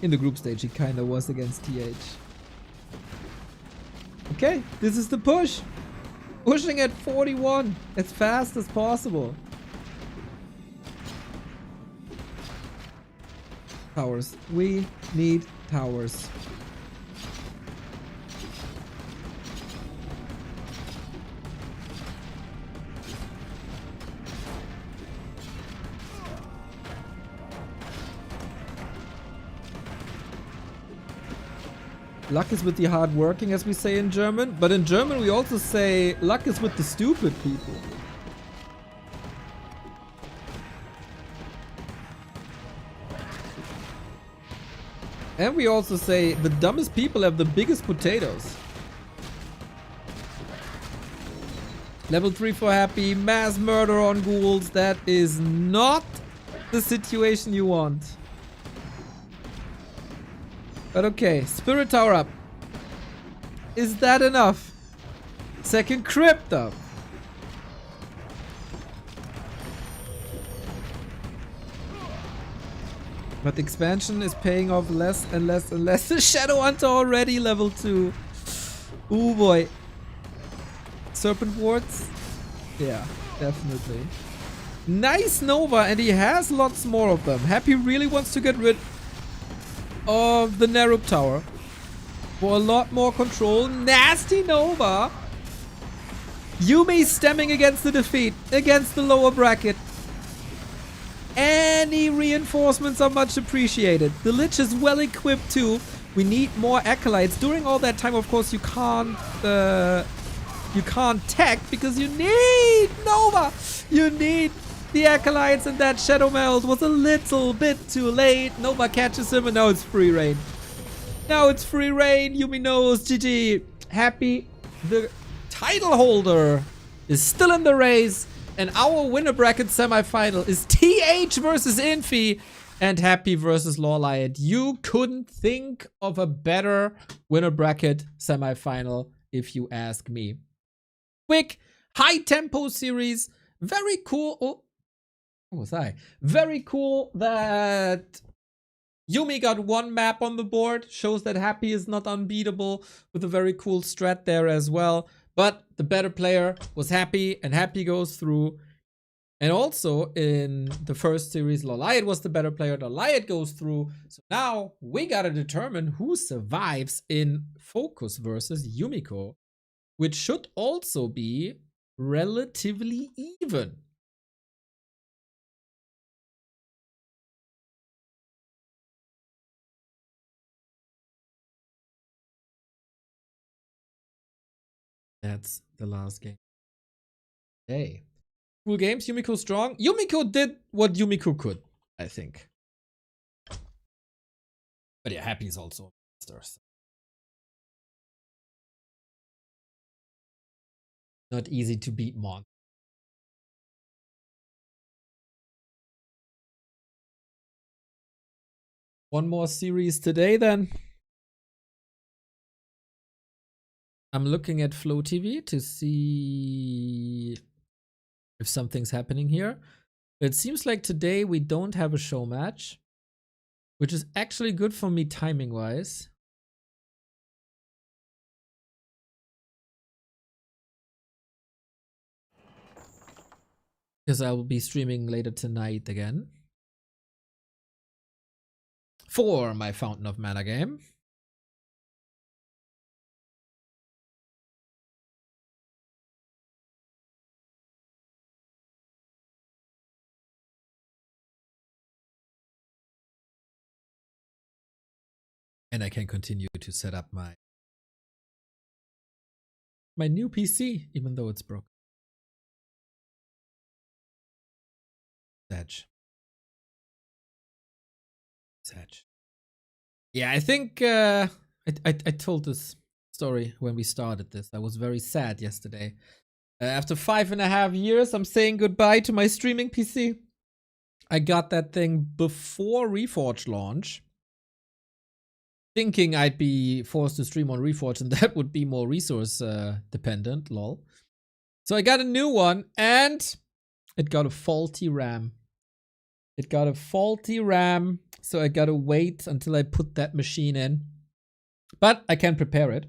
In the group stage, he kinda was against TH. Okay, this is the push. Pushing at 41 as fast as possible. Towers. We need towers. Luck is with the hardworking, as we say in German. But in German, we also say luck is with the stupid people. And we also say the dumbest people have the biggest potatoes. Level 3 for Happy. Mass murder on ghouls. That is not the situation you want. But okay, Spirit Tower up. Is that enough? Second Crypt up. But the expansion is paying off less and less and less. The Shadow Hunter already level 2. Ooh boy. Serpent Wards? Yeah, definitely. Nice Nova, and he has lots more of them. Happy really wants to get rid of the Nerup Tower for a lot more control. Nasty Nova. Yumi stemming against the defeat, against the lower bracket. Any reinforcements are much appreciated. The Lich is well equipped too. We need more acolytes. During all that time, of course, you can't tech because you need Nova. You need the acolytes, and that Shadow Meld was a little bit too late. Nova catches him, and now it's free reign. Now it's free reign. Yumi knows. GG. Happy. The title holder is still in the race. And our winner bracket semifinal is TH versus Infi and Happy versus LawLiet. You couldn't think of a better winner bracket semifinal if you ask me. Quick, high tempo series. Very cool. Oh, what was I? Very cool that Yumi got one map on the board. Shows that Happy is not unbeatable with a very cool strat there as well. But the better player was Happy, and Happy goes through. And also in the first series, LawLiet was the better player. LawLiet goes through. So now we gotta determine who survives in FoCuS versus Yumiko, which should also be relatively even. That's the last game. Hey. Cool games, Yumiko strong. Yumiko did what Yumiko could, I think. But yeah, Happy is also a master. So. Not easy to beat Mon. One more series today then. I'm looking at Flow TV to see if something's happening here. It seems like today we don't have a show match, which is actually good for me timing wise. Because I will be streaming later tonight again for my Fountain of Mana game. And I can continue to set up my new PC, even though it's broken. Sedge. Yeah, I think I told this story when we started this. I was very sad yesterday. After 5.5 years, I'm saying goodbye to my streaming PC. I got that thing before Reforged launch, thinking I'd be forced to stream on Reforged and that would be more resource dependent, lol. So I got a new one and it got a faulty RAM. It got a faulty RAM, so I gotta wait until I put that machine in. But I can prepare it.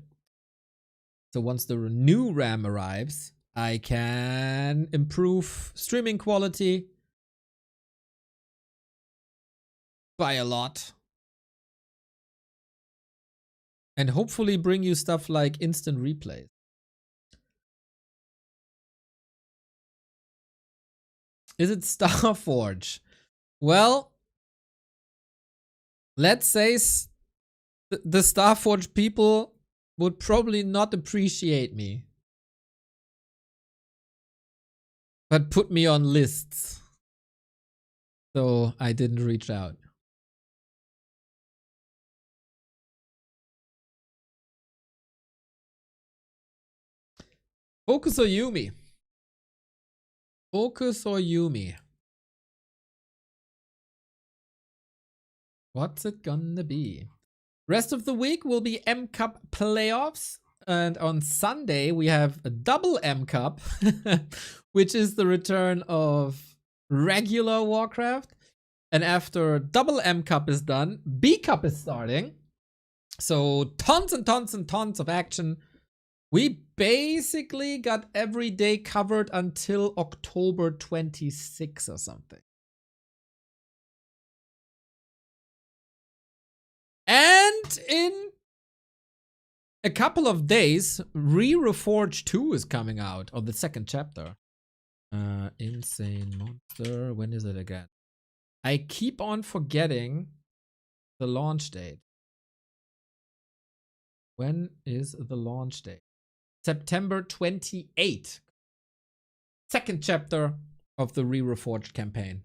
So once the new RAM arrives, I can improve streaming quality by a lot. And hopefully bring you stuff like instant replays. Is it Starforge? Well, let's say the Starforge people would probably not appreciate me, but put me on lists. So I didn't reach out. FoCuS or Yumi? FoCuS or Yumi? What's it gonna be? Rest of the week will be M Cup playoffs. And on Sunday, we have a double M Cup, which is the return of regular Warcraft. And after double M Cup is done, B Cup is starting. So tons and tons and tons of action. We basically got every day covered until October 26 or something. And in a couple of days, Reforged 2 is coming out, or the second chapter. Insane Monster. When is it again? I keep on forgetting the launch date. When is the launch date? September 28th. Second chapter of the Reforged campaign.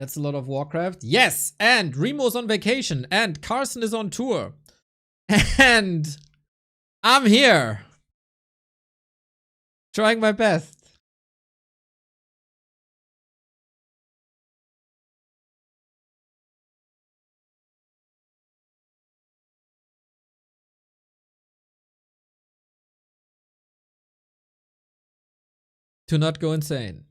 That's a lot of Warcraft. Yes, and Remo's on vacation, and Carson is on tour. And I'm here. Trying my best. To not go insane.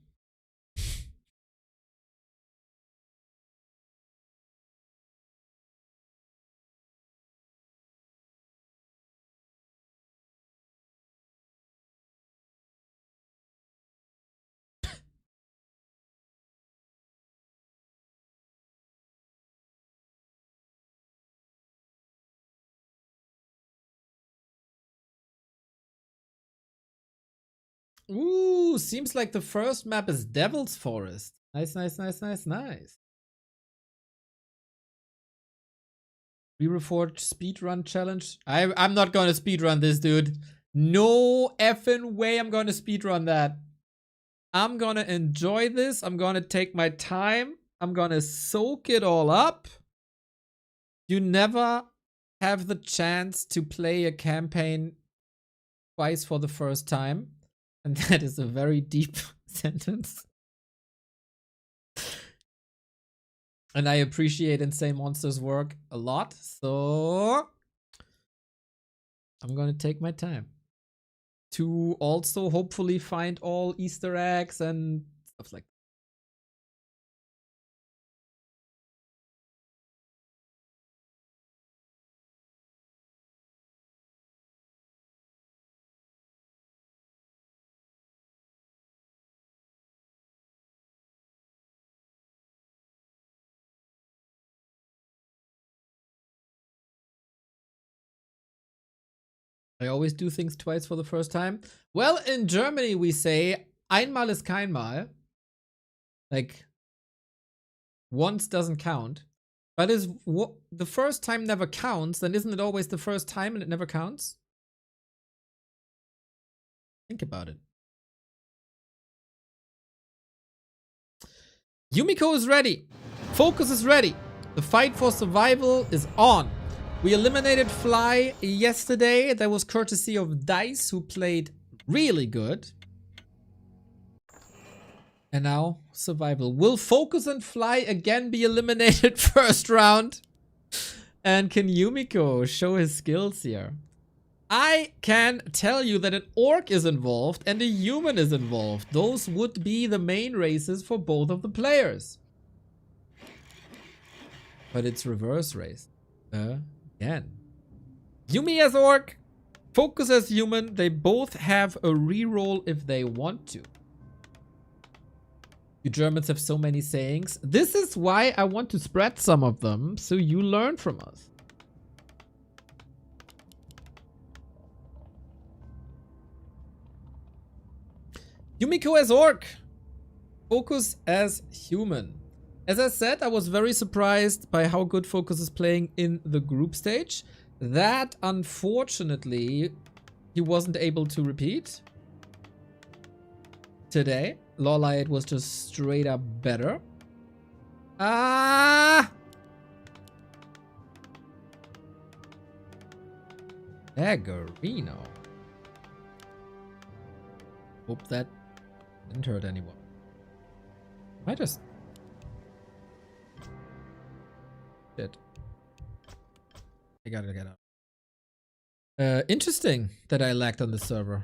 Ooh, seems like the first map is Devil's Forest. Nice, nice, nice, nice, nice. Reforged speedrun challenge. I'm not gonna speedrun this, dude. No effing way I'm gonna speedrun that. I'm gonna enjoy this. I'm gonna take my time. I'm gonna soak it all up. You never have the chance to play a campaign twice for the first time. And that is a very deep sentence. And I appreciate Insane Monster's work a lot. So I'm gonna take my time to also hopefully find all Easter eggs and stuff like that. I always do things twice for the first time. Well, in Germany we say einmal ist keinmal. Like once doesn't count. But is the first time never counts, then isn't it always the first time and it never counts? Think about it. Yumiko is ready. FoCuS is ready. The fight for survival is on. We eliminated Fly yesterday. That was courtesy of Dice, who played really good. And now, survival. Will FoCuS and Fly again be eliminated first round? And can Yumiko show his skills here? I can tell you that an orc is involved and a human is involved. Those would be the main races for both of the players. But it's reverse race. Again. Yumi as orc, FoCuS as human. They both have a reroll if they want to. You Germans have so many sayings. This is why I want to spread some of them, so you learn from us. Yumiko as orc. FoCuS as human. As I said, I was very surprised by how good FoCuS is playing in the group stage. That, unfortunately, he wasn't able to repeat today. LawLiet was just straight up better. Daggerino. Hope that didn't hurt anyone. I just... Shit. I gotta get out. Interesting that I lagged on the server.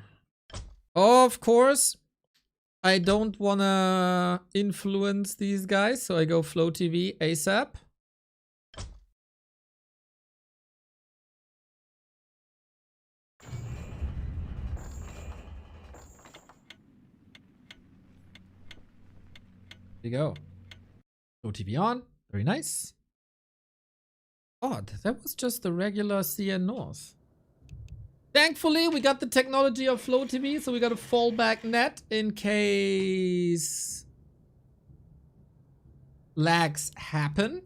Of course, I don't wanna influence these guys, so I go Flow TV ASAP. There you go. Flow TV on. Very nice. Odd, that was just the regular CN North. Thankfully, we got the technology of Flow TV, so we got a fallback net in case lags happen.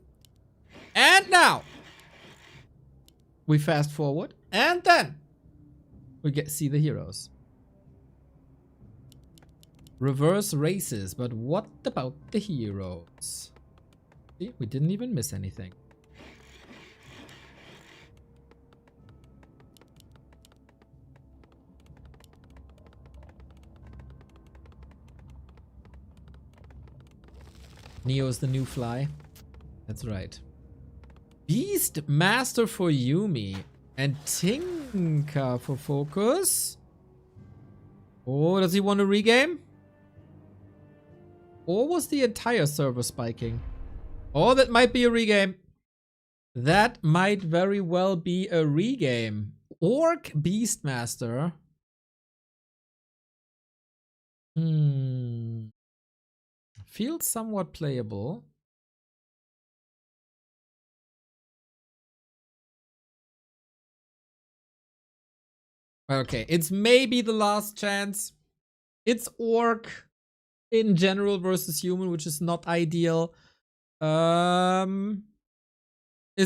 And now we fast forward, and then we see the heroes. Reverse races, but what about the heroes? See, we didn't even miss anything. Neo's the new Fly. That's right. Beast Master for Yumi and Tinka for FoCuS. Oh, does he want a regame? Or was the entire server spiking? Oh, that might be a regame. That might very well be a regame. Orc Beastmaster. Feels somewhat playable. Okay, it's maybe the last chance. It's orc in general versus human, which is not ideal. It's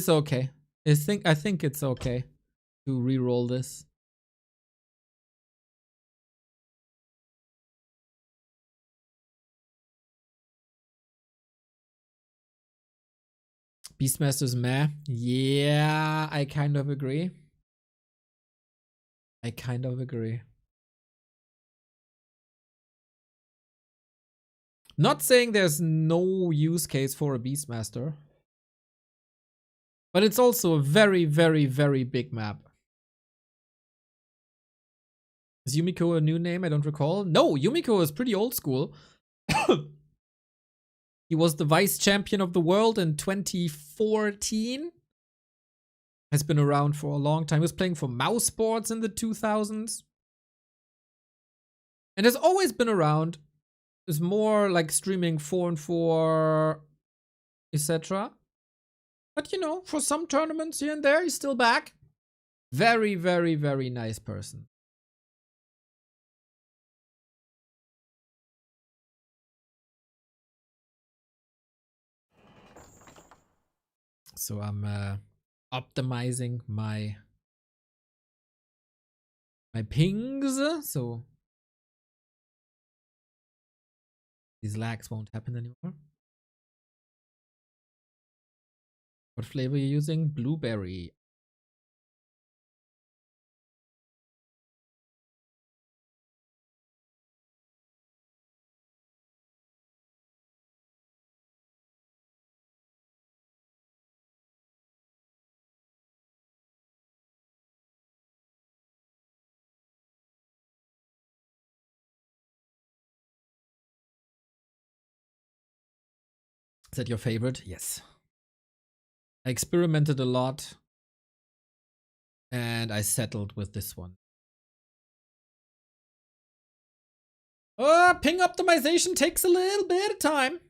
okay. I think it's okay to re-roll this. Beastmaster's meh. Yeah, I kind of agree. I kind of agree. Not saying there's no use case for a Beastmaster. But it's also a very, very, very big map. Is Yumiko a new name? I don't recall. No, Yumiko is pretty old school. He was the vice champion of the world in 2014. Has been around for a long time. He was playing for Mouse Sports in the 2000s. And has always been around. Is more like streaming 4-on-4, etc. But you know, for some tournaments here and there, he's still back. Very, very, very nice person. So I'm optimizing my pings, so these lags won't happen anymore. What flavor are you using? Blueberry. Is that your favorite? Yes. I experimented a lot. And I settled with this one. Oh, ping optimization takes a little bit of time.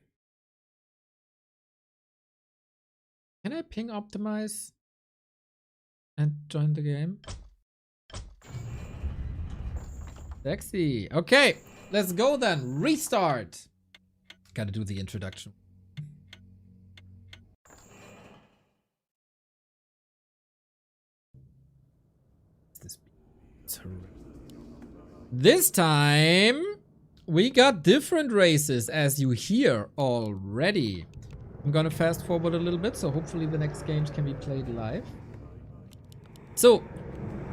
Can I ping optimize and join the game? Sexy. Okay, let's go then. Restart. Gotta do the introduction. This time we got different races, as you hear already. I'm gonna fast forward a little bit, so hopefully the next games can be played live. So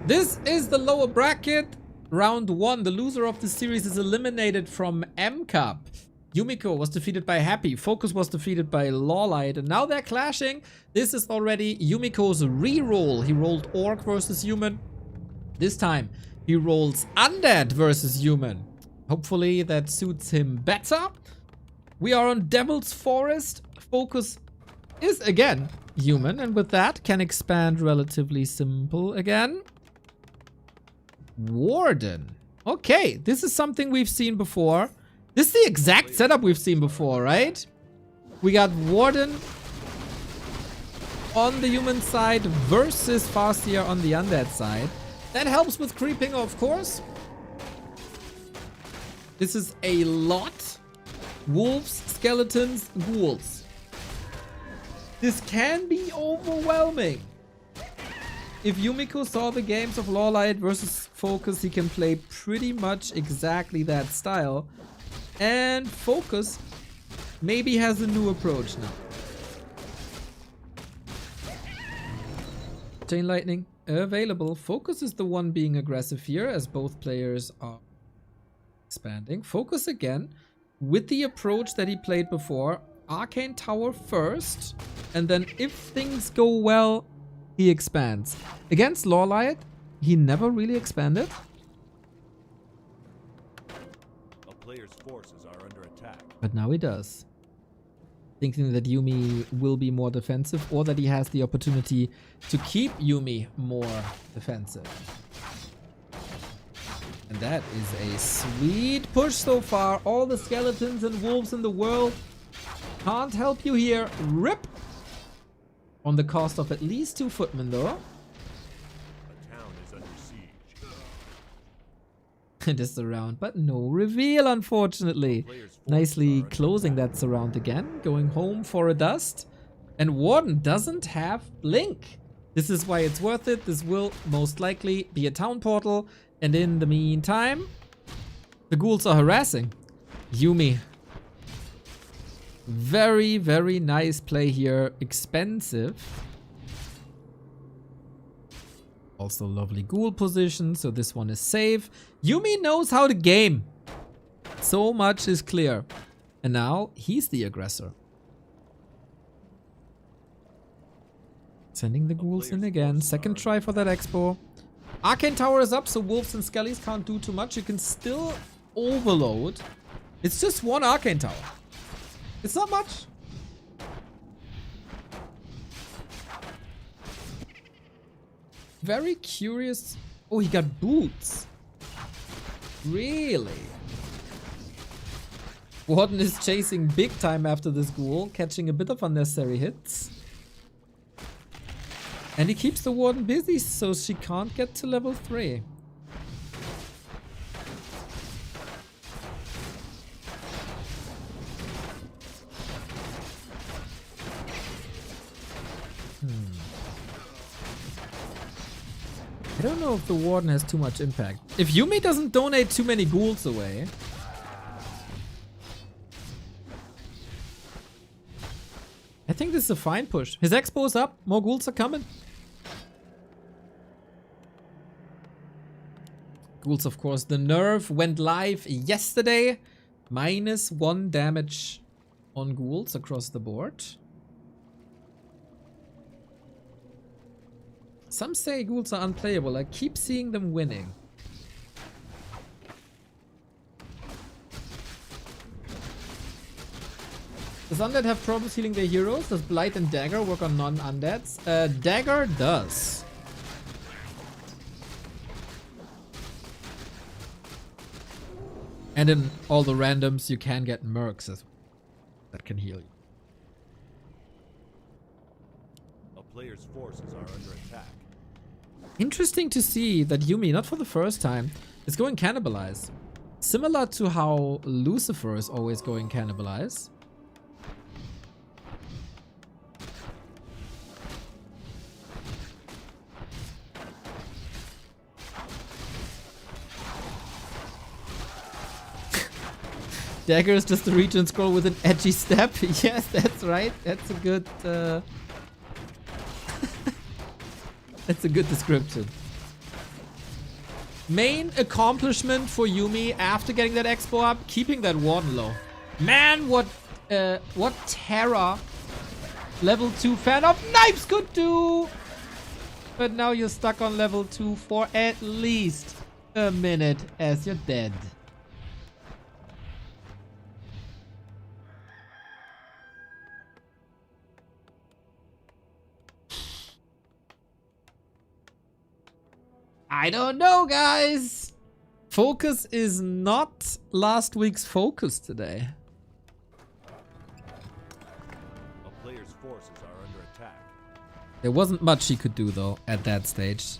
this is the lower bracket. Round 1. The loser of the series is eliminated from M Cup. Yumiko was defeated by Happy. FoCuS was defeated by LawLiet. And now they're clashing. This is already Yumiko's re-roll. He rolled Orc versus Human. This time he rolls Undead versus Human. Hopefully that suits him better. We are on Devil's Forest. FoCuS is again Human, and with that can expand relatively simple again. Warden. Okay, this is something we've seen before. This is the exact setup we've seen before, right? We got Warden on the human side versus Farseer on the undead side. That helps with creeping, of course. This is a lot. Wolves, skeletons, ghouls. This can be overwhelming. If Yumiko saw the games of LawLiet versus FoCuS, he can play pretty much exactly that style. And FoCuS maybe has a new approach now. Chain Lightning available. FoCuS is the one being aggressive here, as both players are expanding. FoCuS again with the approach that he played before. Arcane Tower first, and then if things go well, he expands. Against LawLiet, he never really expanded. A player's forces are under attack. But now he does. Thinking that Yumi will be more defensive, or that he has the opportunity to keep Yumi more defensive. And that is a sweet push so far. All the skeletons and wolves in the world can't help you here. Rip! On the cost of at least 2 footmen though. A town is under siege. It is surround, but no reveal, unfortunately. Nicely closing that surround again. Going home for a dust. And Warden doesn't have Blink. This is why it's worth it. This will most likely be a town portal. And in the meantime, the ghouls are harassing Yumi. Very, very nice play here. Expensive. Also lovely ghoul position, so this one is safe. Yumi knows how to game. So much is clear. And now he's the aggressor. Sending the ghouls in again. Second try for that expo. Arcane Tower is up, so wolves and skellies can't do too much. You can still overload. It's just one Arcane Tower. It's not much. Very curious. Oh, he got boots. Really? Warden is chasing big time after this ghoul, catching a bit of unnecessary hits. And he keeps the Warden busy, so she can't get to level 3. I don't know if the Warden has too much impact. If Yumi doesn't donate too many ghouls away. I think this is a fine push. His expo is up. More ghouls are coming. Ghouls, of course. The nerf went live yesterday. -1 damage on ghouls across the board. Some say ghouls are unplayable. I keep seeing them winning. Does Undead have problems healing their heroes? Does Blight and Dagger work on non-Undeads? Dagger does. And in all the randoms, you can get mercs as that can heal you. A player's forces are under attack. Interesting to see that Yumi, not for the first time, is going cannibalize. Similar to how Lucifer is always going cannibalize. Dagger is just a region scroll with an edgy step. Yes, that's right. That's a good that's a good description. Main accomplishment for Yumi after getting that expo up, keeping that warden low. Man, what Terra level 2 fan of Knives could do! But now you're stuck on level 2 for at least a minute as you're dead. I don't know, guys. FoCuS is not last week's FoCuS today. A player's forces are under attack. There wasn't much he could do, though, at that stage.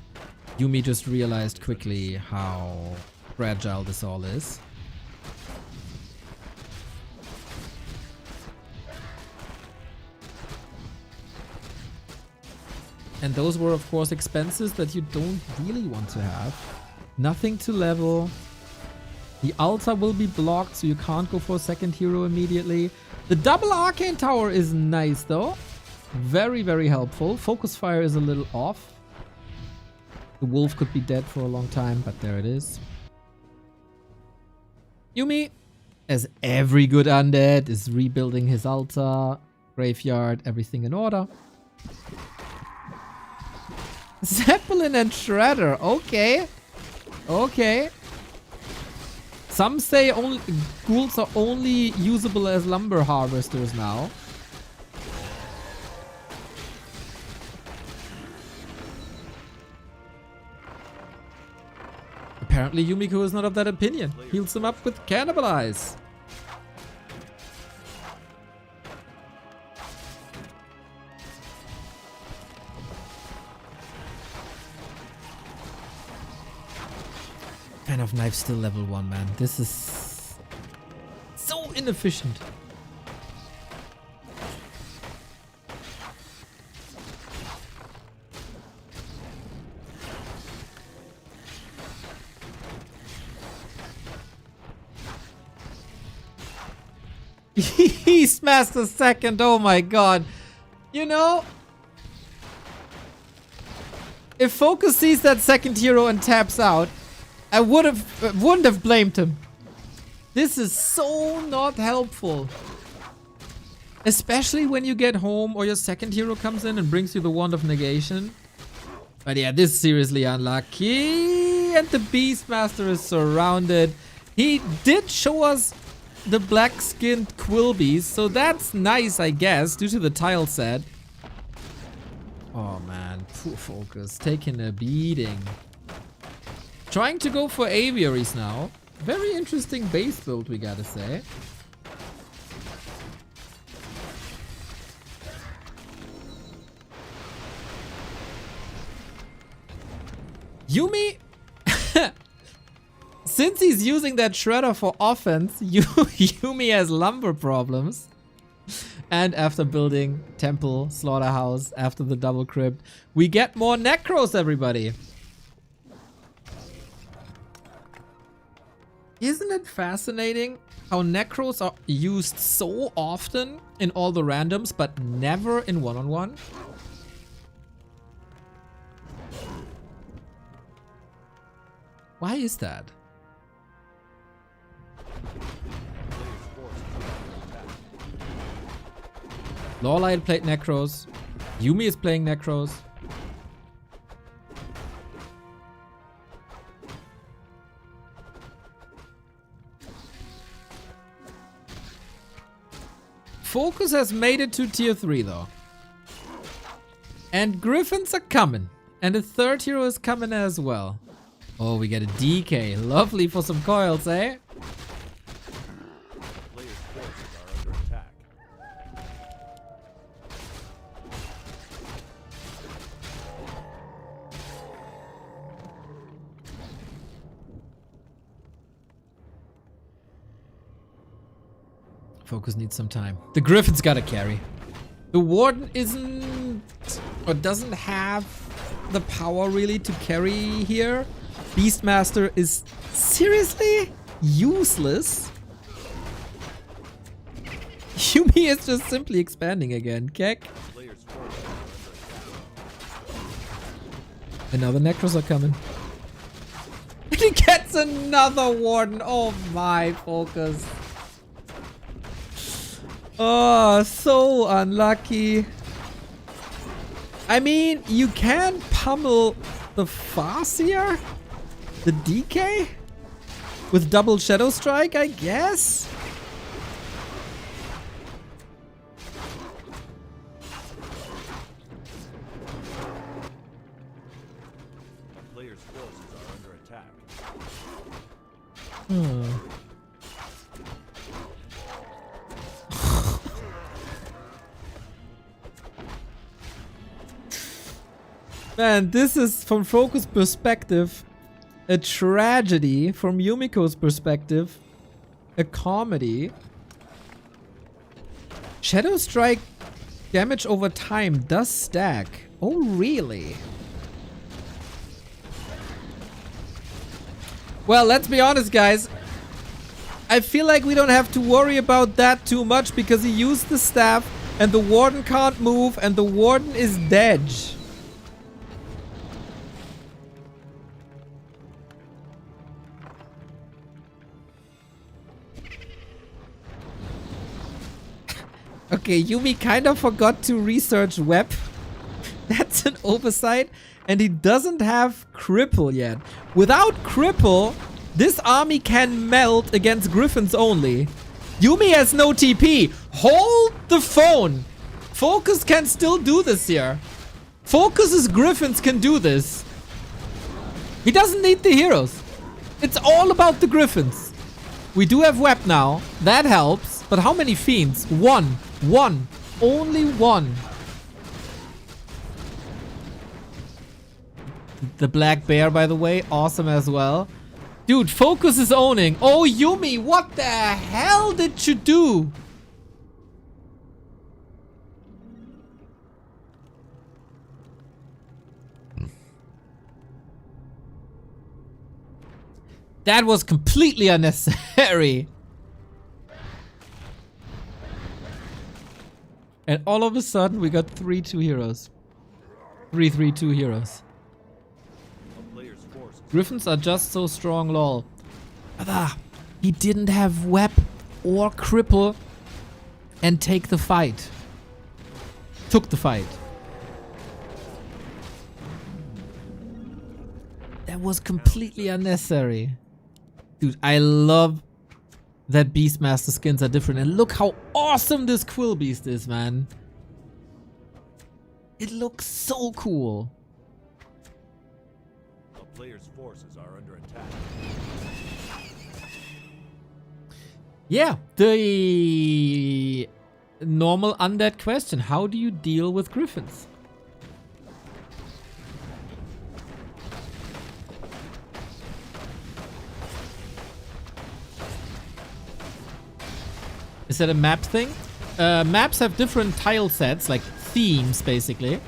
Yumi just realized quickly how fragile this all is. And those were, of course, expenses that you don't really want to have. Nothing to level. The altar will be blocked, so you can't go for a second hero immediately. The double arcane tower is nice, though. Very, very helpful. Focus fire is a little off. The wolf could be dead for a long time, but there it is. Yumi, as every good undead, is rebuilding his altar, graveyard, everything in order. Zeppelin and Shredder, okay. Okay. Some say only ghouls are only usable as lumber harvesters now. Apparently Yumiko is not of that opinion. Heals him up with Cannibalize. Fan of Knife still level 1, man. This is so inefficient. Beastmaster second, oh my god. You know, if FoCuS sees that second hero and taps out, I wouldn't have blamed him. This is so not helpful. Especially when you get home or your second hero comes in and brings you the Wand of Negation. But yeah, this is seriously unlucky. And the Beastmaster is surrounded. He did show us the black-skinned Quilbies, so that's nice, I guess, due to the tile set. Oh man, poor FoCuS, taking a beating. Trying to go for aviaries now. Very interesting base build, we gotta say. Yumi, since he's using that Shredder for offense, Yumi has lumber problems. And after building Temple, Slaughterhouse, after the double crypt, we get more Necros, everybody. Isn't it fascinating how Necros are used so often in all the randoms, but never in one-on-one? Why is that? LawLiet played Necros. Yumi is playing Necros. FoCuS has made it to tier 3 though. And Griffins are coming. And a third hero is coming as well. Oh, we get a DK. Lovely for some coils, eh? Players' forces are under attack. FoCuS needs some time. The Griffin's gotta carry. The Warden isn't... or doesn't have the power really to carry here. Beastmaster is seriously useless. Yumi is just simply expanding again. Keck. Players' forces are under attack. Another Necros are coming. And he gets another Warden. Oh my, FoCuS. Oh, so unlucky. I mean, you can pummel the Farseer? The DK? With double Shadow Strike, I guess? Players' forces are under attack. Man, this is, from FoCuS' perspective, a tragedy. From Yumiko's perspective, a comedy. Shadow Strike damage over time does stack. Oh, really? Well, let's be honest, guys. I feel like we don't have to worry about that too much because he used the staff and the Warden can't move and the Warden is dead. Okay, Yumi kind of forgot to research web. That's an oversight. And he doesn't have cripple yet. Without cripple, this army can melt against Griffins only. Yumi has no TP. Hold the phone. FoCuS can still do this here. FoCuS's Griffins can do this. He doesn't need the heroes. It's all about the Griffins. We do have web now. That helps. But how many fiends? One. One. Only one. The black bear, by the way, awesome as well. Dude, FoCuS is owning. Oh, Yumi, what the hell did you do? That was completely unnecessary. And all of a sudden, we got 3-2 heroes. 3-3-2 heroes. Players' forces. Griffins are just so strong, lol. Ah, he didn't have web or cripple and take the fight. Took the fight. That was completely unnecessary. Dude, I love that Beastmaster skins are different. And look how awesome this Quill Beast is, man. It looks so cool. A player's forces are under attack. Yeah, the normal undead question. How do you deal with Griffins? Is that a map thing? Maps have different tile sets, like themes, basically.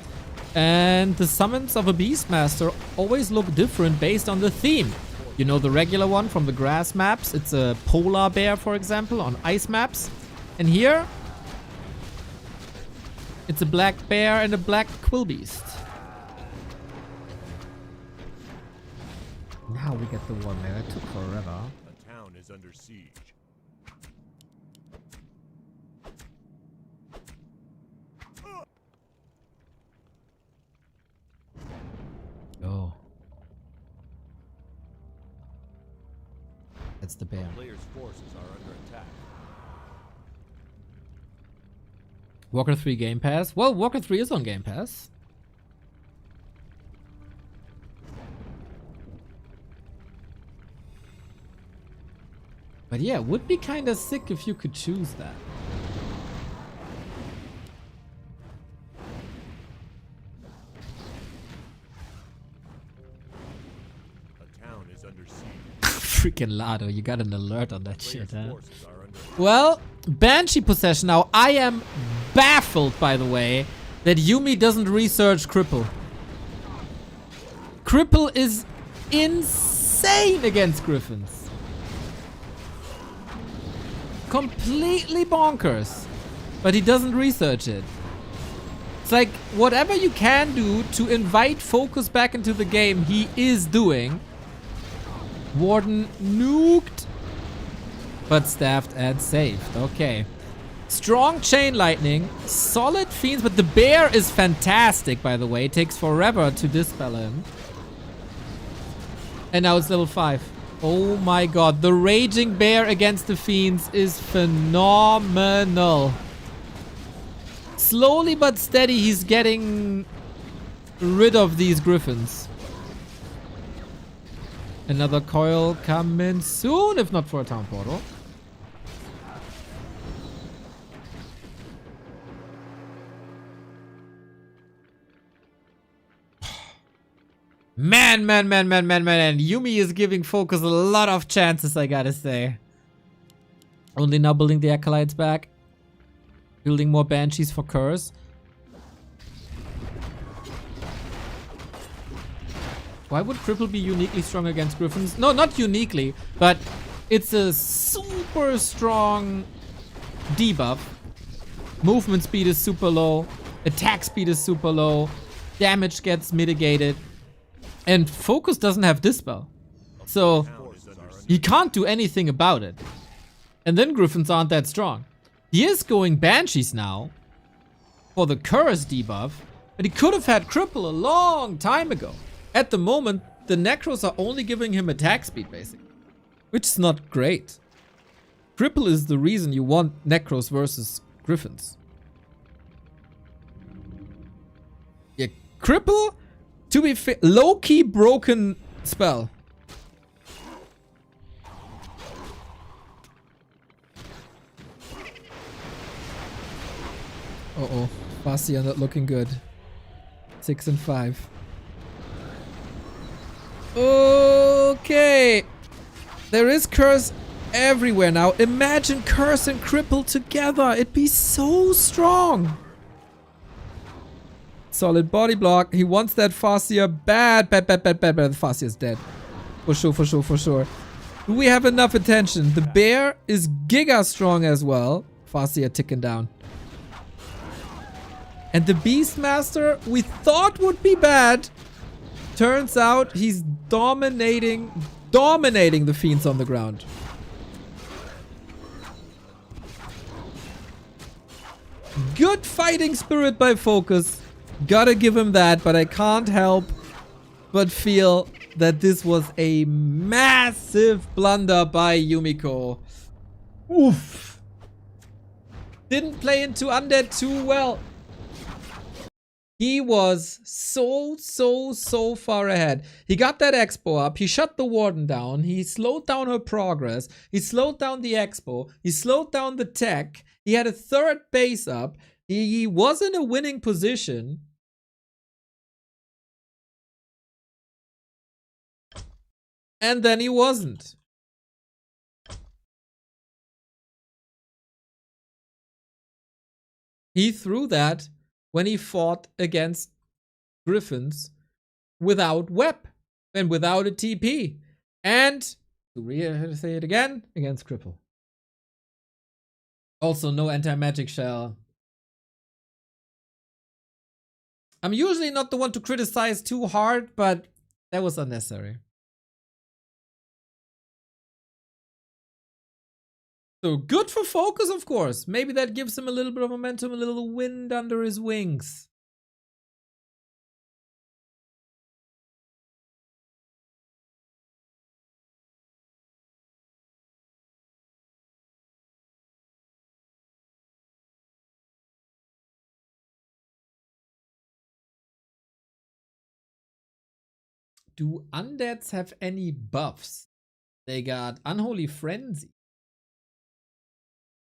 And the summons of a Beastmaster always look different based on the theme. You know the regular one from the grass maps? It's a polar bear, for example, on ice maps. And here, it's a black bear and a black quill beast. Now we get the one there. That took forever. A town is under siege. Oh. That's the bear. Players' forces are under attack. Walker 3 Game Pass. Well, Walker 3 is on Game Pass. But yeah, it would be kind of sick if you could choose that. A town is under siege. Freaking Lado, you got an alert on that shit, Players' huh? forces are under Well, Banshee possession now. I am baffled, by the way, that Yumi doesn't research Cripple. Cripple is insane against Griffins. Completely bonkers. But he doesn't research it. It's like, whatever you can do to invite FoCuS back into the game, he is doing. Warden nuked. But staffed and saved. Okay. Strong Chain Lightning. Solid Fiends. But the Bear is fantastic, by the way. It takes forever to dispel him. And now it's level 5. Oh my god. The Raging Bear against the Fiends is phenomenal. Slowly but steady, he's getting rid of these Griffins. Another coil coming soon, if not for a town portal. Man. Yumi is giving FoCuS a lot of chances, I gotta say. Only now building the Acolytes back. Building more Banshees for Curse. Why would Cripple be uniquely strong against Griffins? No, not uniquely, but it's a super strong debuff. Movement speed is super low. Attack speed is super low. Damage gets mitigated. And FoCuS doesn't have Dispel. So he can't do anything about it. And then Griffins aren't that strong. He is going Banshees now for the Curse debuff, but he could have had Cripple a long time ago. At the moment, the Necros are only giving him attack speed, basically. Which is not great. Cripple is the reason you want Necros versus Griffins. Yeah, Cripple, to be fair, low-key broken spell. Uh-oh. Fastia not looking good. 6 and 5. Okay. There is Curse everywhere now. Imagine Curse and Cripple together. It'd be so strong. Solid body block. He wants that Fastia bad. Bad. The Fastia's dead. For sure. Do we have enough attention? The Bear is giga strong as well. Fastia ticking down. And the Beastmaster we thought would be bad. Turns out he's dominating the Fiends on the ground. Good fighting spirit by FoCuS. Gotta give him that, but I can't help but feel that this was a massive blunder by Yumiko. Oof. Didn't play into Undead too well. He was so far ahead. He got that Expo up. He shut the Warden down. He slowed down her progress. He slowed down the Expo. He slowed down the tech. He had a third base up. He was in a winning position. And then he wasn't. He threw that when he fought against Griffins without Web and without a TP. And, to say it again, against Cripple. Also, no anti-magic shell. I'm usually not the one to criticize too hard, but that was unnecessary. So good for FoCuS, of course. Maybe that gives him a little bit of momentum, a little wind under his wings. do undeads have any buffs? They got Unholy Frenzy.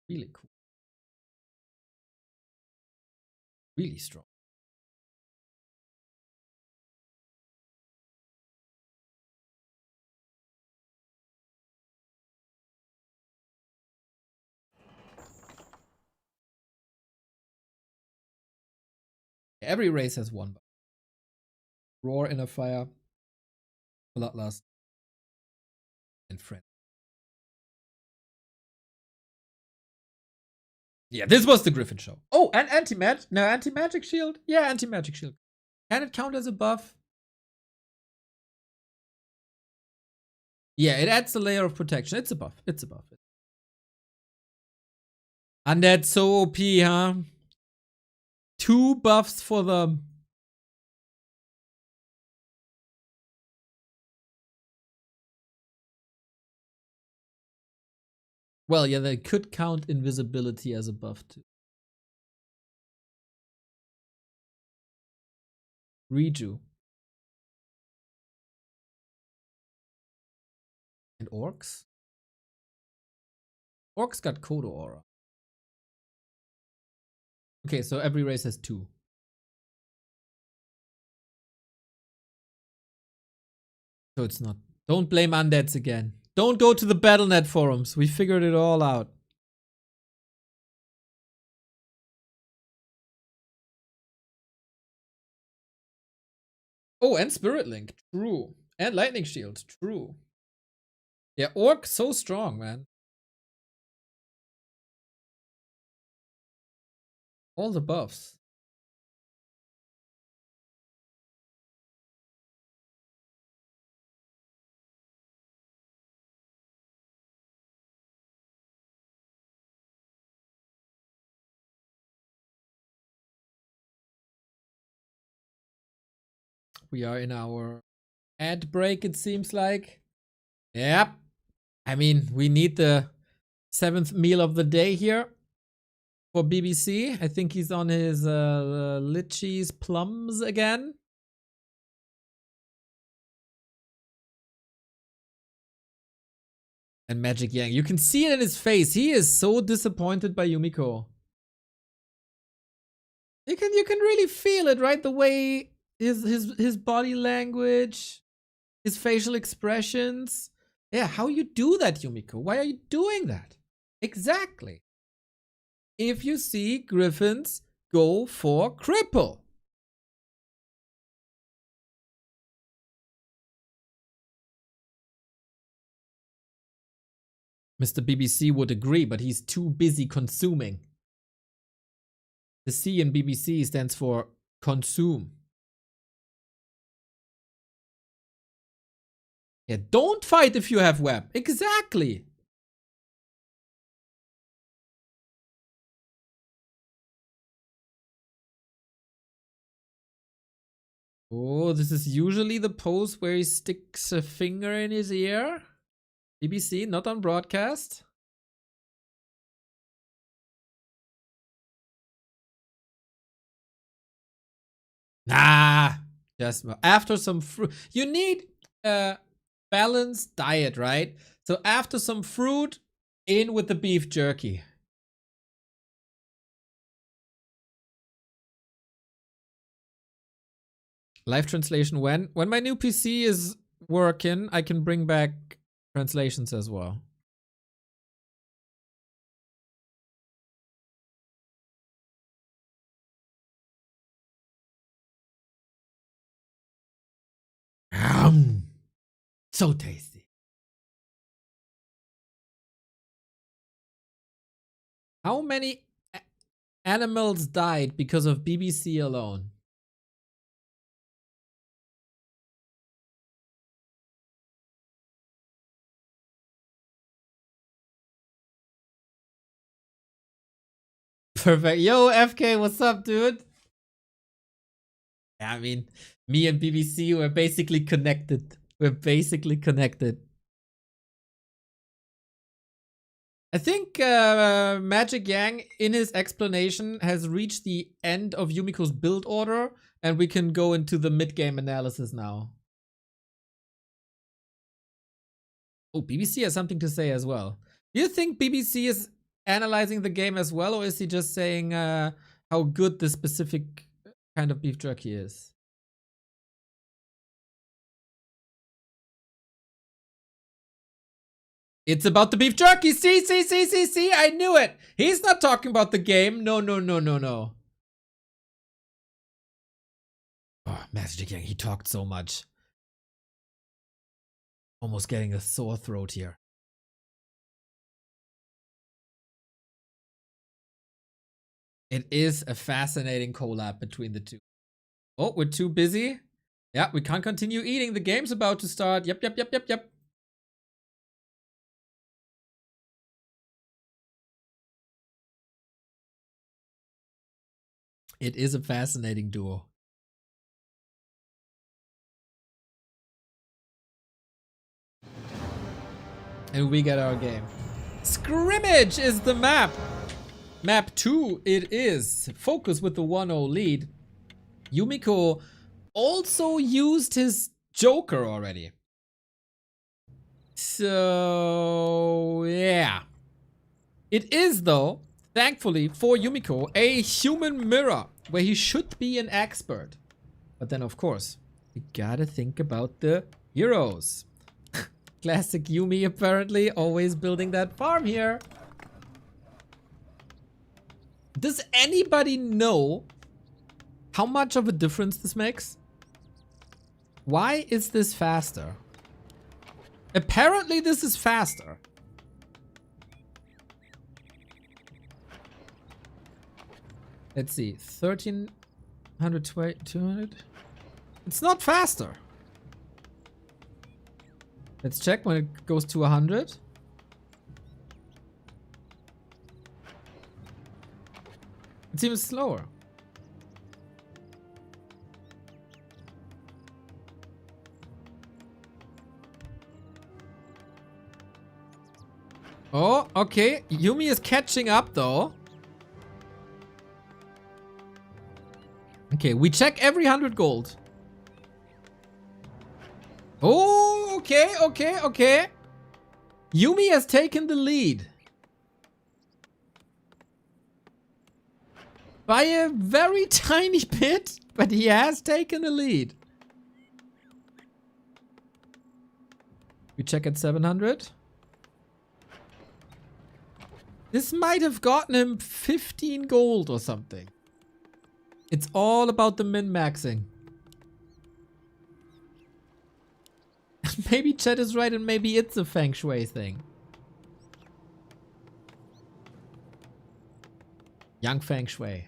Really cool. Really strong. Every race has one buff. Roar, Inner Fire, Bloodlust, and Friend. Yeah, this was the Griffin show. Oh, and anti-magic. No, anti-magic shield. Yeah, anti-magic shield. Can it count as a buff? Yeah, it adds a layer of protection. It's a buff. It's a buff. And that's so OP, huh? 2 buffs for them. Well, yeah, they could count invisibility as a buff too. Reju. And orcs? Orcs got Kodo Aura. Okay, so every race has 2. So it's not. Don't blame undeads again. Don't go to the BattleNet forums. We figured it all out. Oh, and Spirit Link. True. And Lightning Shield. True. Yeah, Orc so strong, man. All the buffs. We are in our ad break, it seems like. Yep. I mean, we need the 7th meal of the day here for BBC. I think he's on his lychees plums again. And Magic Yang. You can see it in his face. He is so disappointed by Yumiko. You can really feel it, right? The way his body language, his facial expressions. Yeah, how you do that, Yumiko? Why are you doing that? Exactly. If you see Griffins, go for cripple. Mr. BBC would agree, but he's too busy consuming. The C in BBC stands for consume. Yeah, don't fight if you have web. Exactly. Oh, this is usually the pose where he sticks a finger in his ear. BBC, not on broadcast. Nah, just after some fruit. You need a balanced diet, right? So after some fruit, in with the beef jerky. Live translation when? When my new PC is working, I can bring back translations as well. So tasty. How many animals died because of BBC alone? Perfect. Yo, FK, what's up, dude? I mean, me and BBC were basically connected. We're basically connected. I think Magic Yang, in his explanation, has reached the end of Yumiko's build order, and we can go into the mid-game analysis now. Oh, BBC has something to say as well. Do you think BBC is analyzing the game as well, or is he just saying how good the specific kind of beef jerky is? It's about the beef jerky. See. I knew it. He's not talking about the game. No. Oh, Master Yang, he talked so much. Almost getting a sore throat here. It is a fascinating collab between the two. Oh, we're too busy. Yeah, we can't continue eating. The game's about to start. Yep. It is a fascinating duo. And we get our game. Scrimmage is the map. Map 2 it is. FoCuS with the 1-0 lead. Yumiko also used his Joker already. So, yeah. It is, though, thankfully for Yumiko, a human mirror where he should be an expert. But then, of course, you gotta think about the heroes. Classic Yumi, apparently, always building that farm here. Does anybody know how much of a difference this makes? Why is this faster? Apparently, this is faster. Let's see, 1320, 200. It's not faster. Let's check when it goes to 100. It seems slower. Oh, okay. Yumi is catching up though. Okay, we check every 100 gold. Oh, okay. Yumi has taken the lead. By a very tiny bit, but he has taken the lead. We check at 700. This might have gotten him 15 gold or something. It's all about the min-maxing. Maybe Chet is right and maybe it's a feng shui thing. Young feng shui.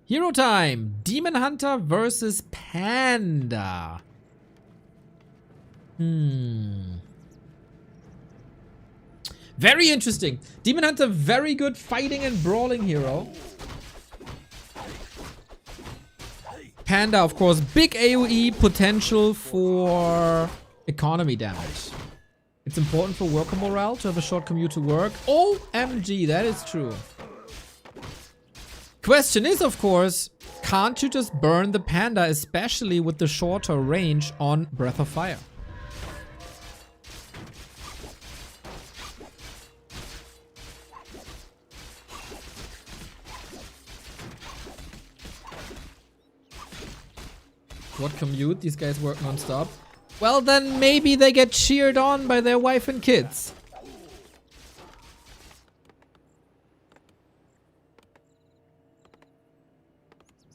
Hero time! Demon Hunter versus Panda. Very interesting. Demon Hunter, very good fighting and brawling hero. Panda, of course, big AoE potential for economy damage. It's important for worker morale to have a short commute to work. OMG, that is true. Question is, of course, can't you just burn the Panda, especially with the shorter range on Breath of Fire? What commute? These guys work non-stop. Well, then maybe they get cheered on by their wife and kids.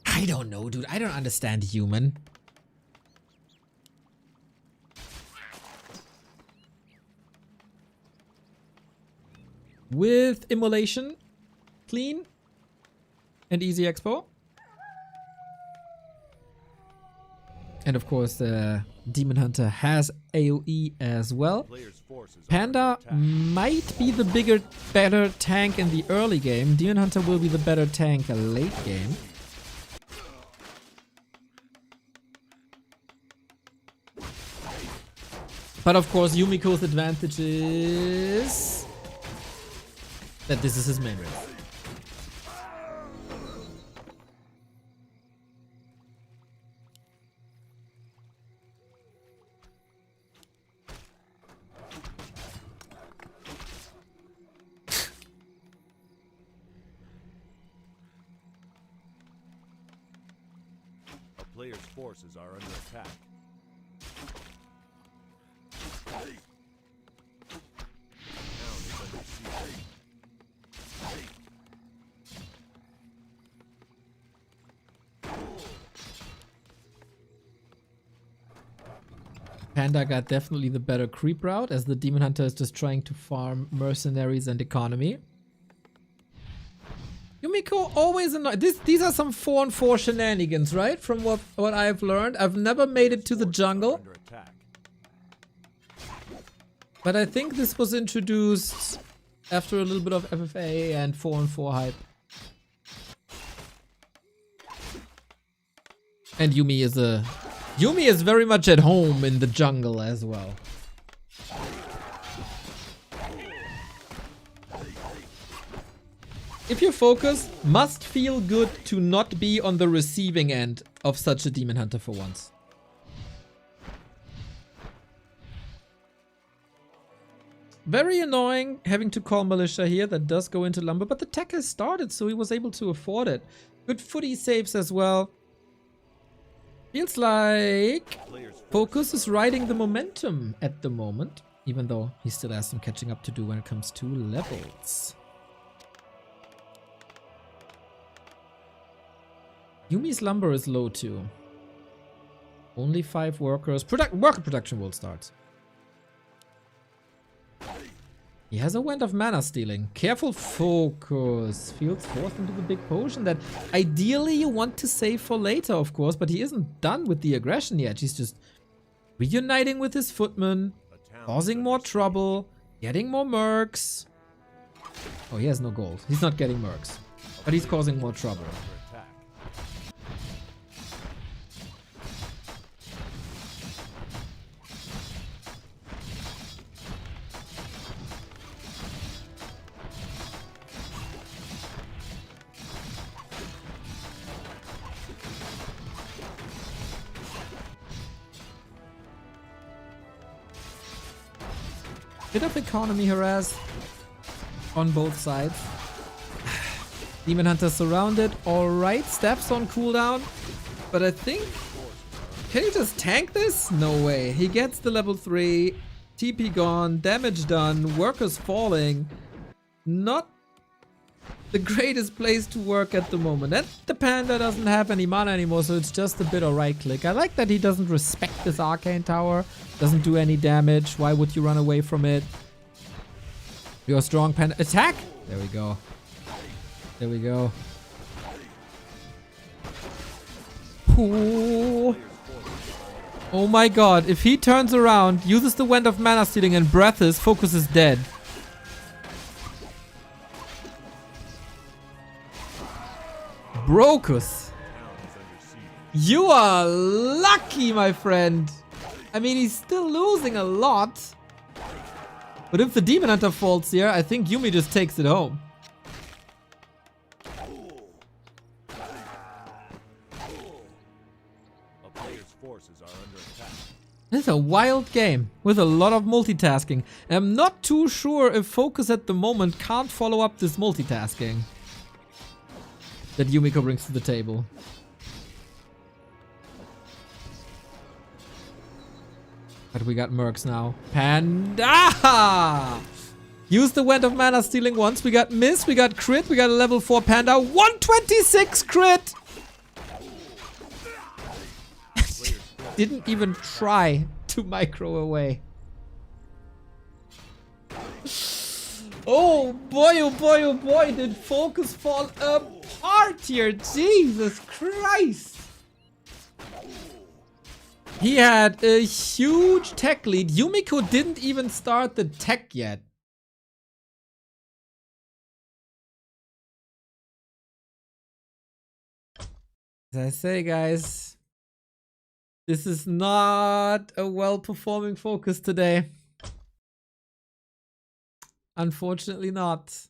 I don't know, dude. I don't understand human. With immolation, clean, and easy expo. And of course, the Demon Hunter has AoE as well. Panda might be the better tank in the early game. Demon Hunter will be the better tank late game. But of course, Yumiko's advantage is that this is his main race. player's forces are under attack. Town is under siege. Panda got definitely the better creep route, as the Demon Hunter is just trying to farm mercenaries and economy. Yumiko always annoyed. These are some 4-on-4 shenanigans, right? From what I've learned. I've never made it to the jungle, Under attack. but I think this was introduced after a little bit of FFA and 4-on-4 hype. And Yumi is very much at home in the jungle as well. If your FoCuS, must feel good to not be on the receiving end of such a Demon Hunter for once. Very annoying having to call Militia here. That does go into Lumber, but the tech has started, so he was able to afford it. Good footy saves as well. Feels like FoCuS is riding the momentum at the moment, even though he still has some catching up to do when it comes to levels. Yumi's lumber is low too. Only 5 workers. Worker production will start. He has a Wand of Mana Stealing. Careful FoCuS. Feels forced into the big potion that ideally you want to save for later, of course, but he isn't done with the aggression yet. He's just reuniting with his footmen, causing more trouble, getting more mercs. Oh, he has no gold. He's not getting mercs, but he's causing more trouble. Bit of economy harass on both sides. Demon Hunter surrounded. Alright, steps on cooldown. But I think... Can he just tank this? No way. He gets the level 3. TP gone. Damage done. Workers falling. Not the greatest place to work at the moment. And the Panda doesn't have any mana anymore, so it's just a bit of right click. I like that he doesn't respect this Arcane Tower. Doesn't do any damage. Why would you run away from it? You're a strong Panda. Attack! There we go. There we go. Ooh. Oh my god. If he turns around, uses the Wand of Mana Stealing and breathes, FoCuS is dead. Brokus. You are lucky, my friend. I mean, he's still losing a lot. But if the Demon Hunter falls here, I think Yumi just takes it home. A player's forces are under attack. This is a wild game with a lot of multitasking. I'm not too sure if FoCuS at the moment can't follow up this multitasking that Yumiko brings to the table. But we got mercs now. Panda! Use the Wand of Mana Stealing once. We got miss, we got crit, we got a level 4 Panda. 126 crit! Didn't even try to micro away. Oh boy, oh boy, did FoCuS fall apart here. Jesus Christ. He had a huge tech lead. Yumiko didn't even start the tech yet. As I say, guys, this is not a well-performing FoCuS today. Unfortunately not.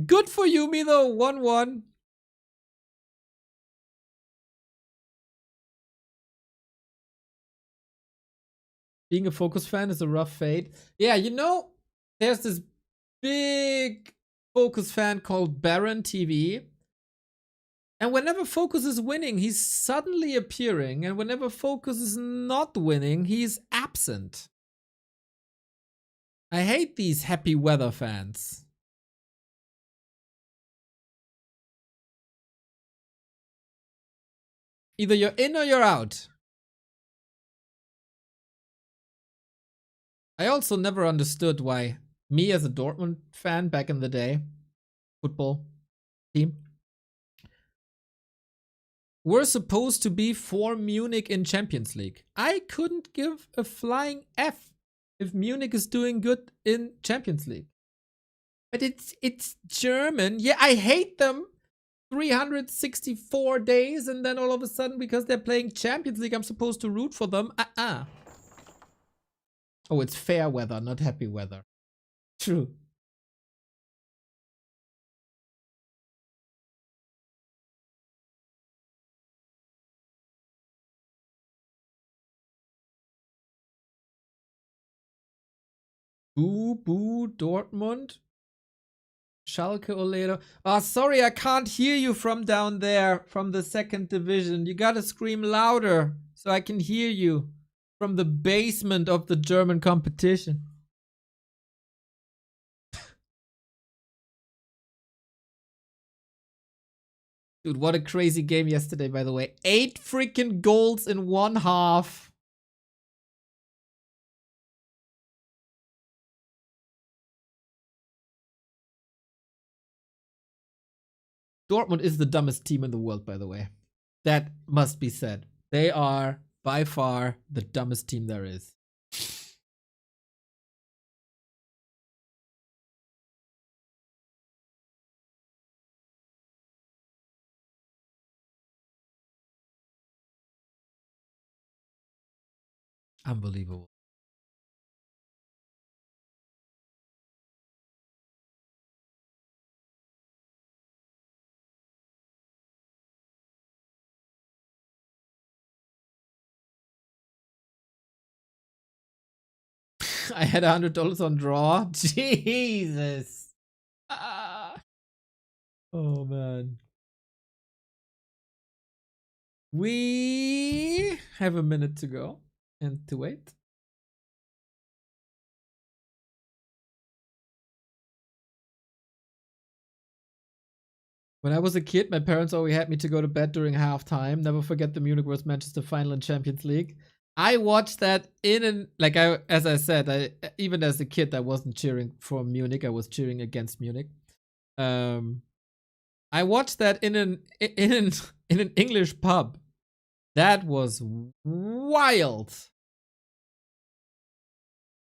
Good for Yumi though, 1-1. Being a FoCuS fan is a rough fate. Yeah, you know, there's this big FoCuS fan called Baron TV. And whenever FoCuS is winning, he's suddenly appearing. And whenever FoCuS is not winning, he's absent. I hate these happy weather fans. Either you're in or you're out. I also never understood why me as a Dortmund fan back in the day, football team, we're supposed to be for Munich in Champions League. I couldn't give a flying F if Munich is doing good in Champions League. But it's German. Yeah, I hate them 364 days, and then all of a sudden, because they're playing Champions League, I'm supposed to root for them. Oh, it's fair weather, not happy weather. True. Boo, boo, Dortmund. Schalke Oledo. Oh, sorry, I can't hear you from down there, from the second division. You gotta scream louder so I can hear you from the basement of the German competition. Dude, what a crazy game yesterday, by the way. 8 freaking goals in one half. Dortmund is the dumbest team in the world, by the way. That must be said. They are by far the dumbest team there is. Unbelievable. I had $100 on draw. Jesus. Ah. Oh, man. We have a minute to go and to wait. When I was a kid, my parents always had me to go to bed during halftime. Never forget the Munich vs Manchester final in Champions League. I watched that as I said, even as a kid, I wasn't cheering for Munich. I was cheering against Munich. I watched that in an English pub. That was wild.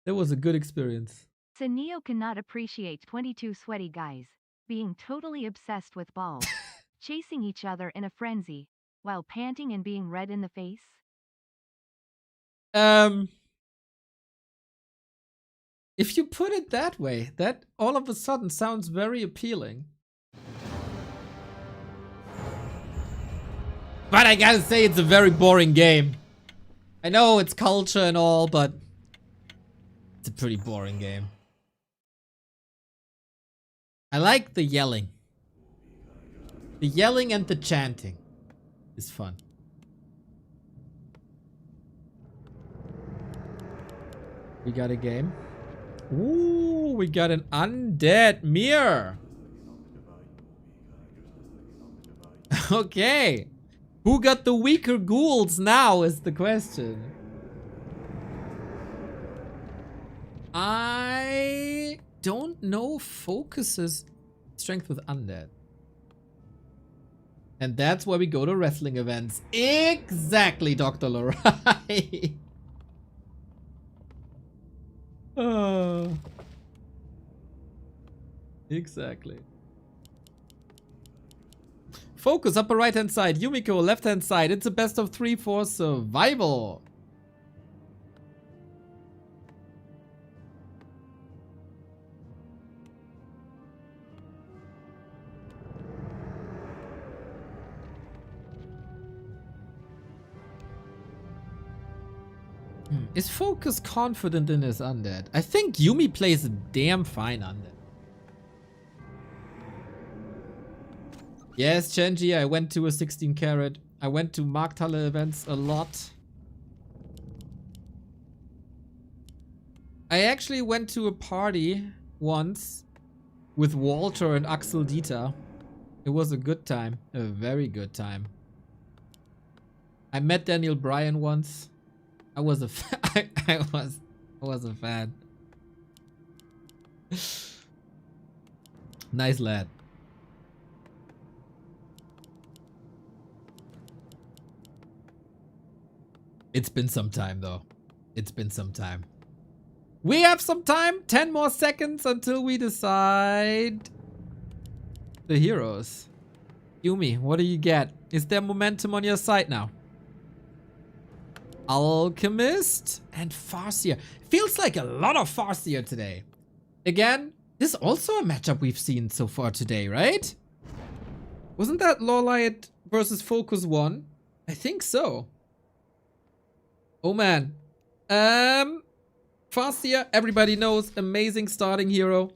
It was a good experience. Neo cannot appreciate 22 sweaty guys being totally obsessed with balls, chasing each other in a frenzy, while panting and being red in the face. If you put it that way, that all of a sudden sounds very appealing. But I gotta say, it's a very boring game. I know it's culture and all, but it's a pretty boring game. I like the yelling. The yelling and the chanting is fun. We got a game. Ooh, we got an undead mirror. Okay. Who got the weaker ghouls now is the question. I don't know FoCuS's strength with undead. And that's why we go to wrestling events. Exactly, Dr. Lorai. Exactly. FoCuS, upper right hand side. Yumiko, left hand side. It's a best of 3 for survival. Is FoCuS confident in his undead? I think Yumi plays a damn fine undead. Yes, Chenji, I went to a 16 carat. I went to Markthalle events a lot. I actually went to a party once with Walter and Axel Dieter. It was a good time. A very good time. I met Daniel Bryan once. I was a I was a fan. Nice lad. It's been some time though. It's been some time. We have some time. 10 more seconds until we decide the heroes. Yumi, what do you get? Is there momentum on your side now? Alchemist and Farseer. Feels like a lot of Farseer today. Again, this is also a matchup we've seen so far today, right? Wasn't that LawLiet versus FoCuS 1? I think so. Oh man. Farseer, everybody knows, amazing starting hero.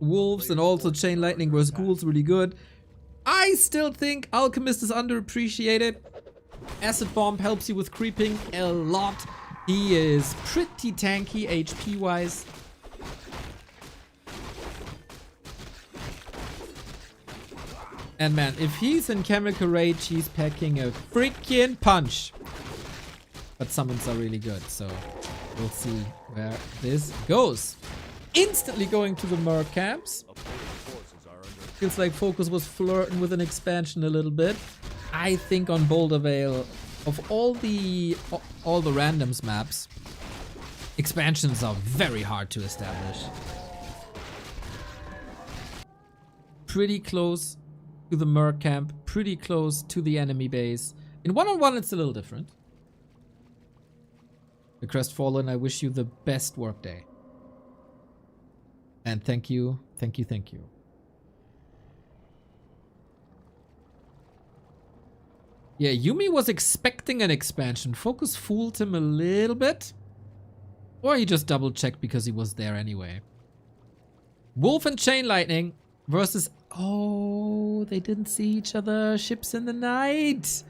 Wolves and also Chain Lightning versus Ghouls, really good. I still think Alchemist is underappreciated. Acid Bomb helps you with creeping a lot. He is pretty tanky HP wise. And man, if he's in Chemical Rage, he's packing a freaking punch. But summons are really good, so we'll see where this goes. Instantly going to the Merc camps. Feels like FoCuS was flirting with an expansion a little bit. I think on Boulder Vale, of all the randoms maps, expansions are very hard to establish. Pretty close to the Merc camp, pretty close to the enemy base. In one-on-one, it's a little different. The Crestfallen, I wish you the best workday. And thank you, thank you, thank you. Yeah, Yumi was expecting an expansion. FoCuS fooled him a little bit. Or he just double checked because he was there anyway. Wolf and Chain Lightning versus... Oh, they didn't see each other. Ships in the night.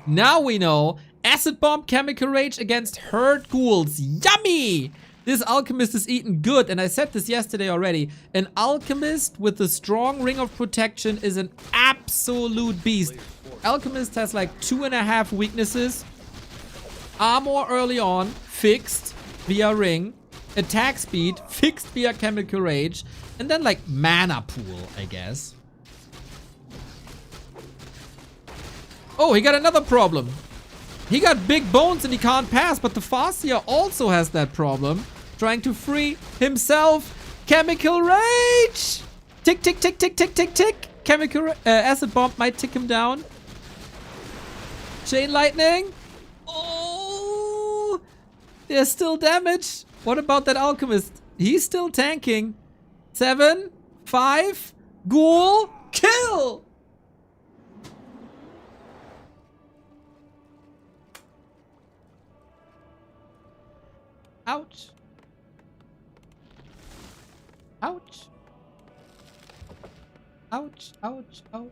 Now we know. Acid Bomb, Chemical Rage against Herd Ghouls. Yummy! This Alchemist is eating good, and I said this yesterday already. An Alchemist with a strong Ring of Protection is an absolute beast. Alchemist has like 2.5 weaknesses. Armor early on, fixed via Ring. Attack speed, fixed via Chemical Rage. And then like mana pool, I guess. Oh, he got another problem. He got big bones and he can't pass, but the Farseer also has that problem. Trying to free himself. Chemical Rage! Tick, tick, tick, tick, tick, tick, tick. Acid Bomb might tick him down. Chain Lightning. Oh! There's still damage. What about that Alchemist? He's still tanking. 7, 5, Ghoul, kill! Ouch. Ouch. Ouch, ouch, ouch.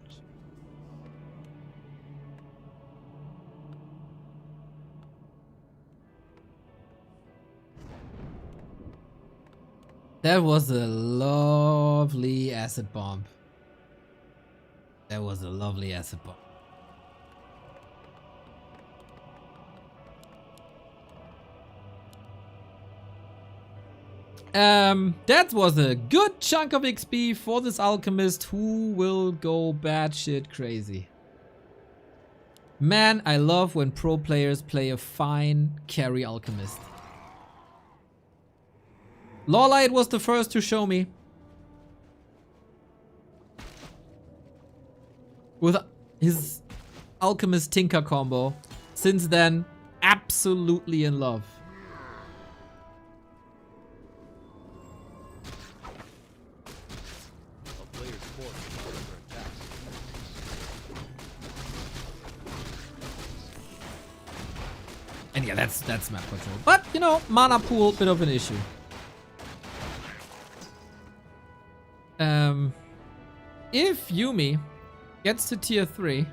That was a lovely acid bomb. That was a lovely acid bomb. That was a good chunk of XP for this Alchemist who will go batshit crazy. Man, I love when pro players play a fine carry Alchemist. LawLiet was the first to show me. With his Alchemist Tinker combo. Since then, absolutely in love. A player's force is under attack. And yeah, that's map control. But, you know, mana pool, bit of an issue. If Yumi gets to tier 3,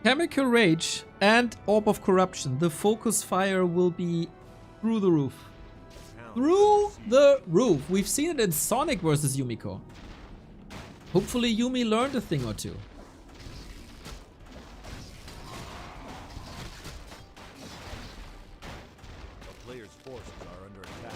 Chemical Rage and Orb of Corruption, the focus fire will be through the roof. Through the roof. We've seen it in Sonic versus Yumiko. Hopefully Yumi learned a thing or two. A player's forces are under attack.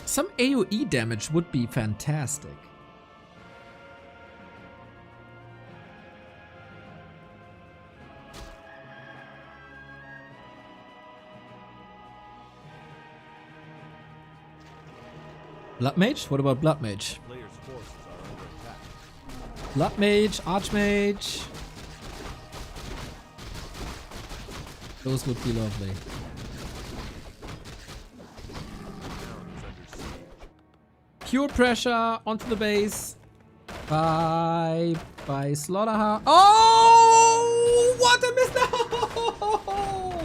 Some AoE damage would be fantastic. Blood Mage? What about Blood Mage? Player's forces are under attack. Blood Mage, Archmage. Those would be lovely. Town is under siege. Pure pressure onto the base. By Slaughterhouse. Oh! What a miss! No!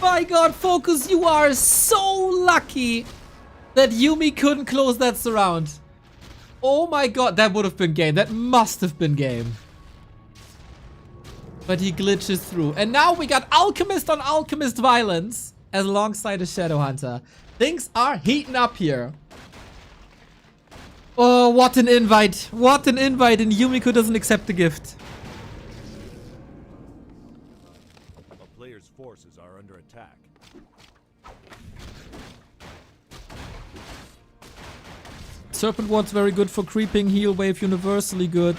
My god, FoCuS, you are so lucky that Yumi couldn't close that surround. Oh my god, that would have been game. That must have been game. But he glitches through. And now we got Alchemist on Alchemist violence as alongside a Shadow Hunter. Things are heating up here. Oh, what an invite. What an invite, and Yumiko doesn't accept the gift. A player's forces are under attack. Serpent Ward's very good for creeping. Heal Wave universally good.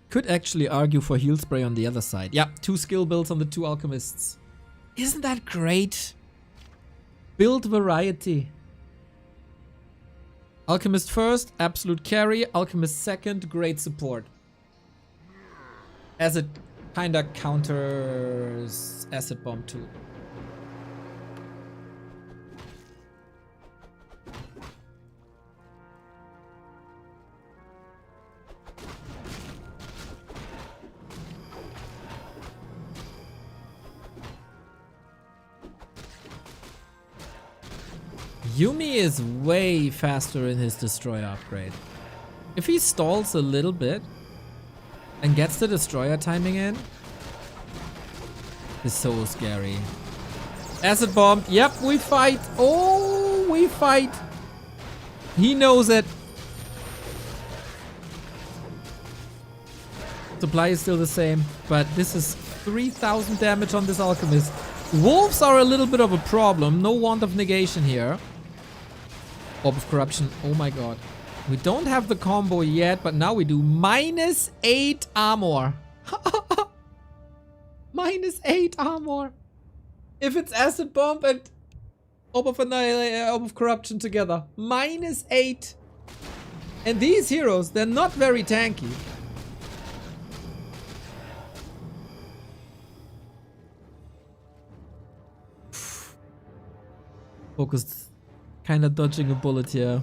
Could actually argue for Heal Spray on the other side. Yeah, 2 skill builds on the 2 Alchemists. Isn't that great? Build variety. Alchemist first, absolute carry. Alchemist second, great support. As it kinda counters Acid Bomb too. Yumi is way faster in his Destroyer upgrade. If he stalls a little bit and gets the Destroyer timing in, it's so scary. Acid Bomb. Yep, we fight. Oh, we fight. He knows it. Supply is still the same, but this is 3,000 damage on this Alchemist. Wolves are a little bit of a problem. No Wand of Negation here. Orb of Corruption. Oh my god. We don't have the combo yet, but now we do. -8 armor. -8 armor. If it's Acid Bomb and Orb of Orb of Corruption together. -8. And these heroes, they're not very tanky. FoCuS kind of dodging a bullet here.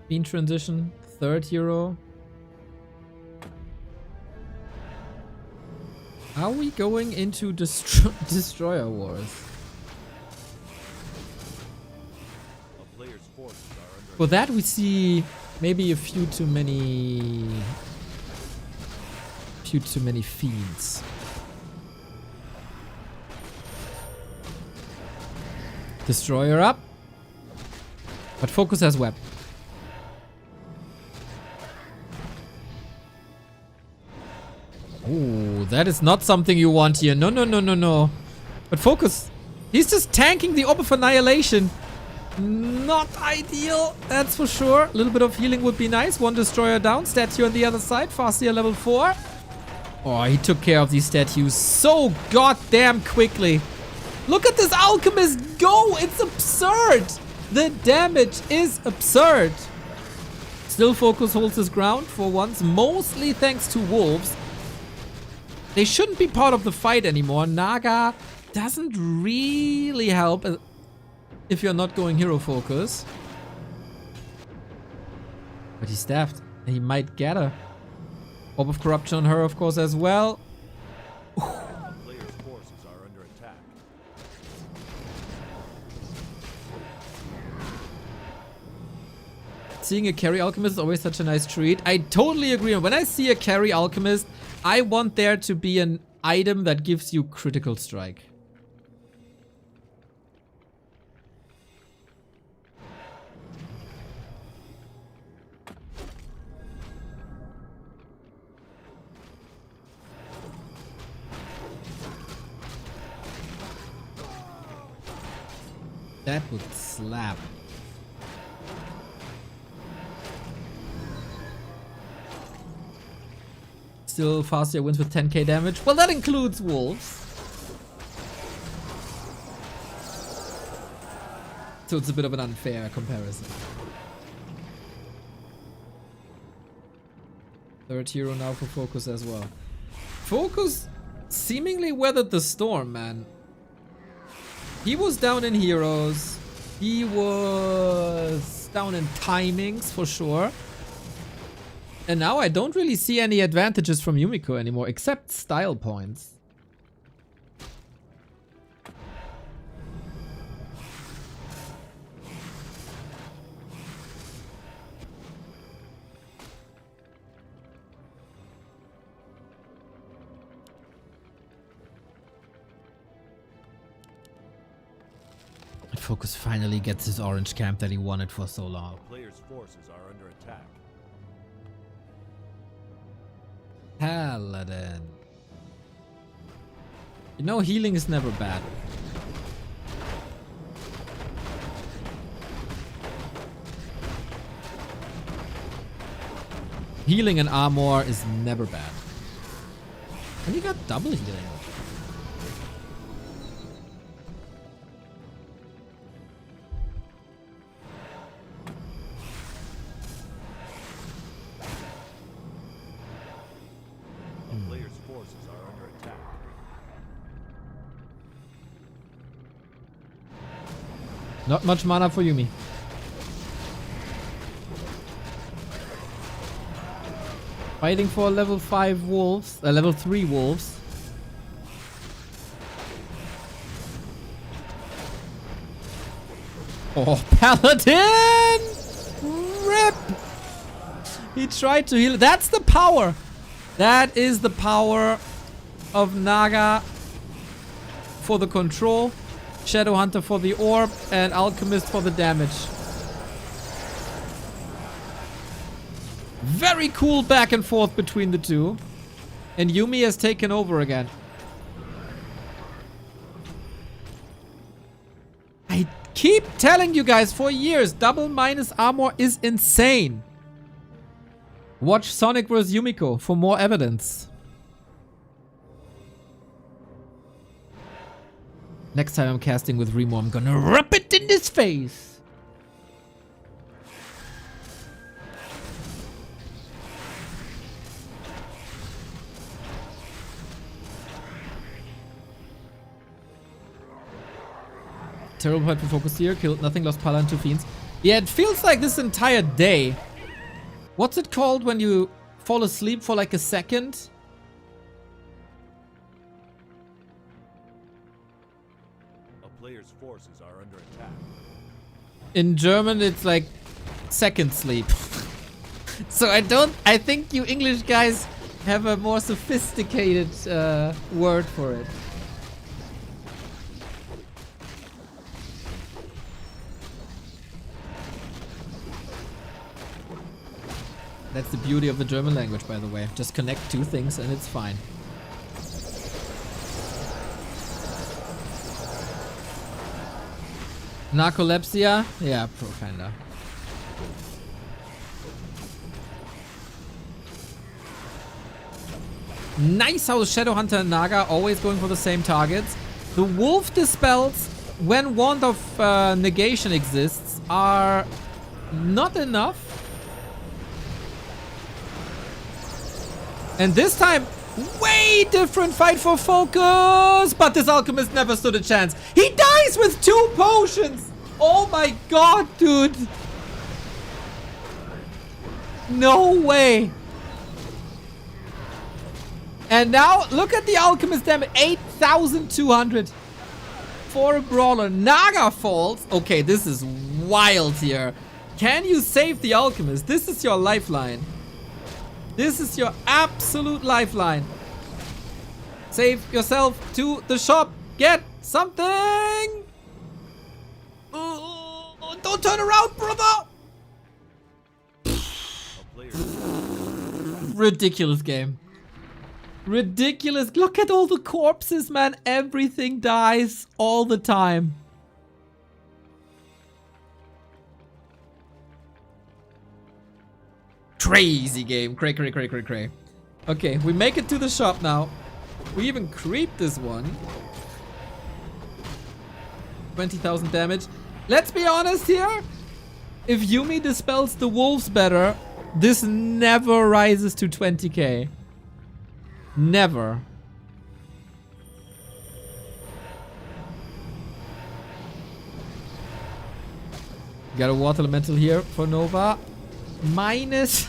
Bean transition, 3rd hero. Are we going into Destroyer Wars? A player's forces are under For that we see maybe a few too many fiends. Destroyer up. But FoCuS has web. Ooh, that is not something you want here. No, no, no, no, no. But FoCuS, he's just tanking the Orb of Annihilation Not ideal, that's for sure. A little bit of healing would be nice. One destroyer down, statue on the other side. Farseer level 4. Oh, he took care of these statues so goddamn quickly. Look at this alchemist go! It's absurd! The damage is absurd. Still FoCuS holds his ground for once, mostly thanks to wolves. They shouldn't be part of the fight anymore. Naga doesn't really help if you're not going hero focus. But he's staffed. He might get her. Orb of corruption on her, of course, as well. Players' forces are under attack. Seeing a carry alchemist is always such a nice treat. I totally agree. When I see a carry alchemist, I want there to be an item that gives you critical strike. That would slap. Still, Farseer wins with 10k damage. Well, that includes wolves. So it's a bit of an unfair comparison. Third hero now for FoCuS as well. FoCuS seemingly weathered the storm, man. He was down in heroes. He was down in timings for sure. And now I don't really see any advantages from Yumiko anymore, except style points. FoCuS finally gets his orange camp that he wanted for so long. Players' forces are under attack. Paladin. You know, healing is never bad. Healing and armor is never bad. And you got double healing. Players' forces are under attack. Not much mana for Yumi. Fighting for level 5 wolves, level 3 wolves. Oh, Paladin! RIP! He tried to heal. That's the power! That is the power of Naga for the control, Shadow Hunter for the orb, and Alchemist for the damage. Very cool back and forth between the two. And Yumi has taken over again. I keep telling you guys for years, double minus armor is insane. Watch Sonic vs. Yumiko for more evidence. Next time I'm casting with Remo, I'm gonna rub it in his face. Terrible point for FoCuS here. Killed nothing, lost Pala and 2 fiends. Yeah, it feels like this entire day. What's it called when you fall asleep for like a second? A player's forces are under attack. In German, it's like second sleep. So I think you English guys have a more sophisticated word for it. That's the beauty of the German language, by the way. Just connect two things and it's fine. Narcolepsia? Yeah, Profender. Nice how Shadowhunter and Naga always going for the same targets. The Wolf Dispels, when Wand of Negation exists, are not enough. And this time, way different fight for FoCuS. But this Alchemist never stood a chance. He dies with 2 potions. Oh my god, dude. No way. And now, look at the Alchemist damage. 8,200 for a Brawler. Naga falls. Okay, this is wild here. Can you save the Alchemist? This is your lifeline. This is your absolute lifeline. Save yourself to the shop. Get something. Don't turn around, brother. Ridiculous game. Ridiculous. Look at all the corpses, man. Everything dies all the time. Crazy game. Cray, cray, cray, cray, cray. Okay, we make it to the shop now. We even creep this one. 20,000 damage. Let's be honest here. If Yumi dispels the wolves better, this never rises to 20k. Never. Got a water elemental here for Nova. Minus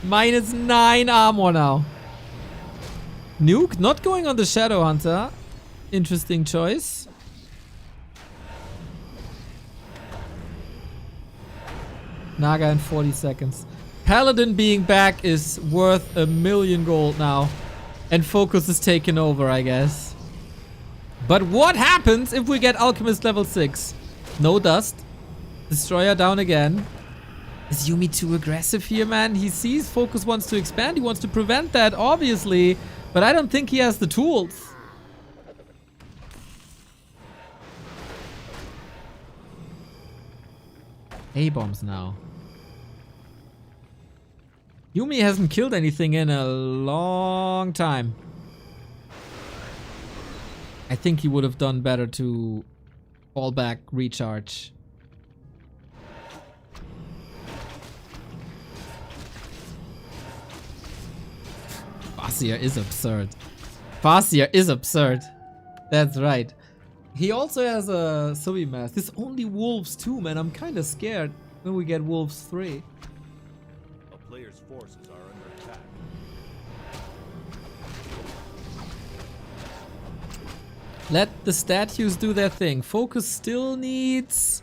9 armor now. Nuke not going on the Shadow Hunter. Interesting choice. Naga in 40 seconds. Paladin being back is worth 1,000,000 gold now. And FoCuS is taken over, I guess. But what happens if we get Alchemist level 6? No dust. Destroyer down again. Is Yumi too aggressive here, man? He sees FoCuS wants to expand. He wants to prevent that, obviously. But I don't think he has the tools. A-bombs now. Yumi hasn't killed anything in a long time. I think he would have done better to fall back, recharge. Farseer is absurd. Farseer is absurd. That's right. He also has a Subi mask. There's only wolves too, man. I'm kind of scared when we get wolves 3. A player's forces are under attack. Let the statues do their thing. FoCuS still needs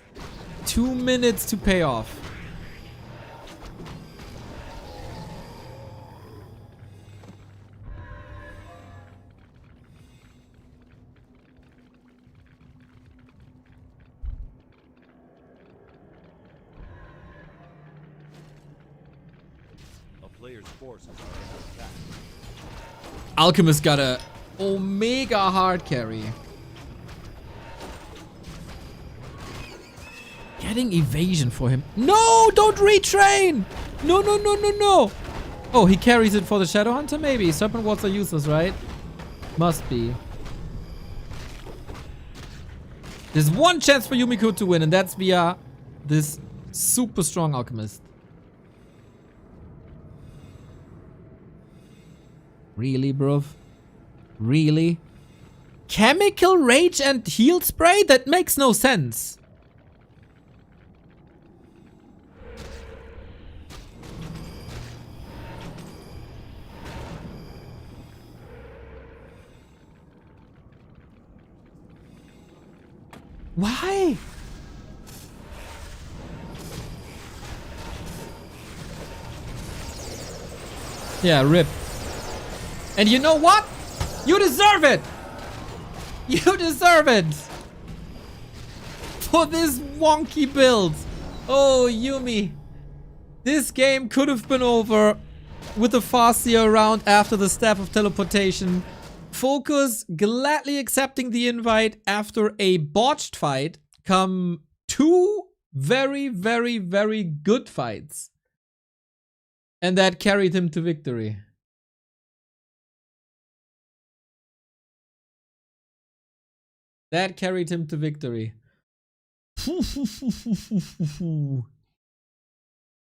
2 minutes to pay off. A player's forces are under attack. Alchemist got a Omega hard carry. Getting evasion for him. No, don't retrain. No, no, no, no, no. Oh, he carries it for the Shadow Hunter, maybe. Serpent Wards are useless, right? Must be. There's one chance for Yumiko to win, and that's via this super strong Alchemist. Really, bruv? Really? Chemical Rage and Heal Spray? That makes no sense. Why? Yeah, rip. And you know what? You deserve it! You deserve it! For this wonky build. Oh, Yumi. This game could have been over with the Farseer around after the Staff of Teleportation. FoCuS gladly accepting the invite after a botched fight come two very, very, very good fights. And that carried him to victory. That carried him to victory.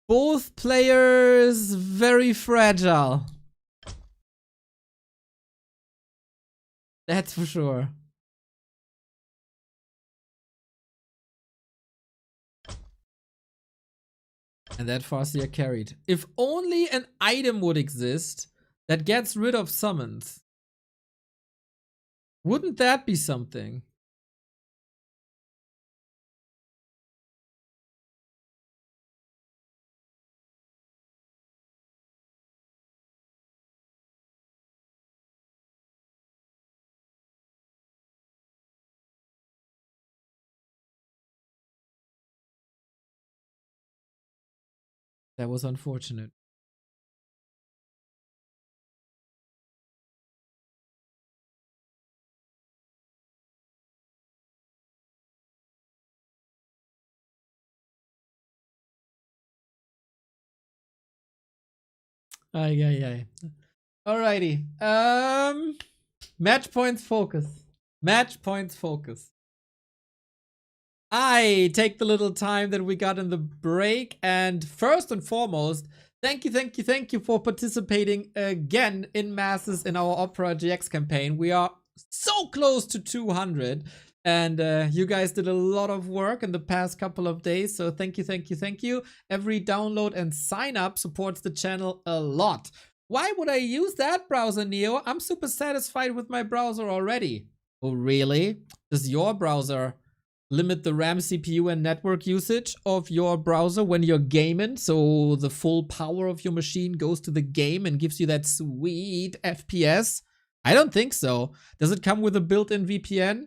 Both players very fragile. That's for sure. And that Farseer carried. If only an item would exist that gets rid of summons. Wouldn't that be something? That was unfortunate. Ay, ay, ay. Alrighty. Match points FoCuS. Match points FoCuS. I take the little time that we got in the break, and first and foremost, thank you for participating again in masses in our Opera GX campaign. We are so close to 200, and you guys did a lot of work in the past couple of days, so thank you. Every download and sign up supports the channel a lot. Why would I use that browser, Neo? I'm super satisfied with my browser already. Oh, really? Does your browser limit the RAM, CPU, and network usage of your browser when you're gaming, so the full power of your machine goes to the game and gives you that sweet FPS? I don't think so. Does it come with a built-in VPN?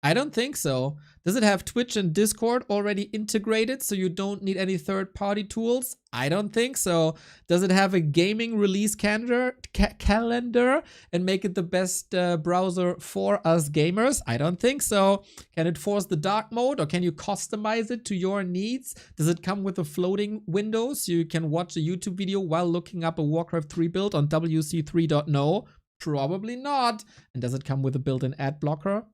I don't think so. Does it have Twitch and Discord already integrated so you don't need any third-party tools? I don't think so. Does it have a gaming release calendar and make it the best browser for us gamers? I don't think so. Can it force the dark mode, or can you customize it to your needs? Does it come with a floating window so you can watch a YouTube video while looking up a Warcraft 3 build on WC3.no? Probably not. And does it come with a built-in ad blocker?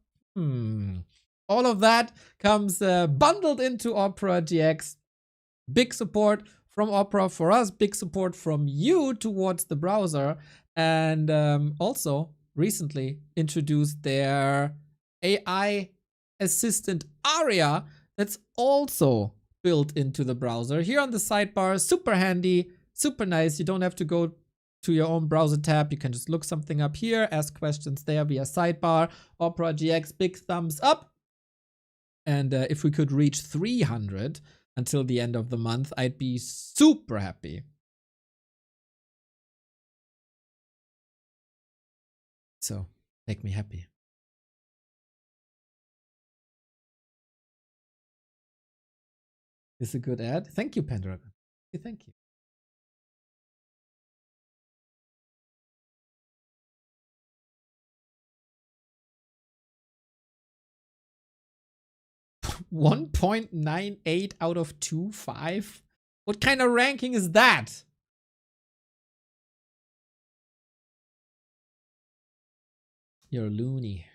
All of that comes bundled into Opera GX. Big support from Opera for us, big support from you towards the browser, and also recently introduced their AI assistant Aria that's also built into the browser. Here on the sidebar, super handy, super nice. You don't have to go to your own browser tab. You can just look something up here, ask questions there via sidebar. Opera GX, big thumbs up. And if we could reach 300 until the end of the month, I'd be super happy. So, make me happy. This is a good ad. Thank you, Pendragon. Thank you. .98 out of 2.5? What kind of ranking is that? You're a loony.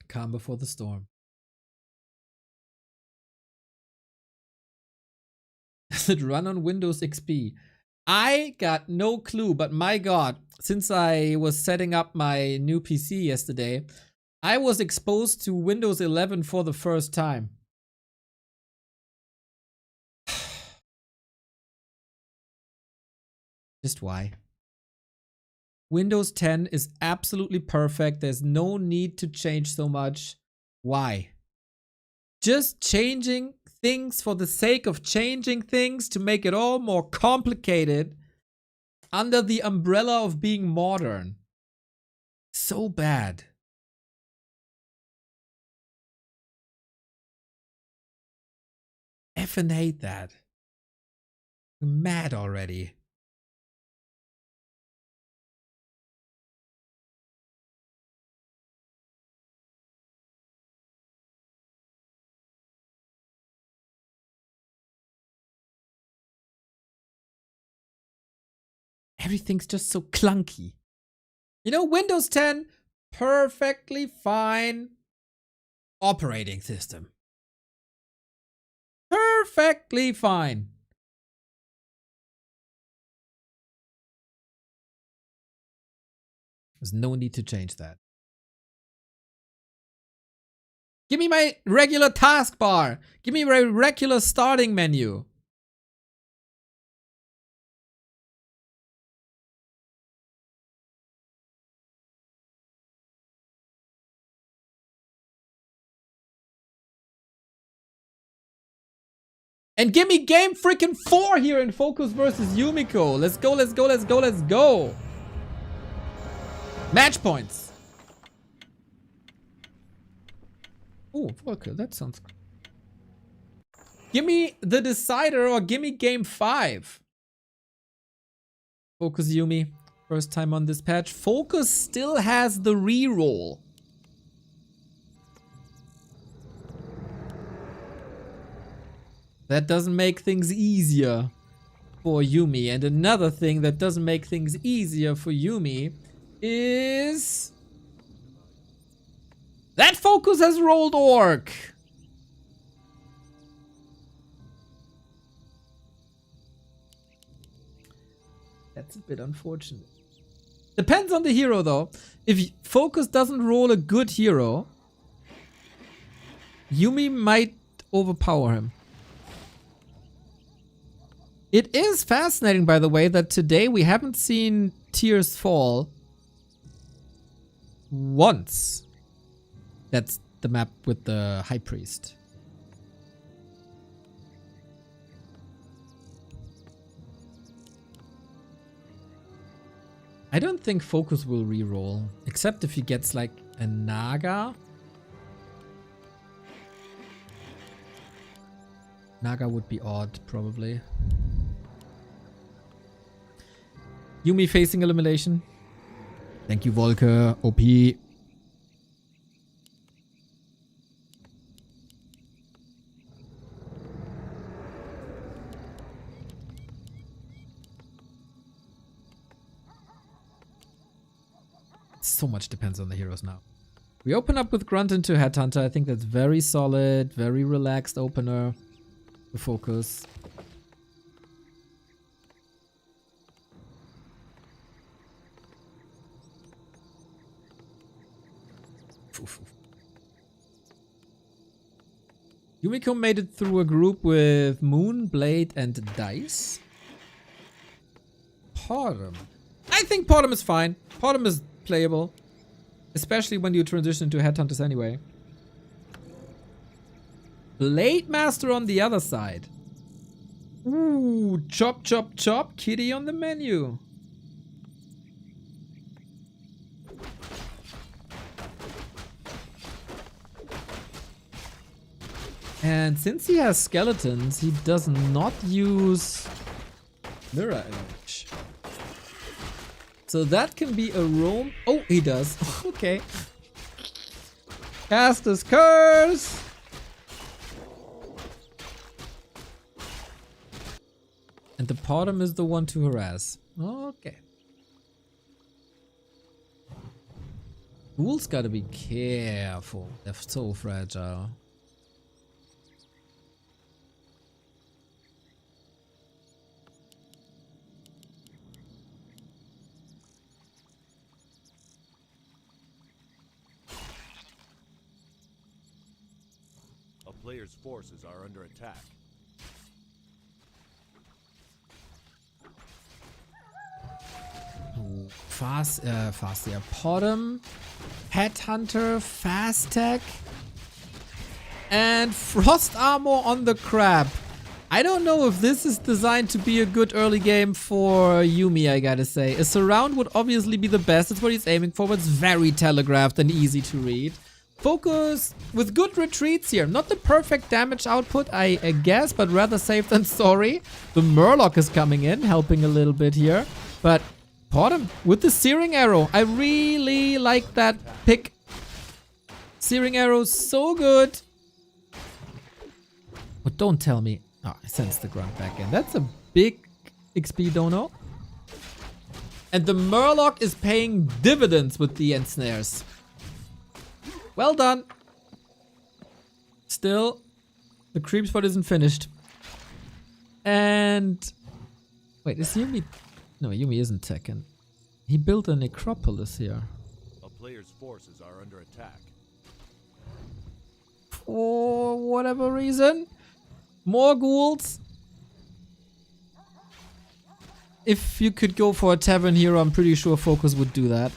Calm before the storm. Does it run on Windows XP? I got no clue, but my god, since I was setting up my new PC yesterday, I was exposed to Windows 11 for the first time. Just why? Windows 10 is absolutely perfect. There's no need to change so much. Why? Just changing things for the sake of changing things to make it all more complicated under the umbrella of being modern. So bad. effing hate that. I'm mad already. Everything's just so clunky. You know, Windows 10, perfectly fine operating system. Perfectly fine. There's no need to change that. Give me my regular taskbar. Give me my regular starting menu. And give me game freaking 4 here in FoCuS versus Yumiko. Let's go, let's go, let's go, let's go. Match points. Oh, okay, that sounds good. Give me the decider or give me game 5. FoCuS Yumi. First time on this patch. FoCuS still has the reroll. That doesn't make things easier for Yumi. And another thing that doesn't make things easier for Yumi is that FoCuS has rolled Orc. That's a bit unfortunate. Depends on the hero though. If FoCuS doesn't roll a good hero, Yumi might overpower him. It is fascinating, by the way, that today we haven't seen Tears fall once. That's the map with the High Priest. I don't think FoCuS will reroll, except if he gets like a Naga. Naga would be odd, probably. Yumi facing elimination. Thank you, Volker. OP. So much depends on the heroes now. We open up with Grunt into Headhunter. I think that's very solid, very relaxed opener for FoCuS. Yumiko made it through a group with Moon, Blade, and Dice. Potom. I think Potom is fine. Potom is playable. Especially when you transition to Headhunters anyway. Blade Master on the other side. Ooh, chop, chop, chop. Kitty on the menu. And since he has skeletons, he does not use Mirror Image. So that can be a roam. Oh, he does. Okay. Cast his curse. And the Potom is the one to harass. Okay. Ghouls gotta be careful. They're so fragile. A player's forces are under attack. Fast, yeah. Potom, Headhunter, Fast Tech, and Frost Armor on the Crab. I don't know if this is designed to be a good early game for Yumi, I gotta say. A Surround would obviously be the best. It's what he's aiming for, but it's very telegraphed and easy to read. FoCuS with good retreats here. Not the perfect damage output, I guess, but rather safe than sorry. The Murloc is coming in, helping a little bit here. But Bottom with the Searing Arrow. I really like that pick. Searing Arrow, so good. But don't tell me. Oh, I sensed the grunt back in. That's a big XP dono. And the Murloc is paying dividends with the ensnares. Well done. Still, the creep spot isn't finished. And wait, is Yumi? No, Yumi isn't Tekken. He built a necropolis here. A player's forces are under attack. For whatever reason. More ghouls. If you could go for a tavern hero, I'm pretty sure FoCuS would do that.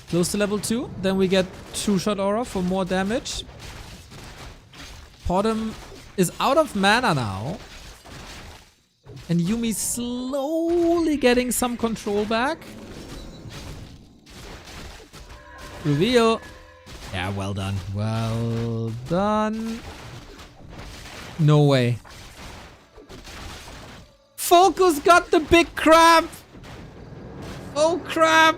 Close to level 2. Then we get True Shot Aura for more damage. Bottom is out of mana now. And Yumi's slowly getting some control back. Reveal. Yeah, well done. Well done. No way. FoCuS got the big crab. Oh crap.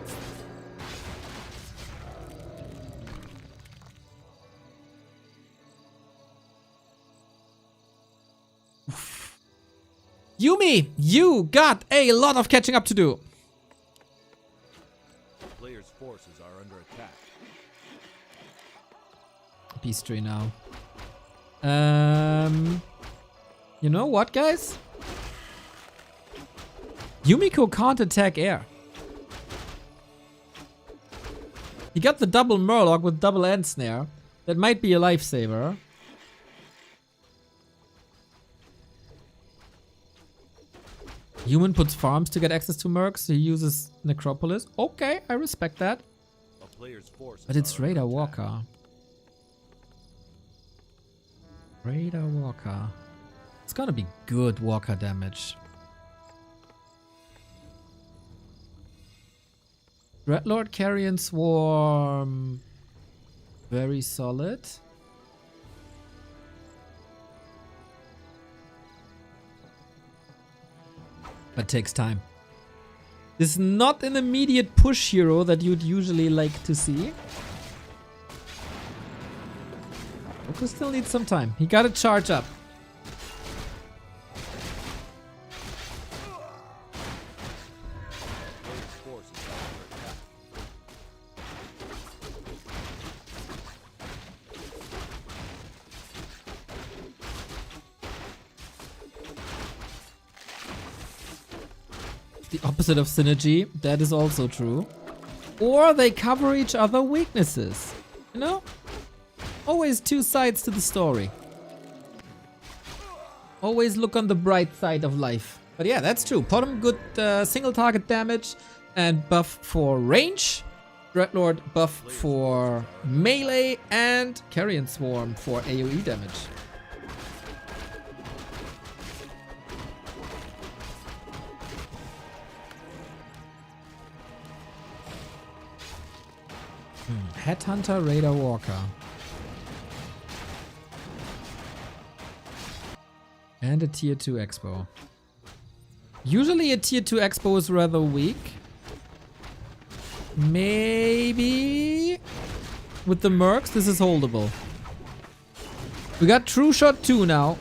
Yumi, you got a lot of catching up to do. The player's forces are under attack. Peace tree now. You know what, guys? Yumiko can't attack air. He got the double Murloc with double end snare. That might be a lifesaver. Human puts farms to get access to mercs, so he uses Necropolis. Okay, I respect that. A player's forces But it's are under Raider attack. Walker. Raider Walker. It's gonna be good Walker damage. Dreadlord Carrion Swarm. Very solid. But takes time. This is not an immediate push hero that you'd usually like to see. FoCuS still needs some time. He gotta charge up. Player's forces are under attack. The opposite of synergy, that is also true. Or they cover each other weaknesses. You know? Always two sides to the story. Always look on the bright side of life. But yeah, that's true. Bottom good single target damage and buff for range. Dreadlord buff for melee and Carrion Swarm for AoE damage. Headhunter, Raider Walker. And a tier 2 Expo. Usually a tier 2 Expo is rather weak. Maybe with the mercs this is holdable. We got True Shot 2 now.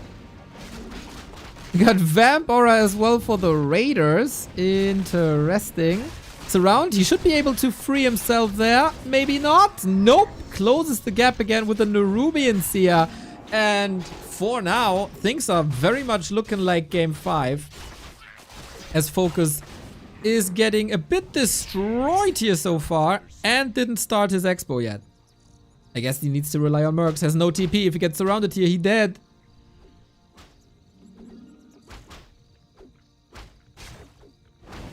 We got Vamp Aura as well for the Raiders. Interesting. Surround, he should be able to free himself there. Maybe not. Nope. Closes the gap again with the Nerubian Seer. And for now, things are very much looking like game 5. As FoCuS is getting a bit destroyed here so far. And didn't start his Expo yet. I guess he needs to rely on mercs. Has no TP. If he gets surrounded here, he dead.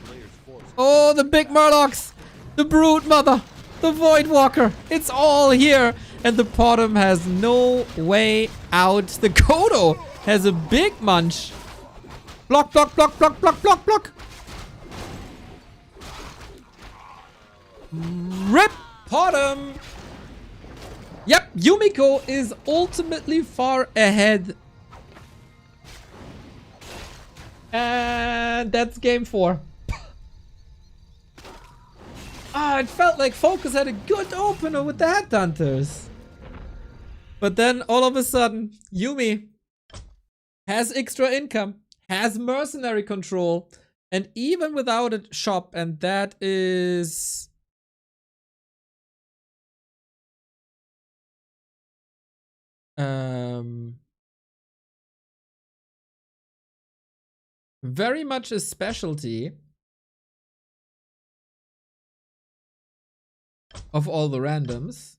Player's forces Oh, the big Murlocs! The Brood Mother! The Void Walker! It's all here! And the bottom has no way out. The Kodo has a big munch. Block, block, block, block, block, block, block! RIP bottom! Yep, Yumiko is ultimately far ahead. And that's game 4. It felt like FoCuS had a good opener with the Headhunters. But then all of a sudden, Yumi has extra income, has mercenary control, and even without a shop, and that is... very much a specialty of all the randoms.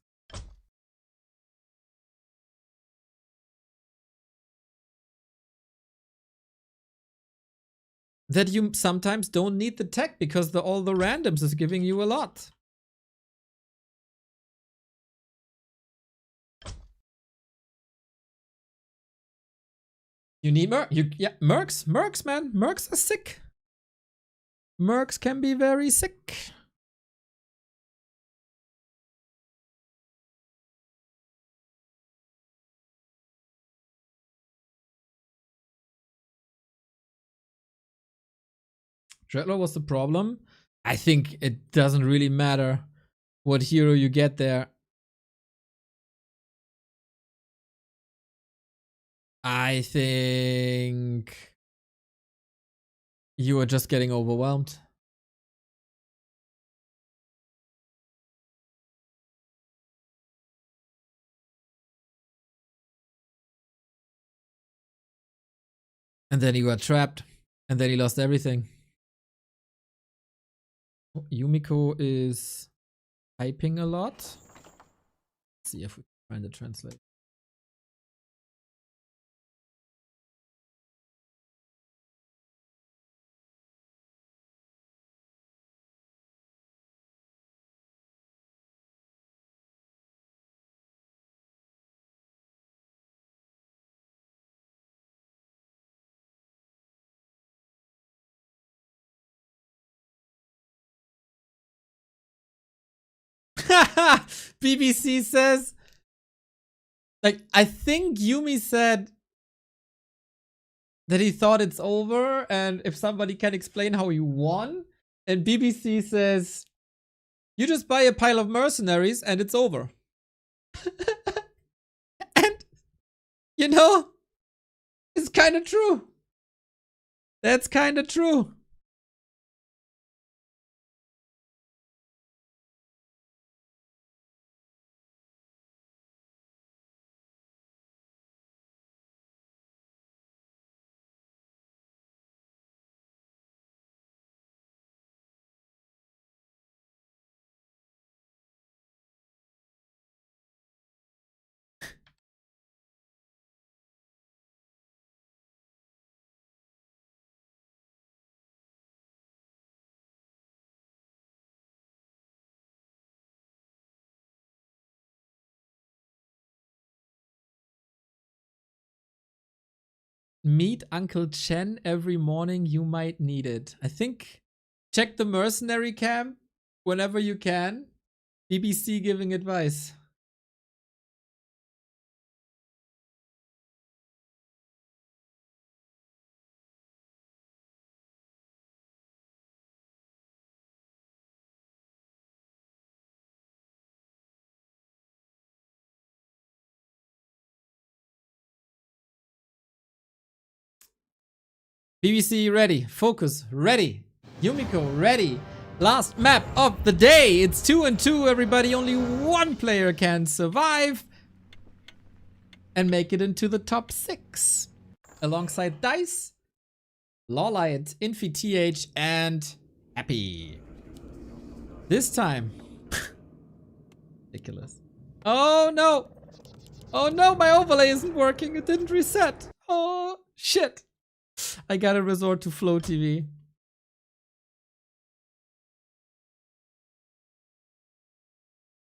That you sometimes don't need the tech because all the randoms is giving you a lot. You need yeah, mercs, man. Mercs are sick. Mercs can be very sick. Dreadlord was the problem. I think it doesn't really matter what hero you get there. I think you are just getting overwhelmed. And then you got trapped. And then he lost everything. Yumiko is typing a lot. Let's see if we can find the translate. BBC says, like, I think Yumi said that he thought it's over and if somebody can explain how he won. And BBC says, you just buy a pile of mercenaries and it's over. And, you know, it's kind of true. That's kind of true. Meet Uncle Chen every morning. You might need it. I think check the mercenary camp whenever you can. BBC giving advice. BBC ready. FoCuS ready. Yumiko ready. Last map of the day. It's 2-2, everybody. Only one player can survive and make it into the top 6. Alongside Dice, LawLiet, InfiTH, and Happy. This time. Ridiculous. Oh no. Oh no, my overlay isn't working. It didn't reset. Oh shit. I gotta resort to Flow TV.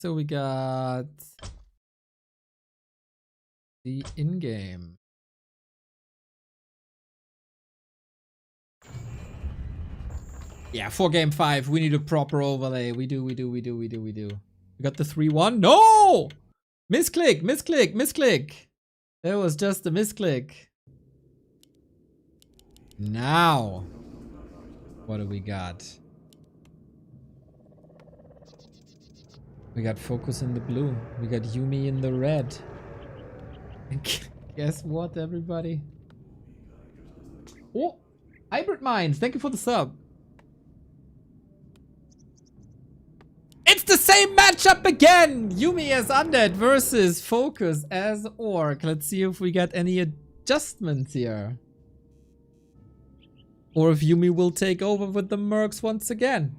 So we got the in-game. Yeah, for game 5, we need a proper overlay. We do. We got the 3-1. No! Misclick, misclick, misclick. There was just a misclick. Now, what do we got? We got FoCuS in the blue. We got Yumi in the red. And guess what, everybody? Oh, Hybrid Minds, thank you for the sub. It's the same matchup again! Yumi as Undead versus FoCuS as Orc. Let's see if we got any adjustments here. Or if Yumi will take over with the Mercs once again.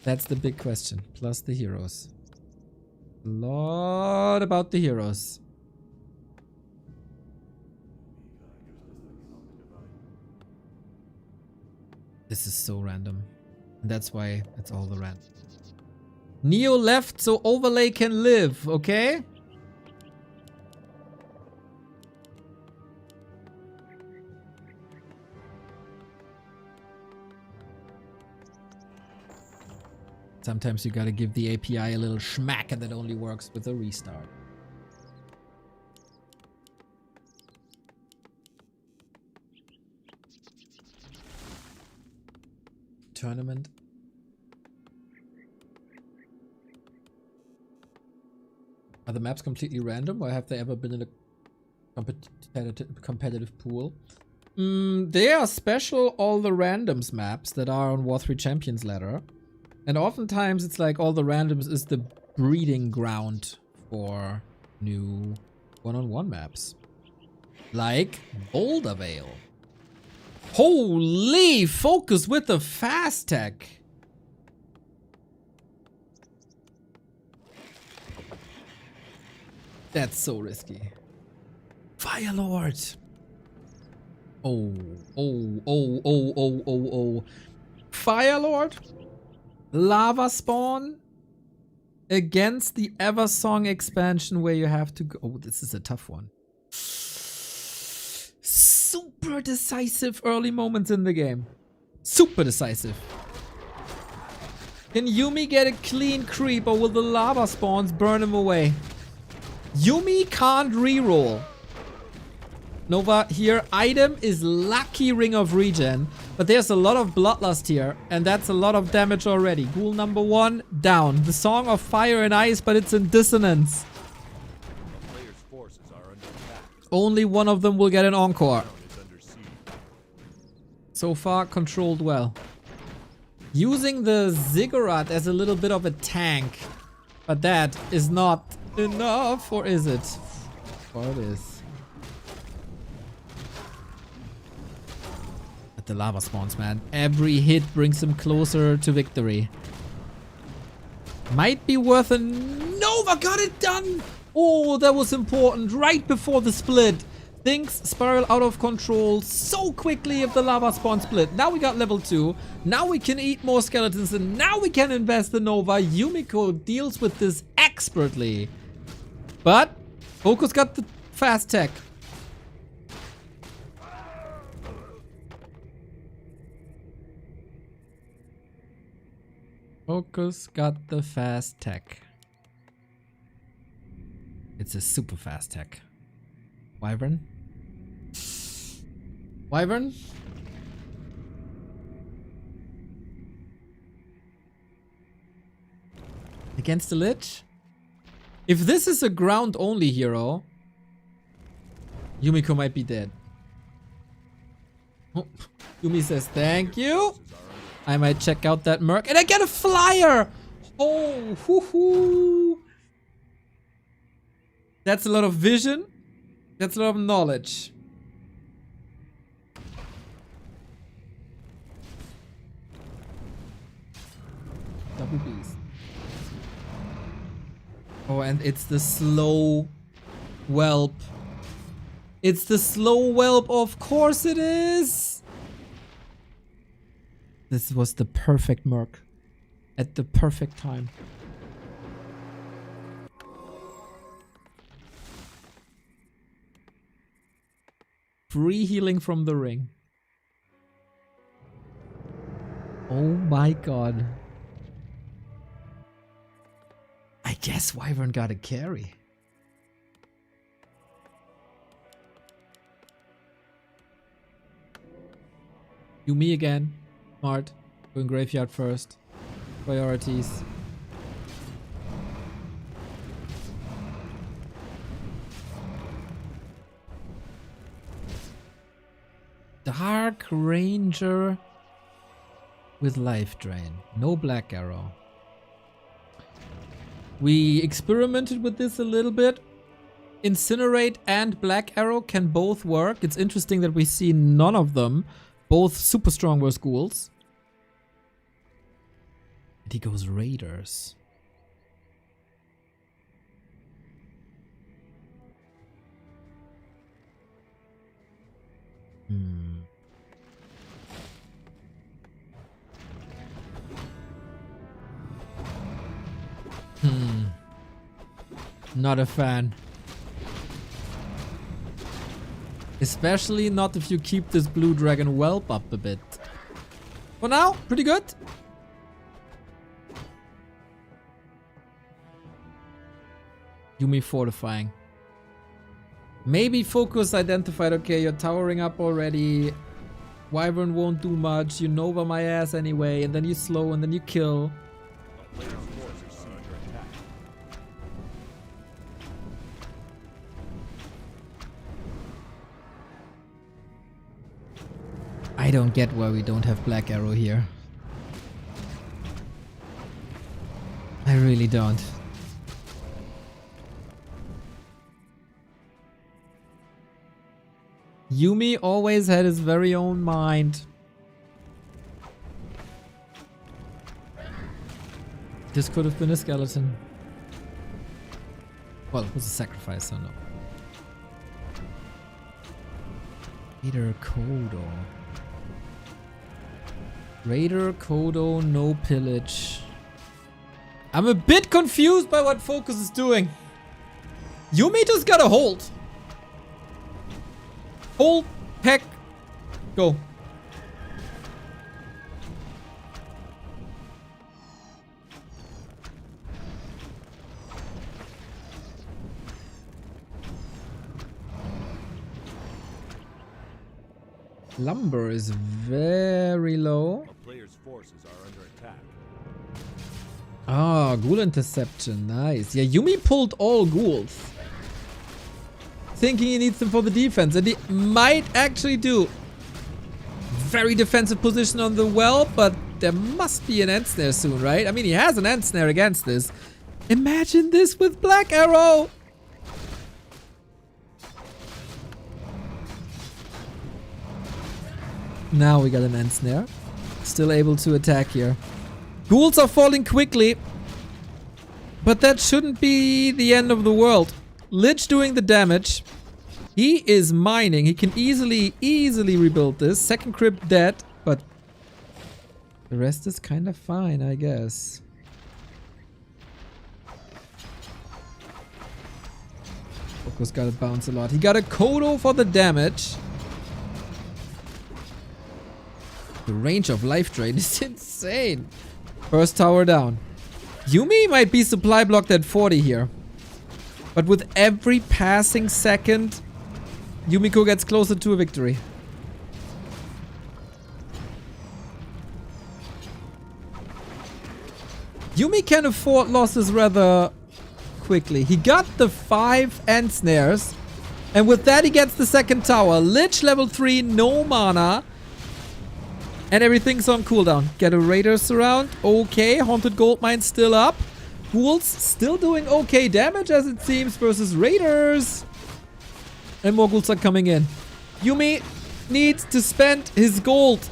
That's the big question. Plus the heroes. A lot about the heroes. This is so random. And that's why it's all the random. Neo left so overlay can live, okay? Sometimes you gotta give the API a little schmack and that only works with a restart. Tournament. Are the maps completely random or have they ever been in a competitive pool? They are special all the randoms maps that are on War 3 Champions ladder. And oftentimes it's like all the randoms is the breeding ground for new one-on-one maps. Like Boulder Vale. Holy, FoCuS with the fast tech. That's so risky. Firelord. Oh. Firelord. Lava spawn against the Eversong expansion where you have to go. Oh, this is a tough one. Super decisive early moments in the game. Super decisive. Can Yumi get a clean creep or will the lava spawns burn him away? Yumi can't reroll. Nova here, item is Lucky Ring of Regen, but there's a lot of Bloodlust here, and that's a lot of damage already. Ghoul number 1 down. The Song of Fire and Ice, but it's in dissonance. Players' forces are under attack. Only one of them will get an encore. Town is under siege. So far, controlled well. Using the Ziggurat as a little bit of a tank, but that is not enough, or is it? Or it is. The lava spawns, man. Every hit brings him closer to victory. Might be worth a Nova. Got it done. Oh, that was important. Right before the split. Things spiral out of control so quickly if the lava spawn split. Now we got level 2. Now we can eat more skeletons and now we can invest the Nova. Yumiko deals with this expertly. But FoCuS got the fast tech. FoCuS got the fast tech. It's a super fast tech. Wyvern? Wyvern? Against the Lich? If this is a ground only hero, Yumiko might be dead. Oh, Yumi says thank you. I might check out that Merc. And I get a flyer! Oh, hoo-hoo. That's a lot of vision. That's a lot of knowledge. Double beast. Oh, and it's the slow whelp. It's the slow whelp. Of course it is. This was the perfect Merc. At the perfect time. Free healing from the ring. Oh my god. guess Wyvern got a carry. Yumi again. Smart. Going graveyard first. Priorities. Dark Ranger with Life Drain. No Black Arrow. We experimented with this a little bit. Incinerate and Black Arrow can both work. It's interesting that we see none of them. Both super strong versus ghouls. And he goes Raiders. Not a fan. Especially not if you keep this blue dragon whelp up a bit. For now, pretty good. Yumi fortifying. Maybe FoCuS identified, okay, you're towering up already. Wyvern won't do much. You Nova my ass anyway. And then you slow and then you kill. A player's forces are under attack. I don't get why we don't have Black Arrow here. I really don't. Yumi always had his very own mind. This could have been a skeleton. Well, it was a sacrifice, so no. Raider Kodo. Raider Kodo, no pillage. I'm a bit confused by what FoCuS is doing. Yumi just gotta hold. Hold, heck, go. Lumber is very low. A player's forces are under attack. Ah, ghoul interception, nice. Yeah, Yumi pulled all ghouls. Thinking he needs them for the defense, and he might actually do. Very defensive position on the well, but there must be an end snare soon, right? I mean, he has an end snare against this. Imagine this with Black Arrow! Now we got an end snare. Still able to attack here. Ghouls are falling quickly, but that shouldn't be the end of the world. Lich doing the damage. He is mining. He can easily rebuild this. Second crypt dead, but the rest is kind of fine, I guess. FoCuS gotta bounce a lot. He got a Kodo for the damage. The range of life drain is insane. First tower down. Yumi might be supply blocked at 40 here. But with every passing second, Yumiko gets closer to a victory. Yumi can afford losses rather quickly. He got the 5 end snares. And with that he gets the second tower. Lich level 3, no mana. And everything's on cooldown. Get a Raider surround. Okay, Haunted Goldmine still up. Ghouls still doing okay damage as it seems versus Raiders. And more ghouls are coming in. Yumi needs to spend his gold.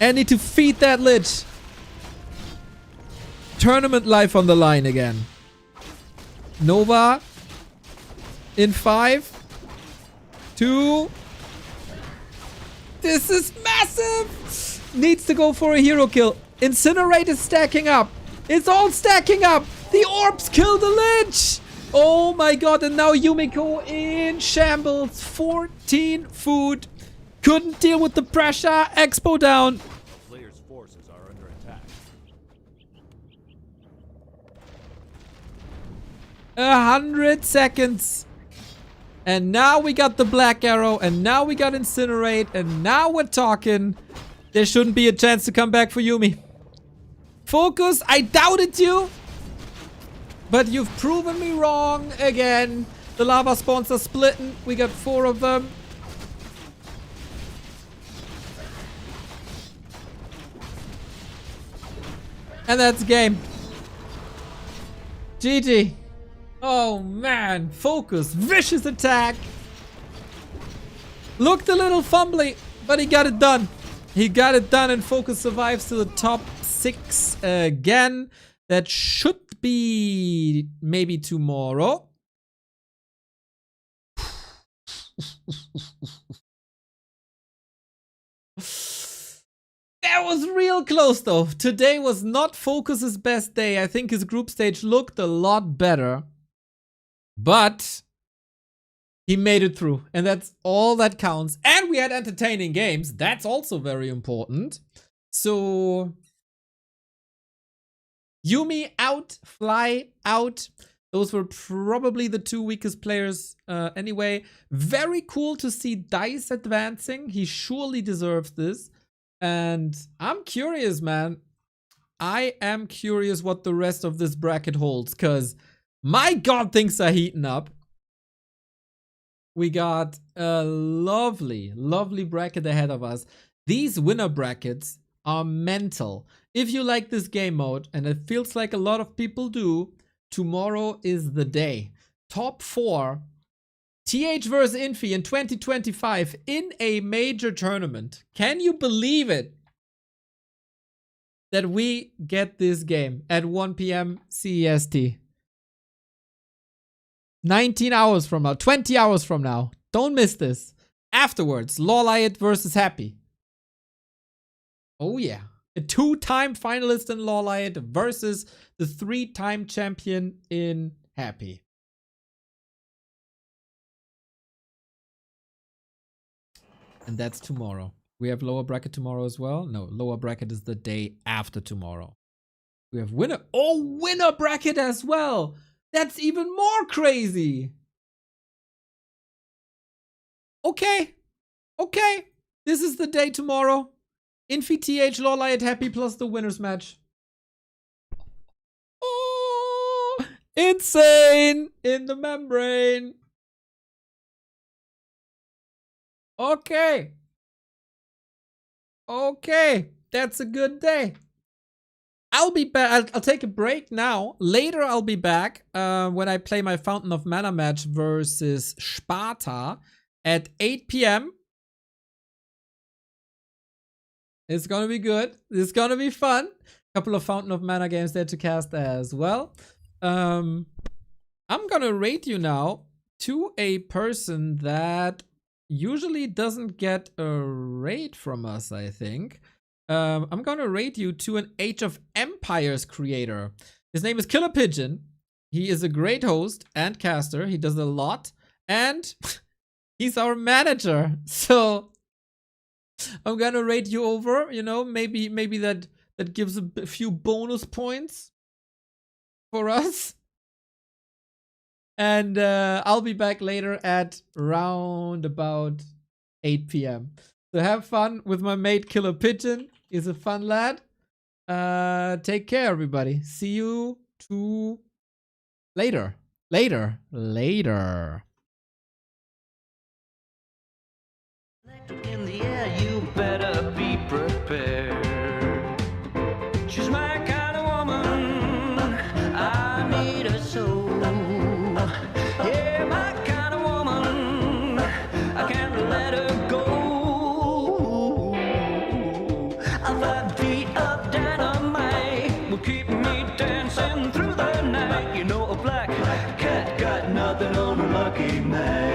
And need to feed that Lich. Tournament life on the line again. Nova. In 5. 2. This is massive! Needs to go for a hero kill. Incinerate is stacking up. It's all stacking up. The orbs kill the Lich. Oh my god, and now Yumiko in shambles. 14 food. Couldn't deal with the pressure. Expo down. A player's forces are under attack. 100 seconds. And now we got the black arrow. And now we got incinerate. And now we're talking. There shouldn't be a chance to come back for Yumi. FoCuS, I doubted you. But you've proven me wrong again. The lava spawns are splitting. We got 4 of them. And that's game. GG. Oh man, FoCuS, vicious attack. Looked a little fumbly, but he got it done. He got it done and FoCuS survives to the top 6 again. That should be maybe tomorrow. That was real close though. Today was not FoCuS's best day. I think his group stage looked a lot better. But he made it through. And that's all that counts. And we had entertaining games. That's also very important. So Yumi out, Fly out. Those were probably the 2 weakest players anyway. Very cool to see Dice advancing. He surely deserves this. And I'm curious, man. I am curious what the rest of this bracket holds. Because, my God, things are heating up. We got a lovely, lovely bracket ahead of us. These winner brackets are mental. If you like this game mode, and it feels like a lot of people do, tomorrow is the day. Top 4. TH vs Infi in 2025 in a major tournament. Can you believe it? That we get this game at 1 p.m. CEST. 19 hours from now, 20 hours from now. Don't miss this. Afterwards, LawLiet versus Happy. Oh yeah. A 2-time finalist in LawLiet versus the 3-time champion in Happy. And that's tomorrow. We have lower bracket tomorrow as well. No, lower bracket is the day after tomorrow. We have winner. Oh, winner bracket as well. That's even more crazy. Okay. Okay. This is the day tomorrow. Infi TH LawLiet Happy plus the winners match. Oh, insane in the membrane. Okay. Okay. That's a good day. I'll be back. I'll take a break now. Later, I'll be back when I play my Fountain of Mana match versus Sparta at 8 p.m. It's gonna be good. It's gonna be fun. A couple of Fountain of Mana games there to cast as well. I'm gonna rate you now to a person that usually doesn't get a rate from us, I think. I'm gonna rate you to an Age of Empires creator. His name is Killer Pigeon. He is a great host and caster. He does a lot. And he's our manager. So I'm gonna rate you over, you know, maybe that gives a few bonus points for us. And I'll be back later at round about 8 p.m. So have fun with my mate Killer Pigeon. He's a fun lad. Take care, everybody. See you later. Later. In the air, you better be prepared. She's my kind of woman. I need her so. Yeah, my kind of woman. I can't let her go. 5 feet of dynamite will keep me dancing through the night. You know, a black cat got nothing on a lucky man.